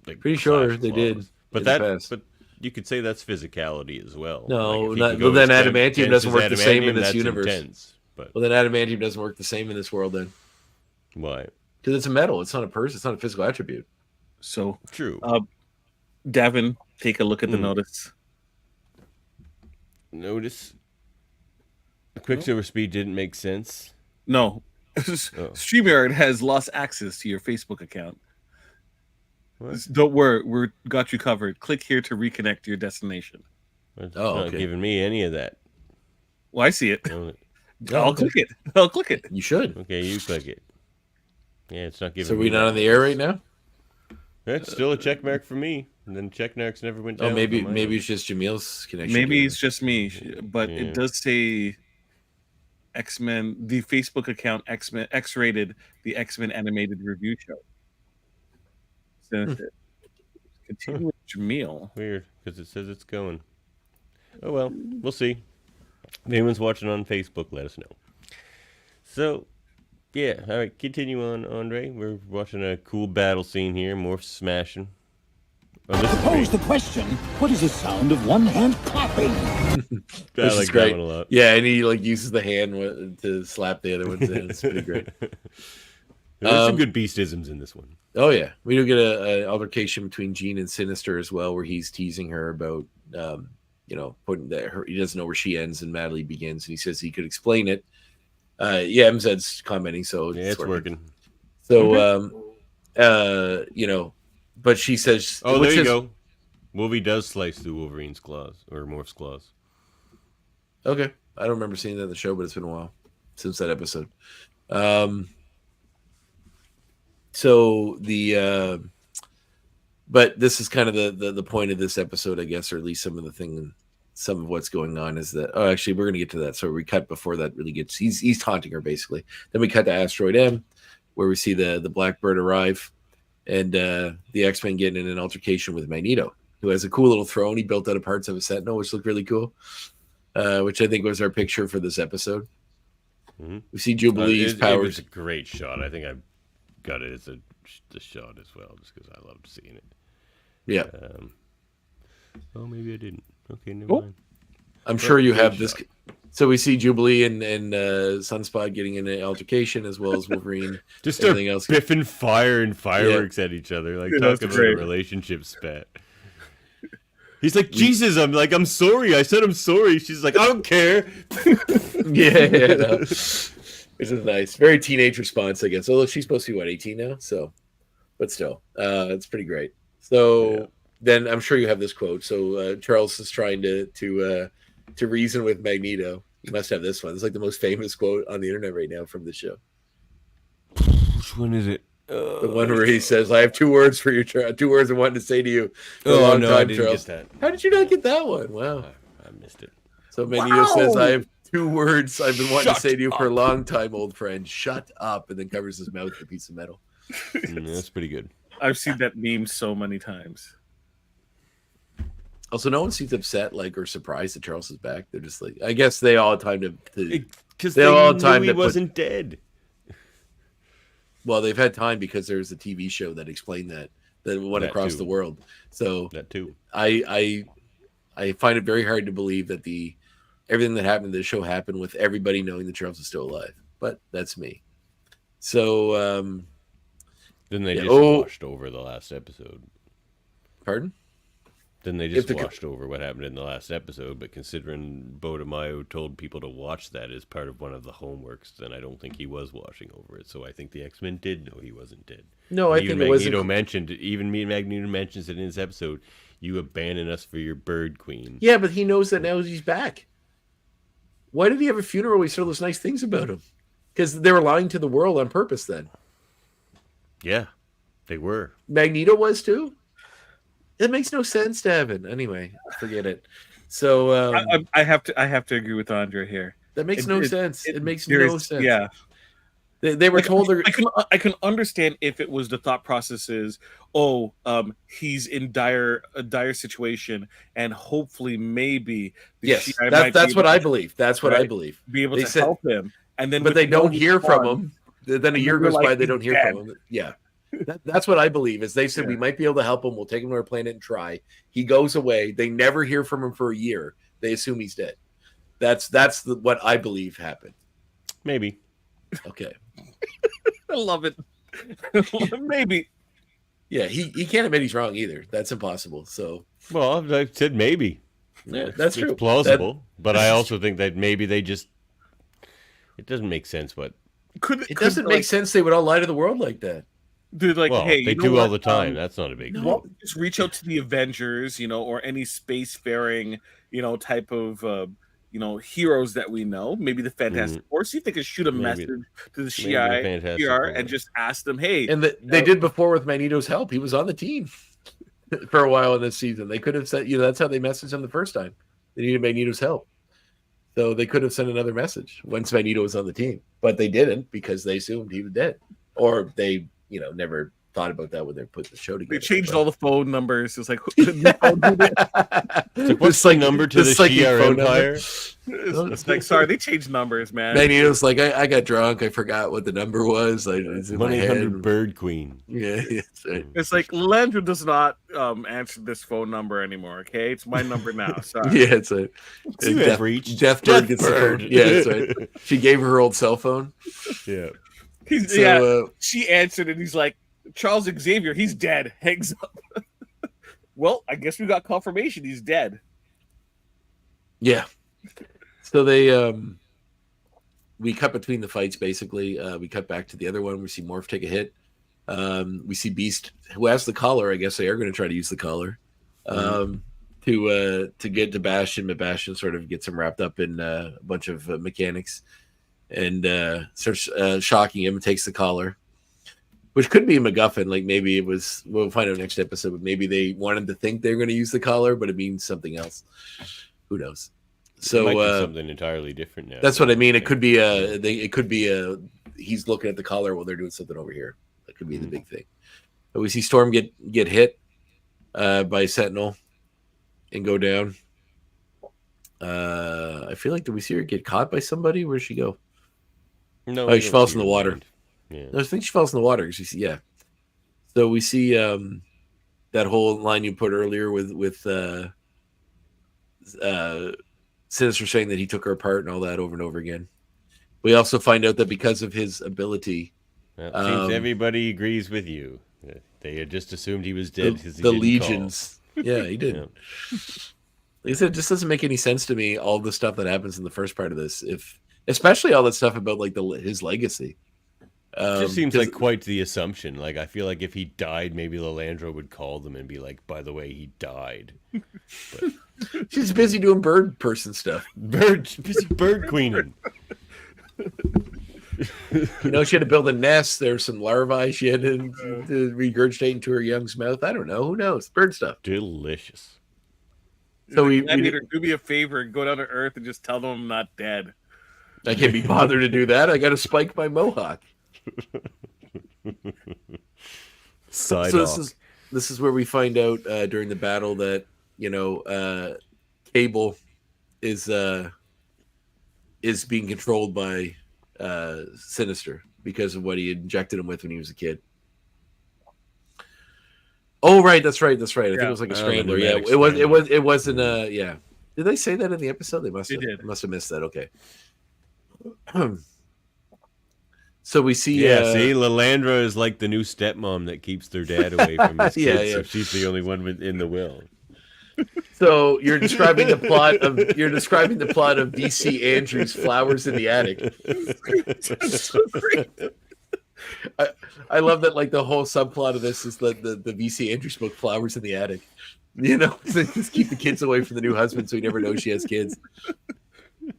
pretty sure they did. But you could say that's physicality as well. No, then adamantium doesn't work the same in this universe. Intense, well, then adamantium doesn't work the same in this world then. Why? Because it's a metal. It's not a person. It's not a physical attribute. So true. Davin, take a look at the notice. Notice. The Quicksilver speed didn't make sense. No. StreamYard has lost access to your Facebook account. What? Don't worry, we got you covered. Click here to reconnect your destination. It's not giving me any of that. Well, I see it. I'll click it. I'll click it. You should. Okay, you click it. Yeah, it's not giving. So are we not on the air right now? It's still a check mark for me. And then check marks never went down. Oh, maybe it's just Jameel's connection. Maybe it's just me, but it does say X-Men, the Facebook account X-Men X-rated the X-Men animated review show. So continue with Jaemeel. Weird, because it says it's going. Oh well, we'll see. If anyone's watching on Facebook, let us know. So, yeah, all right, continue on, Andre. We're watching a cool battle scene here. Morph smashing. Pose the question, what is the sound of one hand clapping? I like that one a lot. Yeah, and he uses the hand to slap the other one's hand. It's pretty great. There's some good beastisms in this one. Oh yeah, we do get an altercation between Jean and Sinister as well, where he's teasing her about, putting that he doesn't know where she ends and Madly begins, and he says he could explain it. MZ's commenting, so it's working. So, but she says, "Oh, there you go." Wolvie does slice through Wolverine's claws or Morph's claws. Okay, I don't remember seeing that in the show, but it's been a while since that episode. But this is kind of the point of this episode, I guess, or at least some of the thing some of what's going on is that actually we're gonna get to that. So we cut before that really gets he's taunting her basically. Then we cut to Asteroid M, where we see the Blackbird arrive, and the X-Men getting in an altercation with Magneto, who has a cool little throne he built out of parts of a Sentinel, which looked really cool. Which I think was our picture for this episode. Mm-hmm. We see Jubilee's powers. It was a great shot. I think I got it as the shot as well, just because I loved seeing it. Yeah. Oh, maybe I didn't. Okay, never mind. I'm sure you have this. So we see Jubilee and Sunspot getting in an altercation, as well as Wolverine. Just start biffing fire and fireworks at each other, like talking about a relationship spat. He's like, Jesus, I'm sorry. I said I'm sorry. She's like, I don't care. No. Which is nice. Very teenage response, I guess. Although she's supposed to be, 18 now? So, but still, it's pretty great. So then I'm sure you have this quote. So Charles is trying to reason with Magneto. You must have this one. It's like the most famous quote on the internet right now from the show. Which one is it? The one where he says, "I have 2 words for you, 2 words I wanted to say to you." I didn't get that. How did you not get that one? Wow, I missed it. So Magneto says, "I have 2 words I've been wanting to say to you for a long time, old friend. Shut up!" And then covers his mouth with a piece of metal. That's pretty good. I've seen that meme so many times. Also, no one seems upset, or surprised that Charles is back. They're just like, I guess they all had time to because they all knew he wasn't dead. Well, they've had time because there's a TV show that explained that went across the world. So that too. I find it very hard to believe that everything that happened in the show happened with everybody knowing that Charles is still alive. But that's me. So then they just washed over the last episode. Pardon? Then they just washed over what happened in the last episode, but considering Bodemayo told people to watch that as part of one of the homeworks, then I don't think he was washing over it. So I think the X-Men did know he wasn't dead. No, I think it wasn't. Even Magneto mentions it in his episode. You abandoned us for your bird queen. Yeah, but he knows that now he's back. Why did he have a funeral? We said those nice things about him because they were lying to the world on purpose. Then, yeah, they were. Magneto was too. It makes no sense, Davin. Anyway, forget it. So I have to agree with Andre here. That makes no sense. It makes no sense. Yeah, they were told. I can understand if it was the thought process is, he's in a dire situation, and hopefully maybe that's what I believe. That's what I believe. Be able to help him, and then but they don't hear from him. Then a year goes by, they don't hear from him. Yeah. That's what I believe is they said we might be able to help him. We'll take him to our planet and try. He goes away. They never hear from him for a year. They assume he's dead. That's what I believe happened. Maybe. Okay. I love it. Maybe. Yeah, he can't admit he's wrong either. That's impossible. So I said maybe. Yeah, that's true. It's plausible, but I also think that maybe they just it doesn't make sense. But it doesn't make sense they would all lie to the world like that. Dude, hey, they do all the time. That's not a big deal. Well, just reach out to the Avengers, or any spacefaring, type of, heroes that we know. Maybe the Fantastic Four. See if they could shoot a message to the CI and just ask them, hey. And they did before with Magneto's help. He was on the team for a while in this season. They could have said, that's how they messaged him the first time. They needed Magneto's help. So they could have sent another message once Magneto was on the team. But they didn't because they assumed he was dead. Or they never thought about that when they put the show together. They changed all the phone numbers. It's like, what's the number to the Shi'ar Empire? It's like, sorry, they changed numbers, man. Magneto's like, I got drunk. I forgot what the number was. It's in my head. Bird Queen. Yeah. It's like, Landry does not answer this phone number anymore, okay? It's my number now. Sorry. Yeah, it's a Deathbird gets the phone. Yeah, that's right. She gave her old cell phone. Yeah. She answered and he's like, Charles Xavier, he's dead. Hangs up. Well, I guess we got confirmation he's dead. Yeah. So we cut between the fights basically. We cut back to the other one. We see Morph take a hit. We see Beast, who has the collar. I guess they are going to try to use the collar to get to Bastion, but Bastion sort of gets him wrapped up in a bunch of mechanics. And starts shocking him and takes the collar, which could be a MacGuffin. Like maybe it was, we'll find out next episode, but maybe they wanted to think they were going to use the collar, but it means something else. Who knows? So So it might be something entirely different now. That's what I mean. It could be he's looking at the collar while they're doing something over here. That could be the big thing. But we see Storm get hit by Sentinel and go down. I feel like, did we see her get caught by somebody? Where'd she go? No, she falls in the water. Yeah. No, I think she falls in the water. Yeah. So we see that whole line you put earlier with Sinister saying that he took her apart and all that over and over again. We also find out that because of his ability, seems everybody agrees with you. They had just assumed he was dead. The legions. Yeah, he did. Yeah. Like I said, it just doesn't make any sense to me, all the stuff that happens in the first part of this, especially all that stuff about like his legacy. It just seems like quite the assumption. Like, I feel like if he died, maybe Lilandra would call them and be like, by the way, he died. But she's busy doing bird person stuff. Busy bird queening. She had to build a nest. There's some larvae she had to regurgitate into her young's mouth. I don't know. Who knows? Bird stuff. Delicious. So we do me a favor and go down to Earth and just tell them I'm not dead. I can't be bothered to do that. I got to spike my mohawk. This is where we find out during the battle that Cable is being controlled by Sinister because of what he injected him with when he was a kid. Oh, right, that's right. I think it was like a scrambler. Yeah, it wasn't. Yeah. Did they say that in the episode? They must have missed that. Okay. So we see. Yeah, see, Lilandra is like the new stepmom that keeps their dad away from his kids. So she's the only one in the will. So you're describing the plot of DC Andrews' Flowers in the Attic. That's so great. I love that. Like the whole subplot of this is the VC Andrews book Flowers in the Attic. Just keep the kids away from the new husband so he never knows she has kids,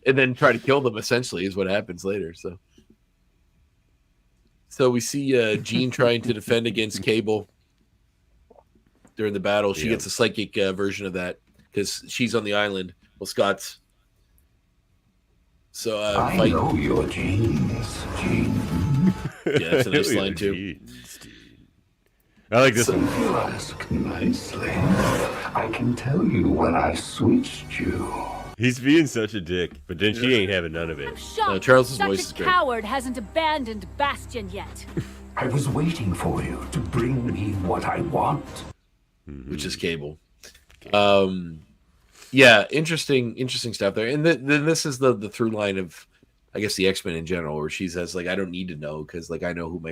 and then try to kill them. Essentially, is what happens later. So we see Jean trying to defend against Cable during the battle. She gets a psychic version of that because she's on the island. Well, Scott's. So I know your genes, Jean. Yeah, that's a nice line too. I like this one. You ask nicely. I can tell you when I switched you. He's being such a dick, but then she ain't having none of it. Charles's voice is great. Coward hasn't abandoned Bastion yet. I was waiting for you to bring me what I want. Which is Cable. Yeah, interesting stuff there. And then this is the through line of, I guess, the X-Men in general, where she says, like, I don't need to know because, like, I know who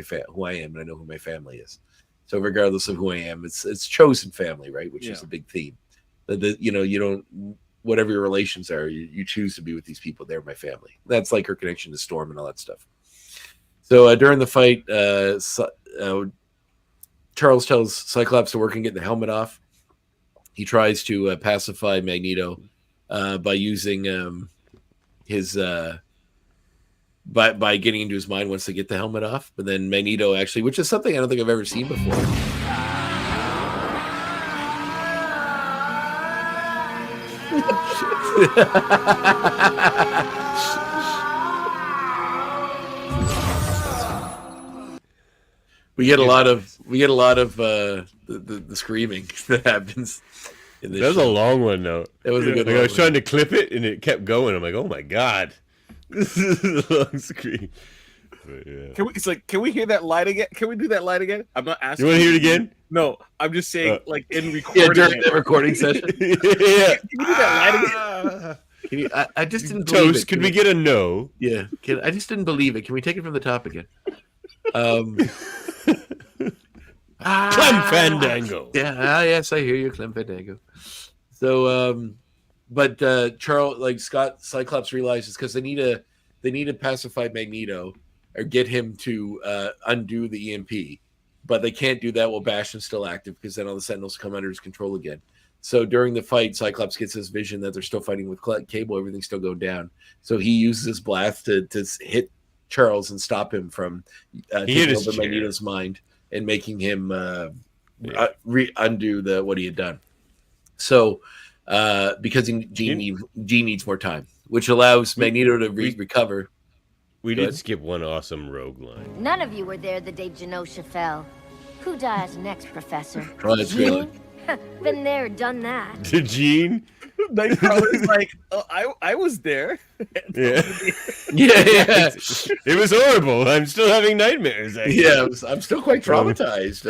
I am and I know who my family is. So regardless of who I am, it's chosen family, right? Which is a big theme. You don't, whatever your relations are, you choose to be with these people. They're my family. That's like her connection to Storm and all that stuff. So during the fight, Charles tells Cyclops to work and get the helmet off. He tries to pacify Magneto by using his by getting into his mind once they get the helmet off. But then Magneto actually, which is something I don't think I've ever seen before. We get a lot of the screaming that happens. In this that was a long one though. It was a good one. I was trying to clip it and it kept going. I'm like, oh my god, this is a long scream. But, yeah. Can we hear that line again? Can we do that line again? I'm not asking. You want to hear it again? No, I'm just saying, like in recording. Yeah, during the recording session. Yeah. Can you do that line again? I just didn't believe it. Could we get a no? Yeah, I just didn't believe it. Can we take it from the top again? Clem Fandango. Yeah, yes, I hear you, Clem Fandango. So, but Charles, like Cyclops realizes because they need to pacify Magneto or get him to undo the EMP, but they can't do that while Bastion's still active because then all the Sentinels come under his control again. So during the fight, Cyclops gets this vision that they're still fighting with Cable, everything's still going down. So he uses his blast to hit Charles and stop him from taking over Magneto's mind and making him undo what he had done. So because Gene needs more time, which allows Magneto to recover. We did skip one awesome rogue line. None of you were there the day Genosha fell. Who dies next, Professor? Oh, that's Gene? Been there, done that. To Gene? Nightcrawler's like, oh, I was there. Yeah. It was horrible. I'm still having nightmares. Actually. Yeah, I'm still quite traumatized.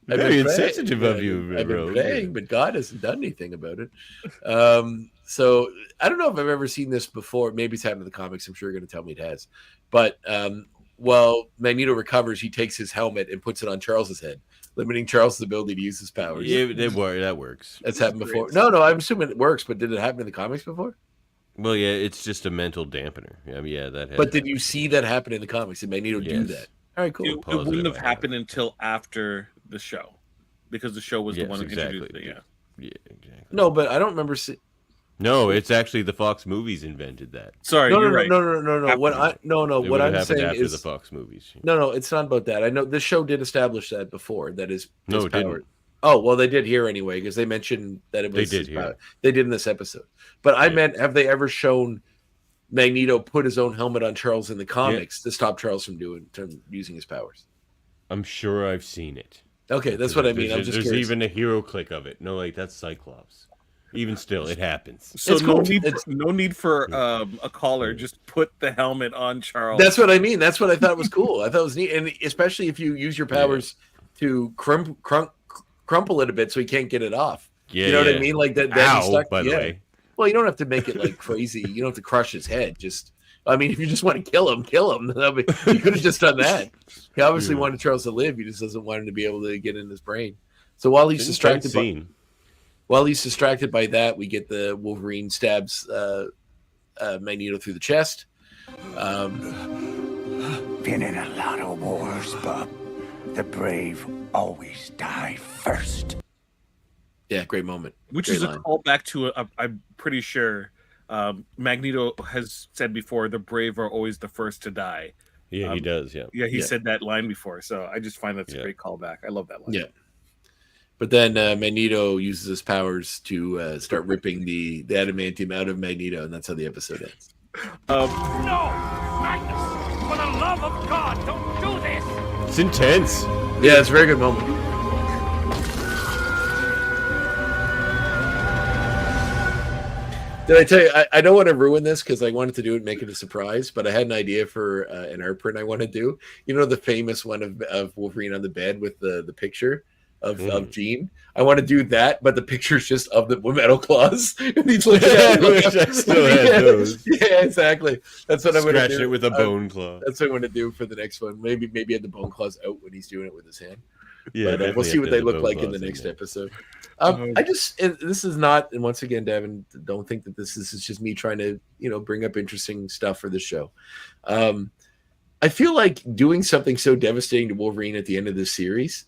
Very insensitive of you, I've been Rogue. praying, but God hasn't done anything about it. So I don't know if I've ever seen this before. Maybe it's happened in the comics. I'm sure you're going to tell me it has. But while Magneto recovers, he takes his helmet and puts it on Charles's head, limiting Charles' ability to use his powers. Yeah, that works. That's happened before. No, I'm assuming it works, but did it happen in the comics before? Well, yeah, it's just a mental dampener. I mean, yeah, that. But did you see that happen in the comics? Did Magneto do that? All right, cool. It wouldn't have happened until after the show, because the show was the one who introduced it. Yeah, exactly. No, but I don't remember seeing. No, it's actually the Fox movies invented that. Sorry, No. right. No. What I'm saying after is the Fox movies. No, it's not about that. I know this show did establish that before. That is no, it didn't. Oh well, they did here anyway because they mentioned that it was. They did here. They did in this episode. But I meant, have they ever shown Magneto put his own helmet on Charles in the comics to stop Charles from using his powers? I'm sure I've seen it. Okay, that's what I mean. I'm just there's curious. even a hero click of it. No, like that's Cyclops. Even still, it happens. So no need for a collar. Just put the helmet on Charles. That's what I mean. That's what I thought was cool. I thought it was neat, and especially if you use your powers to crumple it a bit so he can't get it off. Yeah, you know what I mean? Like that. Ow, stuck, by the way. Well, you don't have to make it like crazy. You don't have to crush his head. Just, I mean, if you just want to kill him, kill him. You could have just done that. He obviously wanted Charles to live. He just doesn't want him to be able to get in his brain. So while he's distracted by that, we get the Wolverine stabs Magneto through the chest. Been in a lot of wars, bub. The brave always die first. Yeah, great moment. Which great is a callback to I'm pretty sure Magneto has said before, the brave are always the first to die. Yeah, he does. Yeah. Yeah, he said that line before. So I just find that's a great callback. I love that line. Yeah. But then Magneto uses his powers to start ripping the adamantium out of Magneto, and that's how the episode ends. No! Magnus! For the love of God, don't do this! It's intense. Yeah, it's a very good moment. Did I tell you, I don't want to ruin this because I wanted to do it and make it a surprise, but I had an idea for an art print I want to do. You know the famous one of Wolverine on the bed with the picture of Jean? I want to do that, but the picture's just of the metal claws. And he's looking at it. I still had those. Yeah, exactly. That's what I'm going to do. Scratch it with a bone claw. That's what I'm going to do for the next one. Maybe have the bone claws out when he's doing it with his hand. Yeah, but we'll see what they look like in the next episode. This is not, and once again, Devin, don't think that this is just me trying to, bring up interesting stuff for the show. I feel like doing something so devastating to Wolverine at the end of this series,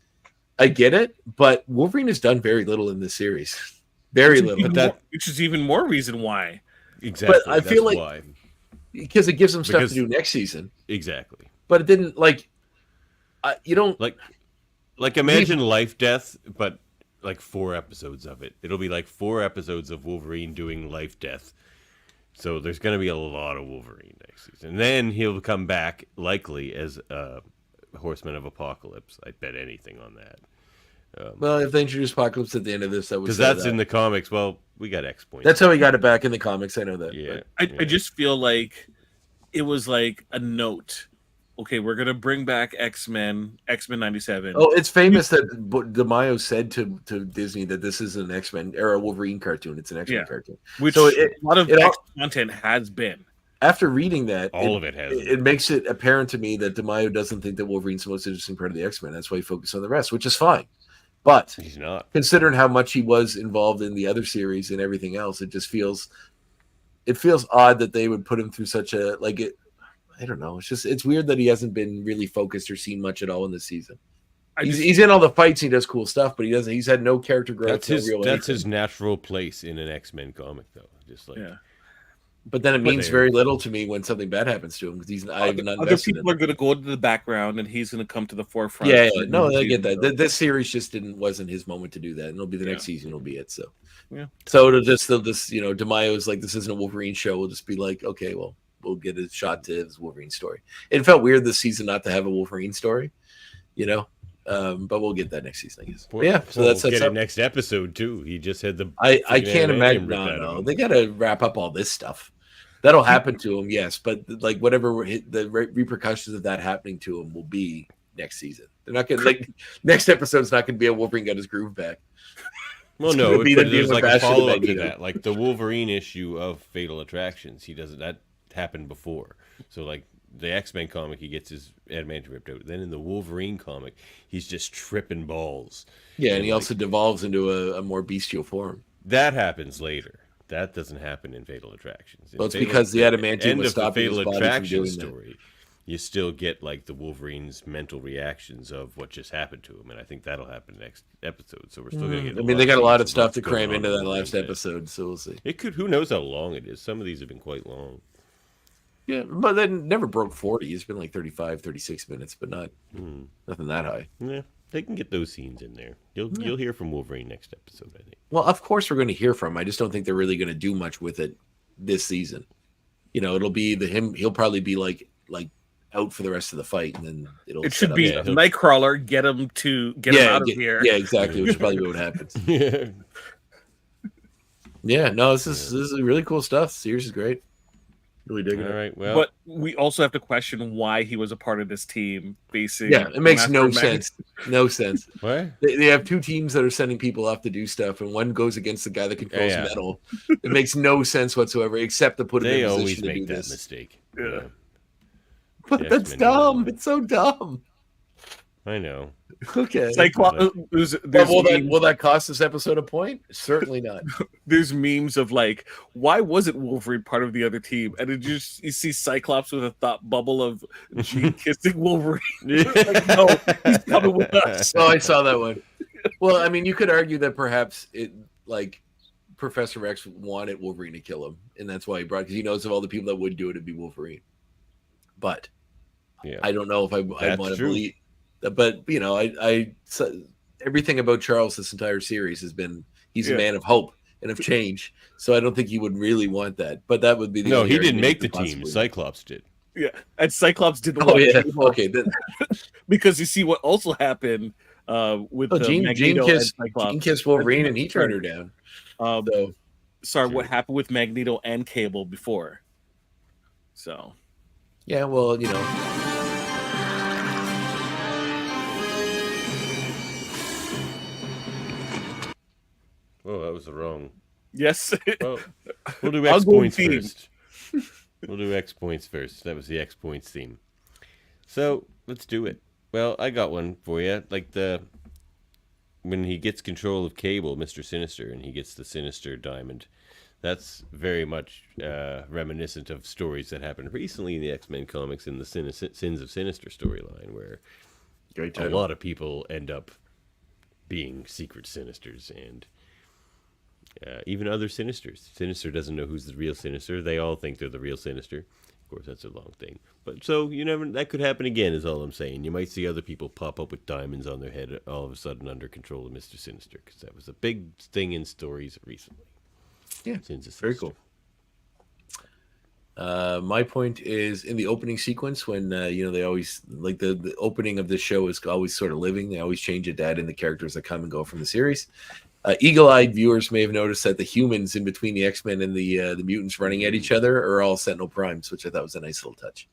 I get it, but Wolverine has done very little in this series. Very little. Which is even more reason why. Exactly. But I feel like because it gives them stuff to do next season. Exactly. But it didn't you don't like imagine Life Death, but like 4 episodes of it. It'll be like 4 episodes of Wolverine doing Life Death. So there's going to be a lot of Wolverine next season. And then he'll come back likely as Horseman of Apocalypse. I'd bet anything on that. Well, if they introduce Apocalypse at the end of this, because that's in the comics. Well, we got X-Point. That's how he got it back in the comics. I know that. Yeah. I just feel like it was like a note. Okay, we're gonna bring back X-Men 97. Oh, it's famous that DeMaio said to Disney that this is an X-Men or a Wolverine cartoon. It's an X-Men cartoon. Which a lot of X content has been. After reading that, all of it has. It makes it apparent to me that DeMaio doesn't think that Wolverine's the most interesting part of the X-Men. That's why he focused on the rest, which is fine. But he's not. Considering how much he was involved in the other series and everything else, it just feels odd that they would put him through such a I don't know. It's weird that he hasn't been really focused or seen much at all in this season. He's in all the fights. He does cool stuff, but he's had no character growth. That's his natural place in an X-Men comic, though. Just like But then it means very little to me when something bad happens to him because he's not Other people are going to go into the background, and he's going to come to the forefront. Yeah, no, I get that. This series just wasn't his moment to do that, and it'll be the next season. Will be it. So, so they'll just DeMaio's like, this isn't a Wolverine show. We'll just be like, okay, well, we'll get a shot to his Wolverine story. It felt weird this season not to have a Wolverine story, but we'll get that next season, I guess. So that's get it next episode too. He just had the. I can't imagine. No, they got to wrap up all this stuff. That'll happen to him, yes, but like whatever the repercussions of that happening to him will be next season. They're not going to next episode's not going to be a Wolverine got his groove back. Well, no, but there's like a follow up to that, like the Wolverine issue of Fatal Attractions. That happened before, so like the X-Men comic, he gets his adamantium ripped out. Then in the Wolverine comic, he's just tripping balls. Yeah, and he also devolves into a more bestial form. That happens later. That doesn't happen in Fatal Attractions. Well, it's because the adamantium was stopping his body from doing story. You still get like the Wolverine's mental reactions of what just happened to him, and I think that'll happen next episode. So we're still going to get. I mean, they got a lot of stuff to cram into that last episode, so we'll see. It could. Who knows how long it is? Some of these have been quite long. Yeah, but then never broke 40. It's been like 35, 36 minutes, but nothing that high. Yeah. They can get those scenes in there. You'll hear from Wolverine next episode, I think. Well, of course we're going to hear from him. I just don't think they're really going to do much with it this season. It'll be him. He'll probably be like out for the rest of the fight, and then it should be Nightcrawler. Get him out of here. Yeah, exactly. Which is probably what happens. Yeah. No, this is really cool stuff. The series is great. Really digging it. All right, well, but we also have to question why he was a part of this team. Basically, yeah, it makes no sense. No sense. What? They have two teams that are sending people off to do stuff, and one goes against the guy that controls metal. It makes no sense whatsoever, except to put him in a position to do this. They always make that mistake. Yeah. But that's dumb. It's so dumb. I know. Okay. Will that cost this episode a point? Certainly not. There's memes of like, why wasn't Wolverine part of the other team? And you see Cyclops with a thought bubble of Jean kissing Wolverine. Like, no, he's coming with us. Oh, I saw that one. Well, I mean, you could argue that perhaps Professor X wanted Wolverine to kill him, and that's why he brought, because he knows of all the people that would do it, it'd be Wolverine. But I don't know if I want to believe. But everything about Charles this entire series has been he's a man of hope and of change. So I don't think he would really want that. But that would be the he didn't make the team. Cyclops did. Yeah, and Cyclops didn't. Oh yeah, okay. Then. Because you see what also happened with Magneto and Cyclops. Jean kissed Wolverine and he turned her down. What happened with Magneto and Cable before? So. Yeah, well, Oh, that was the wrong. Yes. Well, we'll do X points first. We'll do X points first. That was the X points theme. So let's do it. Well, I got one for you. Like when he gets control of Cable, Mr. Sinister, and he gets the Sinister Diamond. That's very much reminiscent of stories that happened recently in the X-Men comics in the Sins of Sinister storyline, where a lot of people end up being secret Sinisters, and even other Sinisters. Sinister doesn't know who's the real Sinister. They all think they're the real Sinister. Of course, that's a long thing. But so that could happen again, is all I'm saying. You might see other people pop up with diamonds on their head all of a sudden under control of Mr. Sinister, because that was a big thing in stories recently. Yeah, very cool. My point is in the opening sequence when they always like the opening of this show is always sort of living. They always change it to add in the characters that come and go from the series. Eagle-eyed viewers may have noticed that the humans in between the X-Men and the mutants running at each other are all Sentinel Primes, which I thought was a nice little touch.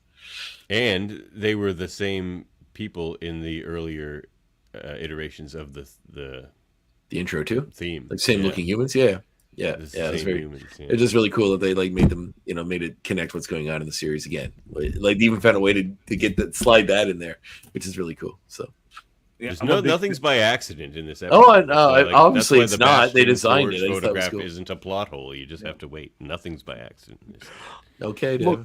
And they were the same people in the earlier iterations of the intro too. Theme, like same looking humans. Yeah. Yeah, it's very. Humans, It's just really cool that they made them, made it connect what's going on in the series again. Like they even found a way to get slide that in there, which is really cool. So, yeah, nothing's by accident in this episode. Oh, no, obviously it's not. They designed it. Photograph cool. Isn't a plot hole. You just have to wait. Nothing's by accident. Okay, dude. Well,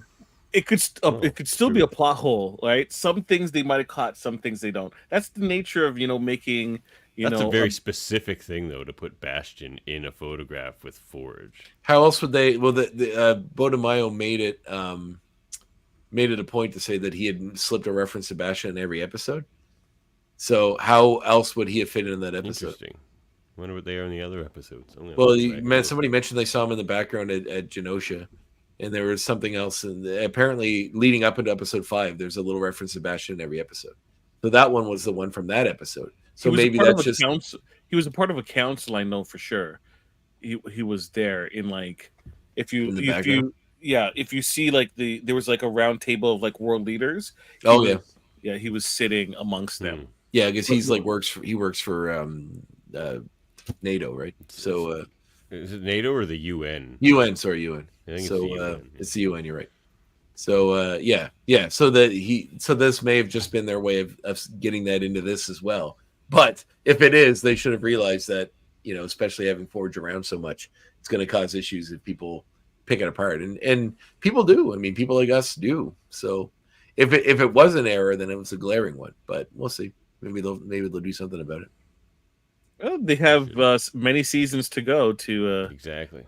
it could still be a plot hole, right? Some things they might have caught, some things they don't. That's the nature of making That's a very specific thing, though, to put Bastion in a photograph with Forge. How else would they? Well, the Bodemayo made it a point to say that he had slipped a reference to Bastion in every episode. So how else would he have fit in that episode? Interesting. I wonder what they are in the other episodes. Well, somebody mentioned they saw him in the background at Genosha, and there was something else. And apparently, leading up into episode 5, there's a little reference to Bastion in every episode. So that one was the one from that episode. So maybe that's just he was a part of a council. I know for sure. He was there in like if you see like there was like a round table of like world leaders. He was sitting amongst them. Yeah, because he works for NATO, right? So is it NATO or the UN? UN. I think it's the UN. It's the UN. You're right. So So this may have just been their way of getting that into this as well. But if it is, they should have realized that, especially having Forge around so much, it's going to cause issues if people pick it apart, and people do. I mean, people like us do. So if it was an error, then it was a glaring one. But we'll see. Maybe they'll do something about it. Well, they have many seasons to go to exactly.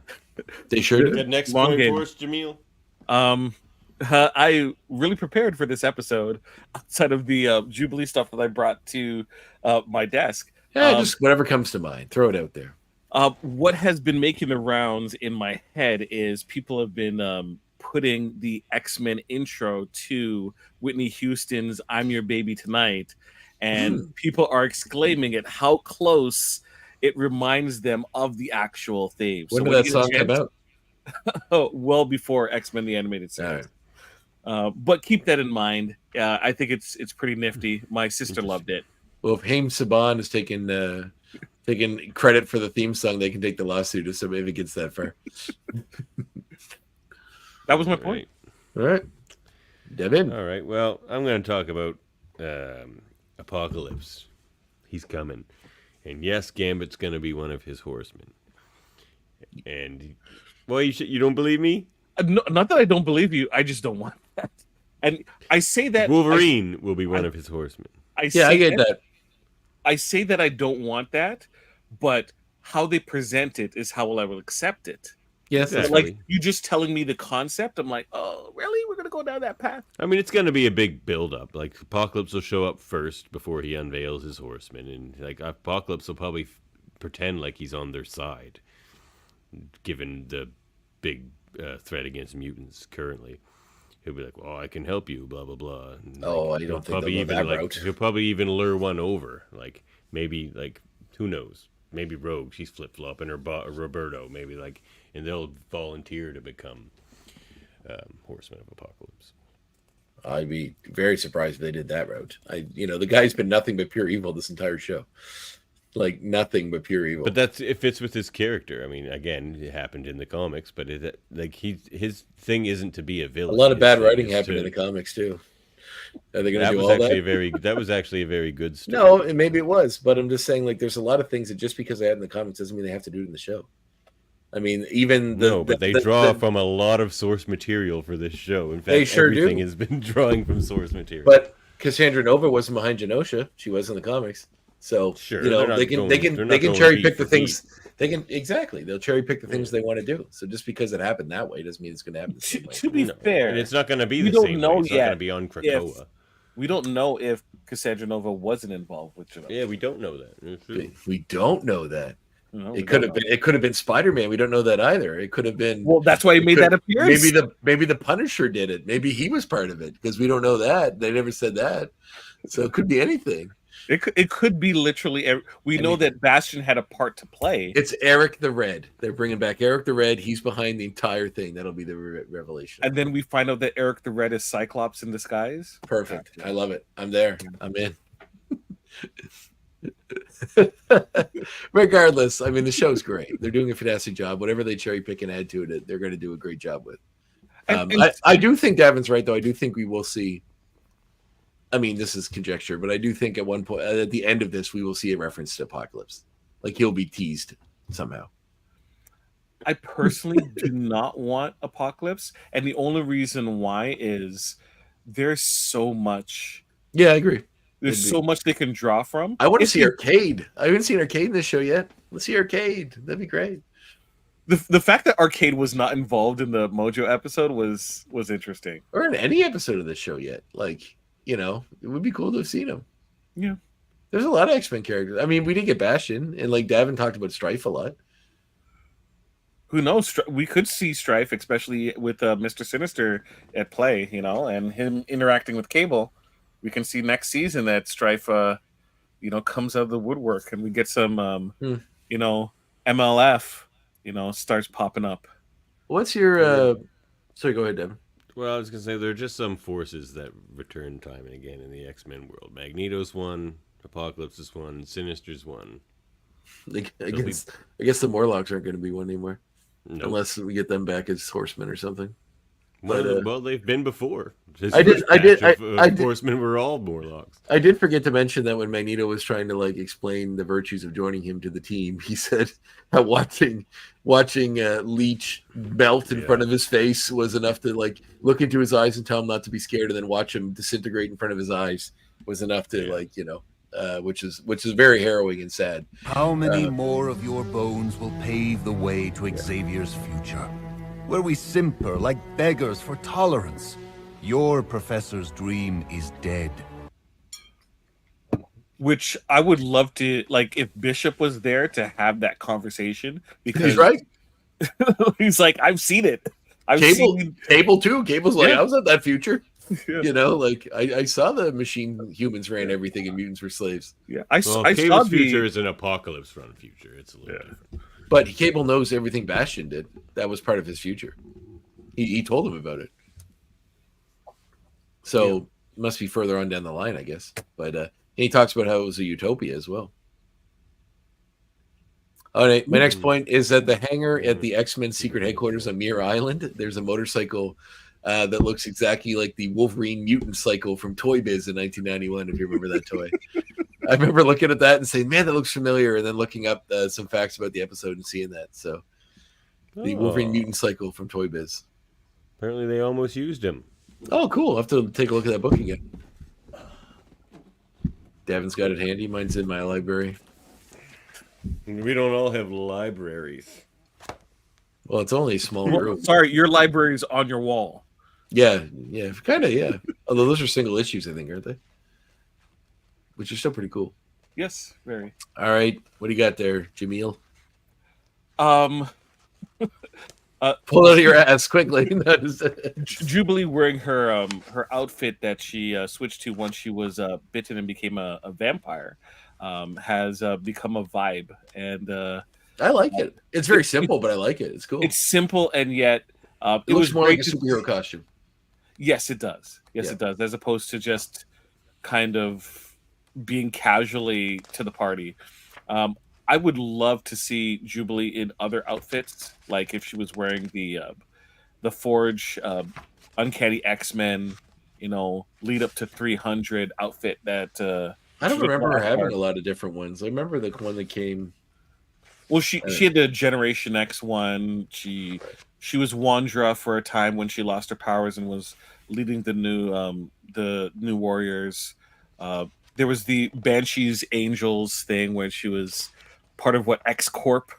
They sure do. Good next point for us, Jaemeel. I really prepared for this episode outside of the Jubilee stuff that I brought to my desk. Yeah, just whatever comes to mind. Throw it out there. What has been making the rounds in my head is people have been putting the X-Men intro to Whitney Houston's I'm Your Baby Tonight, and people are exclaiming at how close it reminds them of the actual theme. When did that song come out? Well before X-Men the Animated Series. Right. But keep that in mind. I think it's pretty nifty. My sister loved it. Well, if Haim Saban is taking credit for the theme song, they can take the lawsuit if somebody gets that far. That was my point. All right. Devin. All right. Well, I'm going to talk about Apocalypse. He's coming. And yes, Gambit's going to be one of his horsemen. And, well, you don't believe me? No, not that I don't believe you. I just don't want that. And I say that Wolverine will be one of his horsemen. I get that. I say that I don't want that, but how they present it is how I will accept it. Yes, like you just telling me the concept, I'm like, oh, really? We're gonna go down that path? I mean, it's gonna be a big build-up. Like Apocalypse will show up first before he unveils his horsemen, and like Apocalypse will probably pretend like he's on their side, given the big threat against mutants currently. He'll be like, "Well, I can help you," blah blah blah. And, I don't think they'll go that route. He'll probably even lure one over. Like maybe, who knows? Maybe Rogue, she's flip flopping, or Roberto, maybe and they'll volunteer to become Horsemen of Apocalypse. I'd be very surprised if they did that route. The guy's been nothing but pure evil this entire show. Like nothing but pure evil. But it fits with his character. I mean, again, it happened in the comics, but his thing isn't to be a villain. A lot of bad writing happened in the comics too. Are they going to do all that? That was actually a very good story. No, and maybe it was, but I'm just saying, there's a lot of things that just because they had in the comics doesn't mean they have to do it in the show. I mean, they draw from a lot of source material for this show. In fact, they sure everything has been drawing from source material. But Cassandra Nova wasn't behind Genosha; she was in the comics. So sure, they can cherry pick the things. They'll cherry pick the things they want to do. So just because it happened that way doesn't mean it's going to happen the same way. To be fair, and it's not going to be the same way. It's not going to be on Krakoa. We don't know if Cassandra Nova wasn't involved with Genosha. Yeah, we don't know that. We don't know that. No, it could have been Spider-Man. We don't know that either. It could have been. Well, that's why he made that appearance. Maybe the Punisher did it. Maybe he was part of it because we don't know that. They never said that. So it could be anything. It could be literally. We know that Bastion had a part to play. It's Eric the Red. They're bringing back Eric the Red. He's behind the entire thing. That'll be the revelation. And then we find out that Eric the Red is Cyclops in disguise. Perfect. I love it. I'm there. I'm in. Regardless, I mean, the show's great. They're doing a fantastic job. Whatever they cherry pick and add to it, they're going to do a great job with. I do think Davin's right, though. I do think we will see. I mean, this is conjecture, but I do think at one point, at the end of this, we will see a reference to Apocalypse. Like he'll be teased somehow. I personally do not want Apocalypse, and the only reason why is there's so much. Yeah, I agree. There's so much they can draw from. I want to see Arcade. I haven't seen Arcade in this show yet. Let's see Arcade. That'd be great. The fact that Arcade was not involved in the Mojo episode was interesting. Or in any episode of this show yet. Like, it would be cool to have seen him. Yeah. There's a lot of X-Men characters. I mean, we didn't get Bastion, and like Davin talked about Strife a lot. Who knows? We could see Strife, especially with Mr. Sinister at play, and him interacting with Cable. We can see next season that Strife, comes out of the woodwork, and we get some, MLF, starts popping up. What's your? Sorry, go ahead, Devin. Well, I was gonna say there are just some forces that return time and again in the X-Men world. Magneto's one, Apocalypse is one, Sinister's one. I guess the Morlocks aren't going to be one anymore, unless we get them back as Horsemen or something. Well, they've been before. Horsemen were all Morlocks. I did forget to mention that when Magneto was trying to explain the virtues of joining him to the team, he said that watching Leech melt in front of his face was enough to look into his eyes and tell him not to be scared, and then watch him disintegrate in front of his eyes was enough to which is very harrowing and sad. How many more of your bones will pave the way to Xavier's future? Where we simper like beggars for tolerance. Your professor's dream is dead. Which I would love to, if Bishop was there to have that conversation. Because he's right. He's like, I've seen it. Cable too. Cable's like, Yeah. I was at that future. Yeah. I saw the machine humans ran everything and mutants were slaves. Yeah, Cable's future is an Apocalypse run future. It's a little different. But Cable knows everything Bastion did. That was part of his future. He told him about it. So it must be further on down the line, I guess. But he talks about how it was a utopia as well. All right, my next point is that the hangar at the X-Men secret headquarters on Muir Island, there's a motorcycle that looks exactly like the Wolverine mutant cycle from Toy Biz in 1991, if you remember that toy. I remember looking at that and saying, man, that looks familiar, and then looking up some facts about the episode and seeing that. So the Wolverine mutant cycle from Toy Biz. Apparently they almost used him. Oh, cool. I'll have to take a look at that book again. Davin's got it handy. Mine's in my library. We don't all have libraries. Well, it's only a small room. Sorry, your library's on your wall. Yeah, kind of, yeah. Although those are single issues, I think, aren't they? Which are still pretty cool. Yes, very. All right, what do you got there, Jaemeel? Pull out of your ass quickly. Jubilee wearing her outfit that she switched to once she was bitten and became a vampire has become a vibe, and I like it. It's very simple, but I like it. It's cool. It's simple, and yet it looks more like a superhero costume. Yes, it does. Yes, it does. As opposed to just kind of being casually to the party. I would love to see Jubilee in other outfits, like if she was wearing the Forge Uncanny X-Men, lead up to 300 outfit that. I don't remember her having a lot of different ones. I remember the one that came. Well, she had the Generation X one. She was Wandra for a time when she lost her powers and was leading the new Warriors. There was the Banshees Angels thing where she was part of X Corp.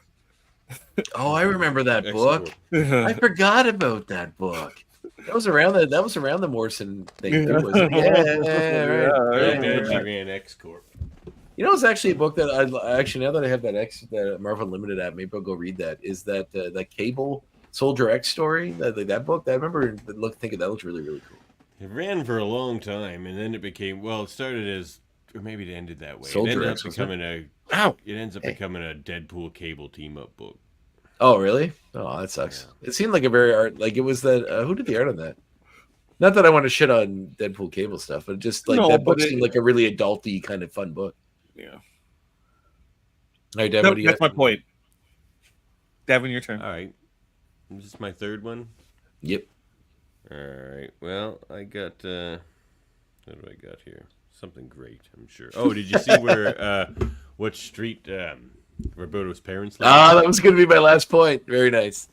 Oh, I remember that book. I forgot about that book. That was around the Morrison thing too, wasn't it? Yeah, ran X Corp. It's actually a book that now that I have that Marvel Unlimited app, maybe I'll go read that. Is that Cable Soldier X story? That book? I remember thinking that looks really, really cool. It ran for a long time, and then it became it started as, or maybe it ended that way. Soldier it X becoming it ends up becoming a Deadpool Cable team up book. Oh, really? Oh, that sucks. Yeah. It seemed like a very it was that who did the art on that? Not that I want to shit on Deadpool Cable stuff, but just that book seemed like a really adulty kind of fun book. Yeah. All right, Devin, what do you that's my point. Devin, your turn. All right. Is this my third one? Yep. All right. Well, I got what do I got here? Something great, I'm sure. Oh, did you see where what street Roberto's parents live? That was going to be my last point. Very nice.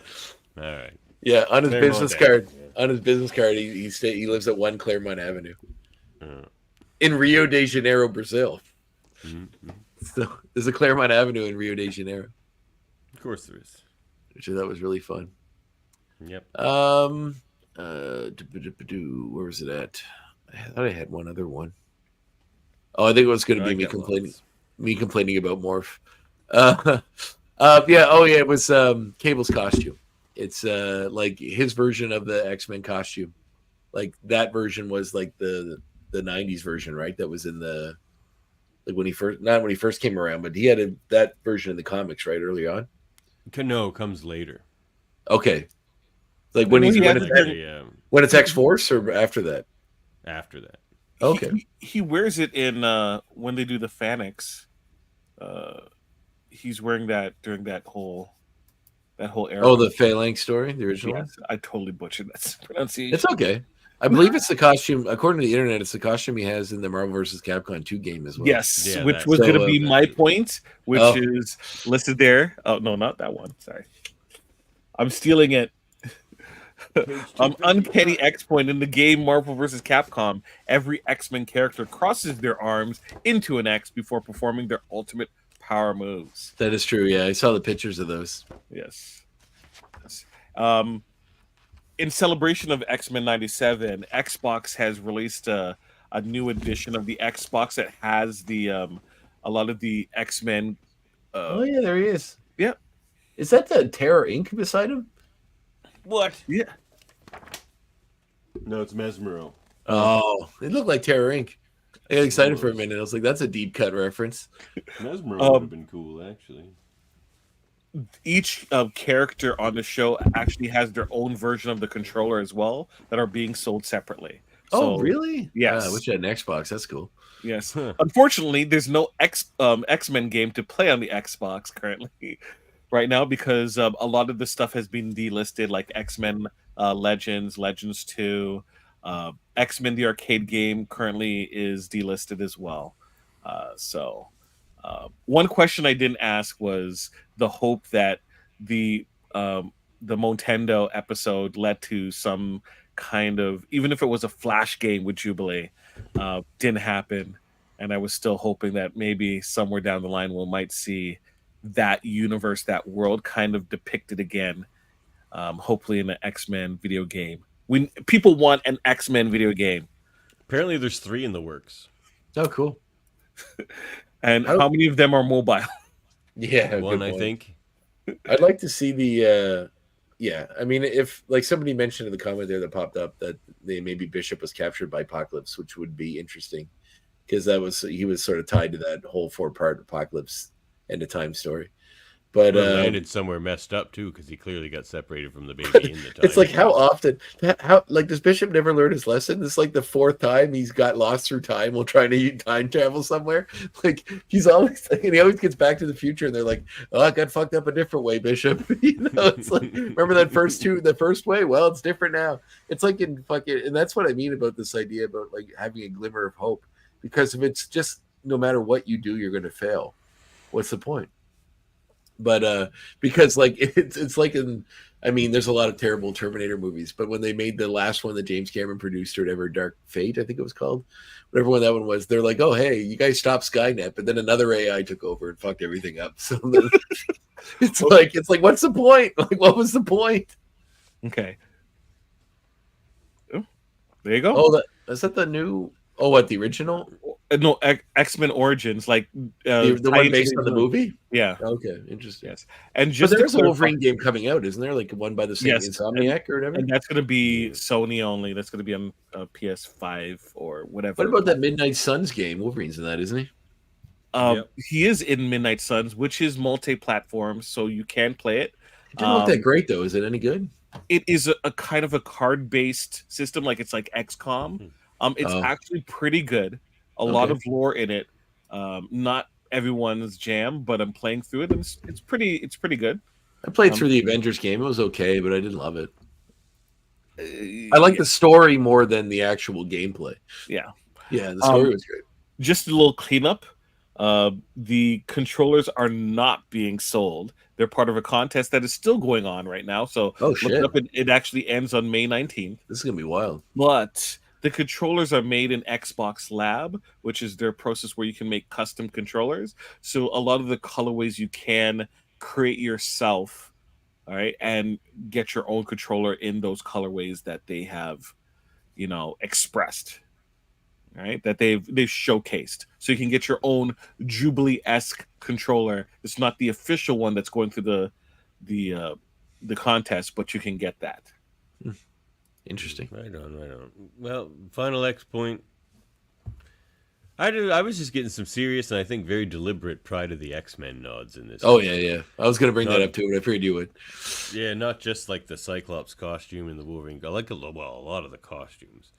All right. Yeah, on his business card. Yeah. On his business card, he lives at 1 Claremont Avenue. in Rio de Janeiro, Brazil. Mm-hmm. So there's a Claremont Avenue in Rio de Janeiro. Of course there is. Which I thought was really fun. Yep. Where was it at? I thought I had one other one. Oh, I think it was going to be me complaining about Morph. It was Cable's costume. It's like his version of the X-Men costume. Like that version was like the 90s version, right? That was in the when he first came around, but he had that version in the comics, right, early on. No, comes later. Okay, like when it's X-Force or after that. After that. Okay. He wears it in when they do the Phanex. He's wearing that during that whole era. Oh, the Phalanx story, the original one? I totally butchered that pronunciation. It's okay. I believe it's the costume, according to the internet, it's the costume he has in the Marvel vs. Capcom 2 game as well. Yes, which was going to be my point, which is listed there. Oh, no, not that one. Sorry. I'm stealing it. Uncanny X point in the game Marvel vs. Capcom. Every X-Men character crosses their arms into an X before performing their ultimate power moves. That is true. Yeah, I saw the pictures of those. Yes. In celebration of X-Men 97, Xbox has released a new edition of the Xbox that has the a lot of the X-Men. Oh yeah, there he is. Yeah. Is that the Terror Inc. beside him? What? Yeah. No, it's Mesmero. Oh, it looked like Terror Inc. I got excited for a minute. I was like, that's a deep cut reference. Mesmero would have been cool, actually. Each character on the show actually has their own version of the controller as well that are being sold separately. Oh, really? Yes. I wish I had an Xbox. That's cool. Yes. Unfortunately, there's no X-Men game to play on the Xbox currently right now because a lot of the stuff has been delisted, like X-Men Legends 2. X-Men the arcade game currently is delisted as well. One question I didn't ask was the hope that the Nintendo episode led to some kind of, even if it was a Flash game with Jubilee, didn't happen. And I was still hoping that maybe somewhere down the line we might see that universe, that world kind of depicted again, hopefully in an X-Men video game. People want an X-Men video game. Apparently there's 3 in the works. Oh, cool. And how many of them are mobile? Yeah, 1, I think. I'd like to see the I mean, if like somebody mentioned in the comment there that popped up that maybe Bishop was captured by Apocalypse, which would be interesting because he was sort of tied to that whole 4-part Apocalypse end of time story. But landed somewhere messed up too because he clearly got separated from the baby in the time. It's like how often does Bishop never learn his lesson? This is like the 4th time he's got lost through time while trying to time travel somewhere. Like he always gets back to the future and they're like, oh, I got fucked up a different way, Bishop. It's like, remember the first way? Well, it's different now. It's like and that's what I mean about this idea about like having a glimmer of hope, because if it's just no matter what you do, you're going to fail. What's the point? But because like it's like there's a lot of terrible Terminator movies, but when they made the last one that James Cameron produced or whatever, Dark Fate, I think it was called, whatever one that one was, they're like, oh hey, you guys stopped Skynet, but then another AI took over and fucked everything up. So it's like what's the point? Like what was the point? Okay. Oh, there you go. Oh, is that the new? Oh, what, the original? No, X-Men Origins, like the one based on the movie. Yeah. Okay, interesting. Yes, and just there's a Wolverine game coming out, isn't there? Like one by the same Insomniac or whatever. And that's going to be Sony only. That's going to be on PS5 or whatever. What about that Midnight Suns game? Wolverine's in that, isn't he? He is in Midnight Suns, which is multi-platform, so you can play it. It didn't look that great though. Is it any good? It is a kind of a card-based system, like it's like XCOM. It's actually pretty good. A lot of lore in it. Not everyone's jam, but I'm playing through it, and it's pretty good. I played through the Avengers game. It was okay, but I didn't love it. I like the story more than the actual gameplay. Yeah, the story was great. Just a little cleanup. The controllers are not being sold. They're part of a contest that is still going on right now. So look it up. It actually ends on May 19th. This is gonna be wild. But The controllers are made in Xbox Lab, which is their process where you can make custom controllers. So a lot of the colorways you can create yourself, all right, and get your own controller in those colorways that they have, expressed, all right, that they've showcased. So you can get your own Jubilee-esque controller. It's not the official one that's going through the contest, but you can get that. Interesting. Right on. Well, final X point. I was just getting some serious and I think very deliberate Pride of the X-Men nods in this. Oh, yeah. I was going to bring that up too, but I figured you would. Yeah, not just like the Cyclops costume and the Wolverine. I like a lot of the costumes.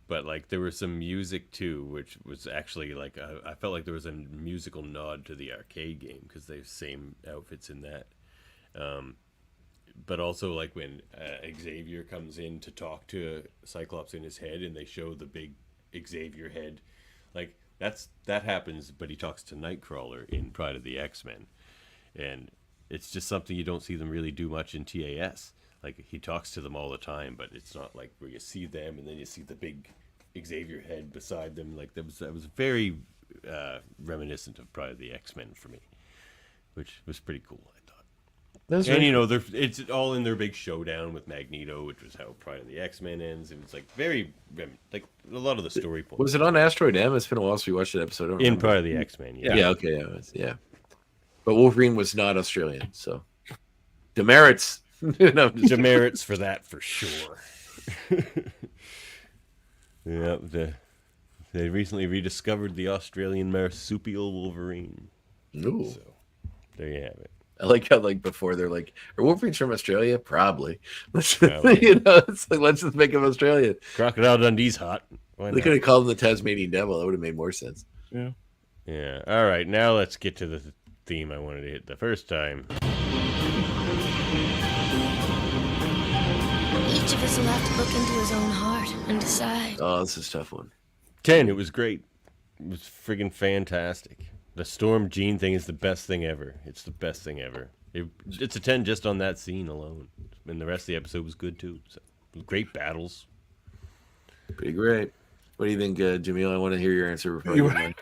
But like there was some music too, which was actually like I felt like there was a musical nod to the arcade game because they have the same outfits in that. But also like when Xavier comes in to talk to Cyclops in his head and they show the big Xavier head, like that happens, but he talks to Nightcrawler in Pride of the X-Men, and it's just something you don't see them really do much in TAS. Like he talks to them all the time, but it's not like where you see them and then you see the big Xavier head beside them. Like that was very reminiscent of Pride of the X-Men for me, which was pretty cool. It's all in their big showdown with Magneto, which was how Pride of the X-Men ends. It was like very, like a lot of the story points. Was it on Asteroid M? It's been a while since we watched that episode. In Pride of the X-Men, yeah. Yeah, okay, yeah. But Wolverine was not Australian, so demerits. Demerits for that for sure. Yeah, they recently rediscovered the Australian marsupial Wolverine. Ooh. So there you have it. I like how before they're like, are Wolverines from Australia? Probably. It's like let's just make him Australian. Crocodile Dundee's hot. They could have called him the Tasmanian Devil. That would have made more sense. Yeah. Yeah. All right, now let's get to the theme I wanted to hit the first time. Each of us will have to look into his own heart and decide. Oh, this is a tough one. 10. It was great. It was friggin' fantastic. The Storm Jean thing is the best thing ever. It's the best thing ever. It's a 10 just on that scene alone. And the rest of the episode was good too. So, great battles. Pretty great. What do you think, Jaemeel? I want to hear your answer before you mine.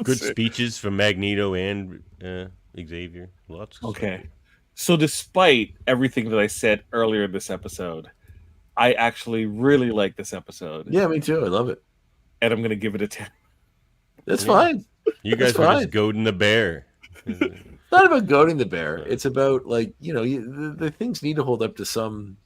Good speeches from Magneto and Xavier. Lots of Okay. So despite everything that I said earlier in this episode, I actually really like this episode. Yeah, me too. I love it. And I'm going to give it a 10. That's fine. You guys were just goading the bear. It's not about goading the bear. It's about the things need to hold up to some,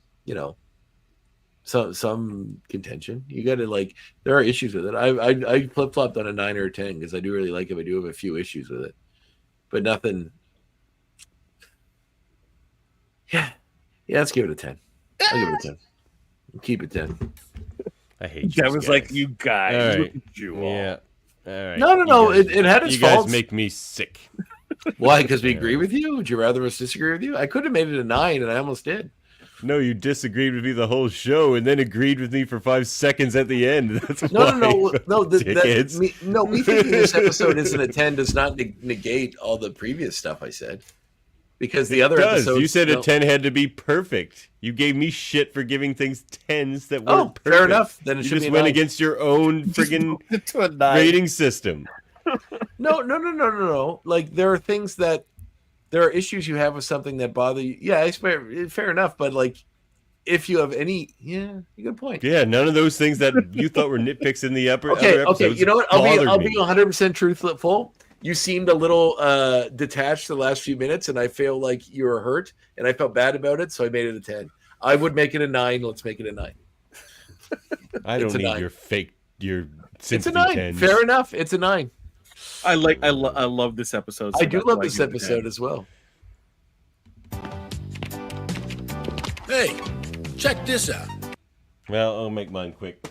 some contention. You got to there are issues with it. I flip flopped on a 9 or a 10 because I do really like it. I do have a few issues with it, but nothing. Yeah. Let's give it a 10. I'll give it a 10. Keep it 10. I hate you. That was like you guys. All right. Look at you all. Yeah. All right. No. It had its faults. You guys make me sick. Why? Because we agree with you? Would you rather us disagree with you? I could have made it a 9, and I almost did. No, you disagreed with me the whole show, and then agreed with me for 5 seconds at the end. That's No. Me thinking this episode isn't a 10 does not negate all the previous stuff I said. Because the other episodes... You said a 10 had to be perfect. You gave me shit for giving things 10s that weren't perfect. Fair enough. Then it should just be a went 9. against your own friggin' rating system. No. Like, there are things that... There are issues you have with something that bother you. Yeah, fair enough. But, if you have any... Yeah, good point. Yeah, none of those things that you thought were nitpicks in the other Okay, episodes you know what? I'll me. be 100% truthful. You seemed a little detached the last few minutes, and I feel like you were hurt, and I felt bad about it, so I made it a 10. I would make it a 9. Let's make it a 9. I don't need your sympathy. It's a 9. 10s. Fair enough. It's a 9. I love this episode. I do love this episode as well. Hey, check this out. Well, I'll make mine quick.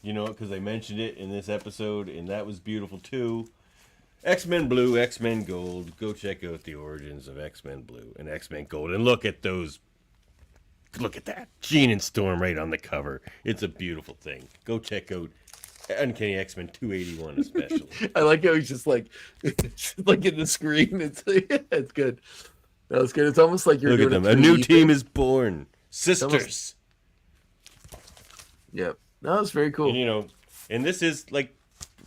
You know, because I mentioned it in this episode, and that was beautiful too. X-Men Blue, X-Men Gold. Go check out the origins of X-Men Blue and X-Men Gold. And look at those. Look at that. Jean and Storm right on the cover. It's a beautiful thing. Go check out Uncanny X-Men 281 especially. I like how he's just like in the screen. It's good. That was good. It's almost like you're Look doing at them. A new team is born. Sisters. Almost... Yep. No, it's very cool. And, and this is like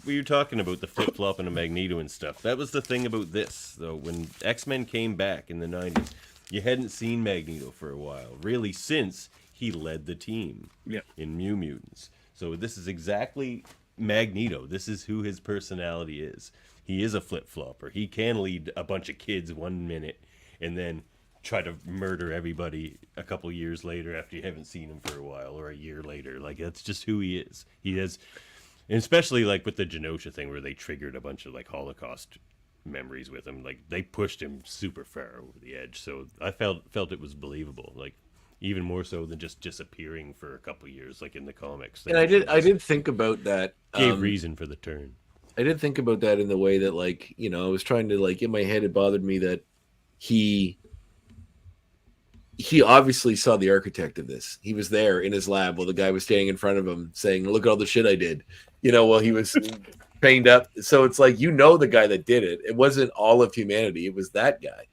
we were talking about the flip flopping of Magneto and stuff. That was the thing about this, though. When X-Men came back in the 90s, you hadn't seen Magneto for a while, really, since he led the team in New Mutants. So this is exactly Magneto. This is who his personality is. He is a flip flopper. He can lead a bunch of kids 1 minute and then try to murder everybody a couple years later after you haven't seen him for a while, or a year later. Like, that's just who he is. He has. And especially like with the Genosha thing where they triggered a bunch of like Holocaust memories with him. Like, they pushed him super far over the edge. So I felt it was believable. Like, even more so than just disappearing for a couple years, like in the comics. And I did think about that. Gave reason for the turn. I did think about that in the way that, like, I was trying to, like, in my head, it bothered me that he obviously saw the architect of this. He was there in his lab while the guy was standing in front of him saying, "Look at all the shit I did," while he was trained up. So it's like, the guy that did it. It wasn't all of humanity. It was that guy.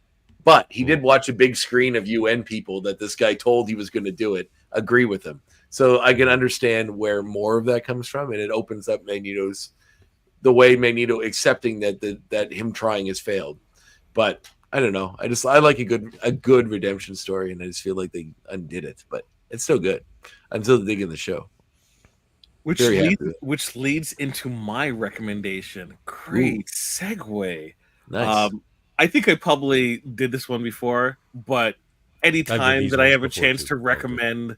But he did watch a big screen of UN people that this guy told he was going to do it, agree with him. So I can understand where more of that comes from. And it opens up the way Magneto accepting that him trying has failed. But I don't know. I like a good redemption story, and I just feel like they undid it, but it's still good. I'm still digging the show. Which leads into my recommendation. Great segue. Nice. I think I probably did this one before, but anytime that I have a chance to recommend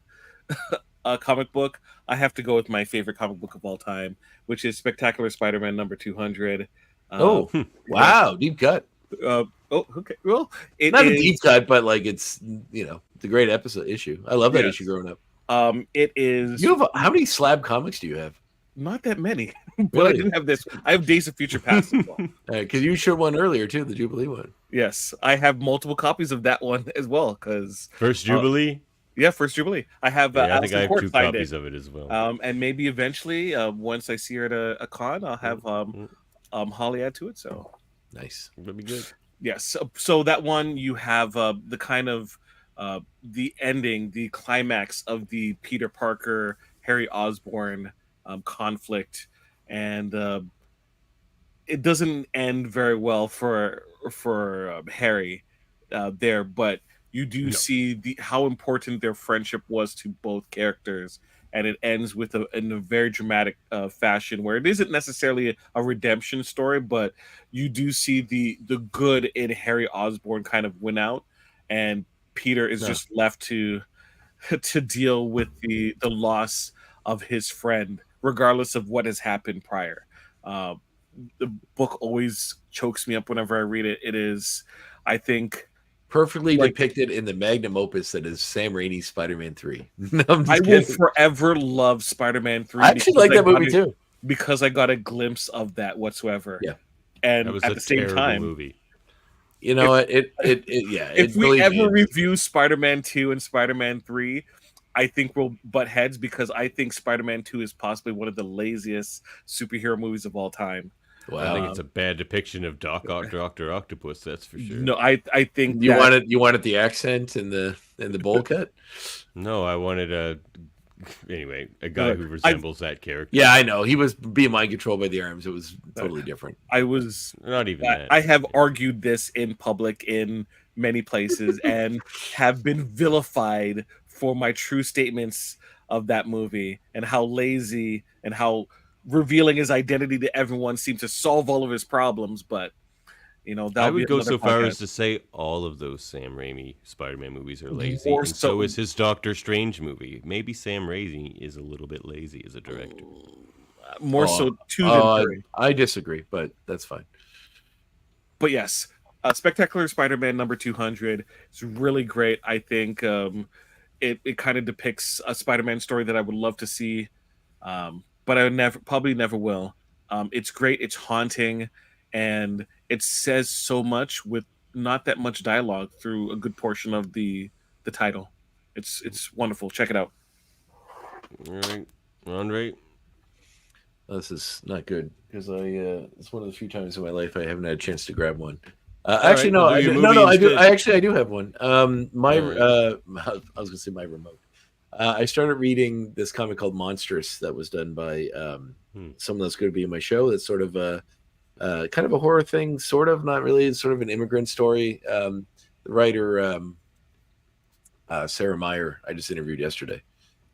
a comic book, I have to go with my favorite comic book of all time, which is Spectacular Spider-Man number 200. Wow, deep cut. Okay. Well, not a deep cut, but like it's it's a great issue. I love that issue growing up. It is. You have how many slab comics do you have? Not that many, but I didn't have this. I have Days of Future Past as well. Because you showed one earlier too, the Jubilee one. Yes, I have multiple copies of that one as well. Because First Jubilee. First Jubilee. I have. I think I have 2 copies of it as well. And maybe eventually, once I see her at a con, I'll have Holly add to it. So nice. That'd be good. Yes. So that one, you have the kind of the ending, the climax of the Peter Parker, Harry Osborn conflict, and it doesn't end very well for Harry there, but you do see how important their friendship was to both characters, and it ends with in a very dramatic fashion where it isn't necessarily a redemption story, but you do see the good in Harry Osborn kind of win out, and Peter is just left to deal with the loss of his friend, regardless of what has happened prior. The book always chokes me up whenever I read it. It is, I think, perfectly depicted in the magnum opus that is Sam Raimi's Spider-Man 3. No, I will forever love Spider-Man 3. I actually like that movie too, because I got a glimpse of that whatsoever. Yeah, and at the same time, movie. If we ever review Spider-Man 2 and Spider-Man 3, I think we'll butt heads because I think Spider-Man 2 is possibly one of the laziest superhero movies of all time. Wow. I think it's a bad depiction of Dr. Octopus, that's for sure. No, I think you wanted the accent and the bowl cut? No, I wanted a guy who resembles that character. Yeah, I know. He was being mind controlled by the arms. It was totally different. I was not even that. I have argued this in public in many places and have been vilified for my true statements of that movie and how lazy and how revealing his identity to everyone seemed to solve all of his problems. But I would go so far as to say all of those Sam Raimi Spider-Man movies are lazy, and so is his Doctor Strange movie. Maybe Sam Raimi is a little bit lazy as a director. More so 2 than 3. I disagree, but that's fine. But yes, Spectacular Spider-Man number 200 is really great. I think it kind of depicts a Spider-Man story that I would love to see, but I probably never will. It's great. It's haunting. And it says so much with not that much dialogue through a good portion of the title. It's wonderful. Check it out. All right, Andre. This is not good because it's one of the few times in my life I haven't had a chance to grab one. I do have one. I was gonna say my remote. I started reading this comic called Monstrous that was done by someone that's going to be in my show. That's sort of a kind of a horror thing, sort of, not really. It's sort of an immigrant story. The writer Sarah Meyer, I just interviewed yesterday,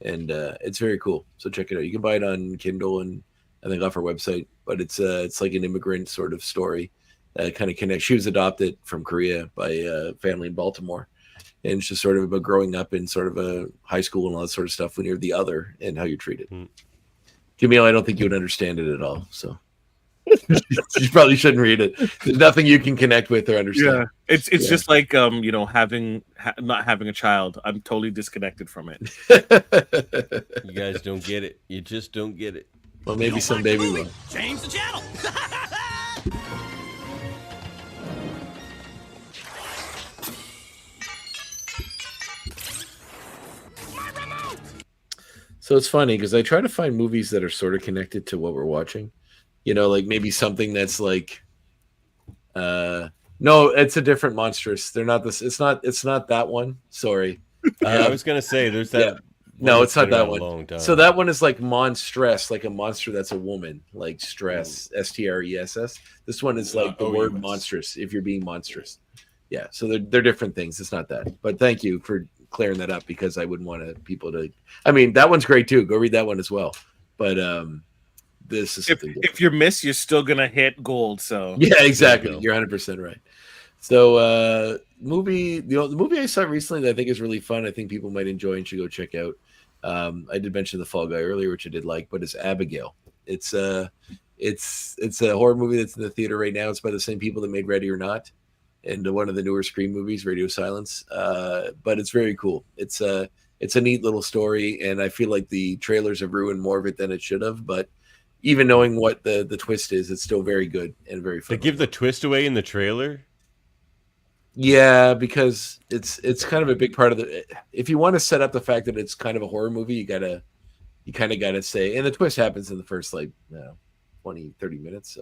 and it's very cool. So check it out. You can buy it on Kindle and I think off our website. But it's like an immigrant sort of story. Kind of connects. She was adopted from Korea by a family in Baltimore. And it's just sort of about growing up in sort of a high school and all that sort of stuff when you're the other and how you're treated. Jaemeel, I don't think you would understand it at all. So you probably shouldn't read it. There's nothing you can connect with or understand. Yeah, it's just like not having a child. I'm totally disconnected from it. You guys don't get it. You just don't get it. Well, maybe someday we will. Change the channel. So it's funny because I try to find movies that are sort of connected to what we're watching. Like maybe something that's like, no, it's a different Monstrous. They're not this. It's not that one. Sorry. I was gonna say there's that. Yeah. No, it's not that one. Long time. So that one is like monstress, like a monster that's a woman, like stress, STRESS. This one is like the word monstrous. If you're being monstrous, yeah. So they're different things. It's not that. But thank you for clearing that up because I wouldn't want people to. I mean, that one's great too. Go read that one as well. But this is if you're missed, you're still gonna hit gold. So yeah, exactly. You're 100% right. So the movie I saw recently that I think is really fun. I think people might enjoy and should go check out. I did mention The Fall Guy earlier, which I did like, but it's Abigail. It's a horror movie that's in the theater right now. It's by the same people that made Ready or Not and one of the newer Scream movies, Radio Silence. But it's very cool. It's a neat little story, and I feel like the trailers have ruined more of it than it should have. But even knowing what the twist is, it's still very good and very fun. They give the twist away in the trailer. Yeah, because it's kind of a big part of the. If you want to set up the fact that it's kind of a horror movie, you kind of gotta say, and the twist happens in the first 20, 30 minutes.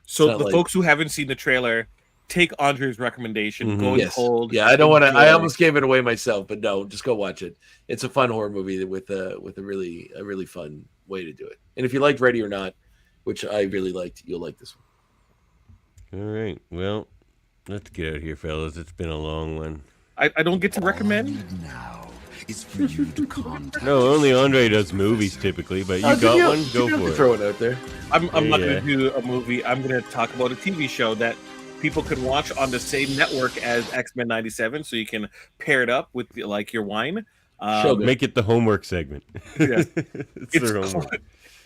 So the folks who haven't seen the trailer, take Andre's recommendation. Go cold. Yeah, I don't want to. I almost gave it away myself, but no, just go watch it. It's a fun horror movie with a really fun way to do it. And if you liked Ready or Not, which I really liked, you'll like this one. All right. Well, let's get out of here, fellas. It's been a long one. I don't get to recommend now. Is for you to contact. No, only Andre does movies typically, but you got one. Go for it. Throw it out there. I'm not going to do a movie. I'm going to talk about a TV show that people can watch on the same network as X-Men 97, so you can pair it up with your wine. Make it the homework segment. Yeah.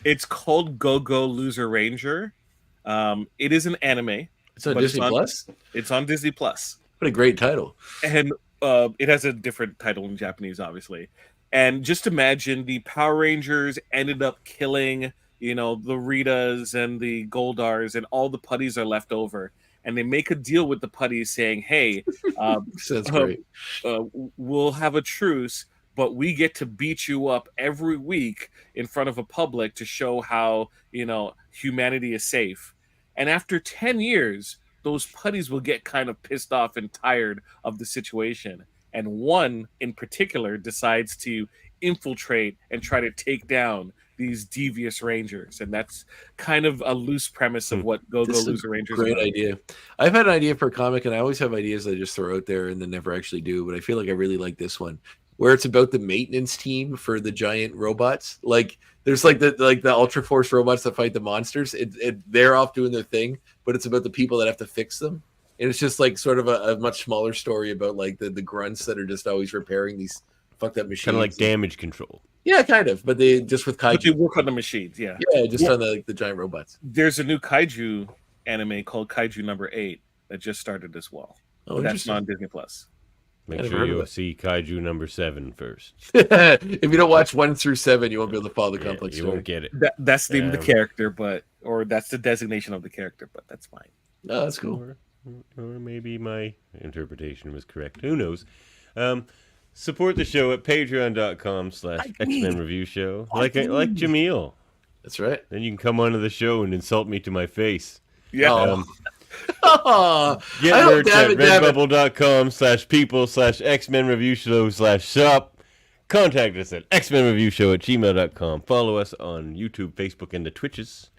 It's called Go Go Loser Ranger. It is an anime. It's on Disney Plus? It's on Disney Plus. What a great title. And it has a different title in Japanese, obviously. And just imagine the Power Rangers ended up killing, the Ritas and the Goldars, and all the putties are left over. And they make a deal with the putties saying, hey, that's great. We'll have a truce, but we get to beat you up every week in front of a public to show how, humanity is safe. And after 10 years, those putties will get kind of pissed off and tired of the situation. And one in particular decides to infiltrate and try to take down these devious Rangers. And that's kind of a loose premise of what Go Go Loser Rangers is. Great idea. I've had an idea for a comic, and I always have ideas I just throw out there and then never actually do. But I feel like I really like this one, where it's about the maintenance team for the giant robots. Like there's the Ultra Force robots that fight the monsters. They're off doing their thing, but it's about the people that have to fix them. And it's just like sort of a much smaller story about like the grunts that are just always repairing these fucked up machines. Kind of like damage control. Yeah, kind of. But they just with kaiju. But they work on the machines, yeah. Yeah, just on the giant robots. There's a new kaiju anime called Kaiju Number 8 that just started as well. Oh, that's on Disney Plus. Make sure you see Kaiju number 7 first. If you don't watch 1 through 7, you won't be able to follow the complex you story. won't get it. That's the name of the character, or that's the designation of the character, but that's fine. No, that's cool. Or maybe my interpretation was correct. Who knows? Support the show at patreon.com/X-Men Review Show. Like Jaemeel. That's right. Then you can come onto the show and insult me to my face. Yeah. Get merch at redbubble.com/people/X-Men Review Show/shop. Contact us at xmenreviewshow@gmail.com. Follow us on YouTube, Facebook, and the Twitches.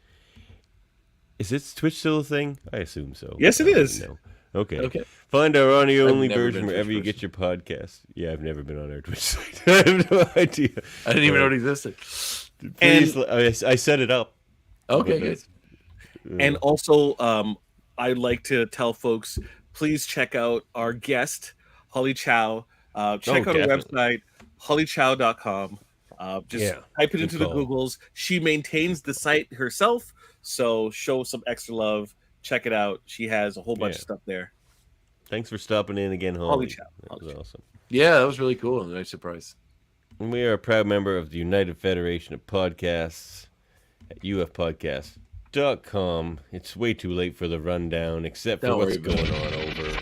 Is this Twitch still a thing? I assume so. Yes, it is. Okay. Find our audio-only I've never version been a wherever Twitch you get your podcast. Yeah, I've never been on our Twitch site. I have no idea. I didn't even know it existed. Please, I set it up. Okay, good. And also, I'd like to tell folks, please check out our guest, Holly Chow. Check out definitely. our website, hollychow.com. Just type it into the Googles. She maintains the site herself, so show some extra love. Check it out. She has a whole bunch of stuff there. Thanks for stopping in again, Holly. That was awesome. Yeah, that was really cool. Nice surprise. And we are a proud member of the United Federation of Podcasts at ufpodcast.com. It's way too late for the rundown, except for what's going on over.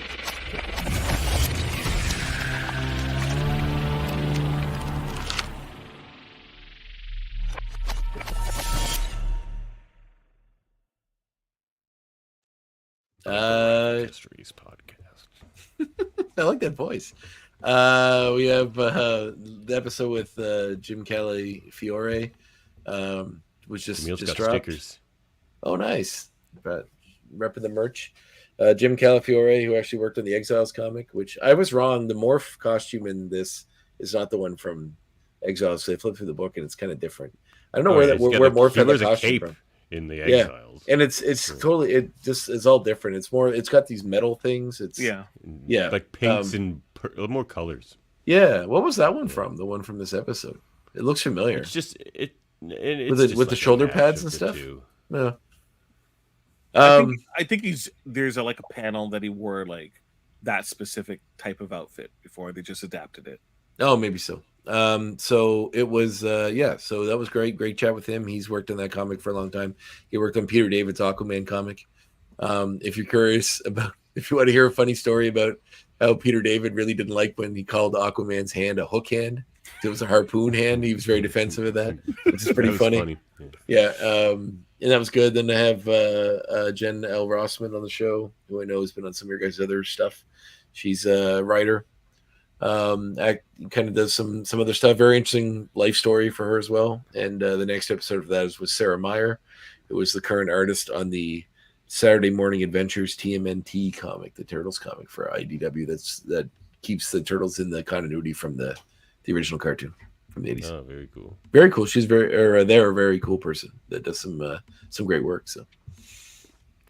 Histories podcast. I like that voice. We have the episode with Jim Kelly Fiore, which just dropped. Stickers. Oh, nice! But repping the merch. Jim Calafiore, who actually worked on the Exiles comic, which I was wrong. The morph costume in this is not the one from Exiles. So they flipped through the book and it's kind of different. I don't know where Morph had the costume from. In the Exiles, and it's totally it's all different. It's more. It's got these metal things. It's like pinks and more colors. Yeah, what was that one from? The one from this episode. It looks familiar. It's just with the shoulder pads and stuff. Yeah. I think there's a panel that he wore like that specific type of outfit before they just adapted it. Oh, maybe so. So it was so that was great chat with him. He's worked on that comic for a long time. He worked on Peter David's Aquaman comic. If you're curious about, if you want to hear a funny story about how Peter David really didn't like when he called Aquaman's hand a hook hand, it was a harpoon hand. He was very defensive of that, which is pretty funny. Yeah. And that was good. Then I have Jen L. Rossman on the show, who I know has been on some of your guys' other stuff. She's a writer. Kind of does some other stuff. Very interesting life story for her as well. And the next episode of that is with Sarah Meyer, who was the current artist on the Saturday Morning Adventures TMNT comic, the Turtles comic for IDW. That keeps the Turtles in the continuity from the original cartoon from the 80s. Oh, very cool. Very cool. She's they're a very cool person that does some great work. So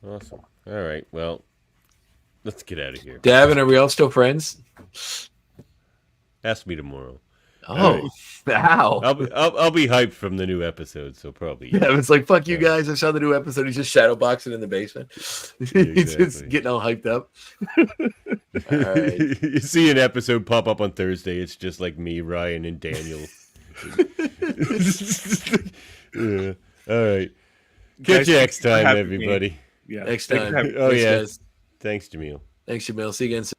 awesome. All right. Well, let's get out of here. Davin, are we all still friends? Ask me tomorrow. Oh, wow. I'll be hyped from the new episode, so probably. Yeah, it's like, fuck you guys. I saw the new episode. He's just shadow boxing in the basement. He's just getting all hyped up. All right. You see an episode pop up on Thursday. It's just like me, Ryan, and Daniel. Yeah. All right. Catch you next time, everybody. Yeah. Next time. Oh, yeah. Thanks, Jaemeel. Thanks, Jaemeel. See you again soon.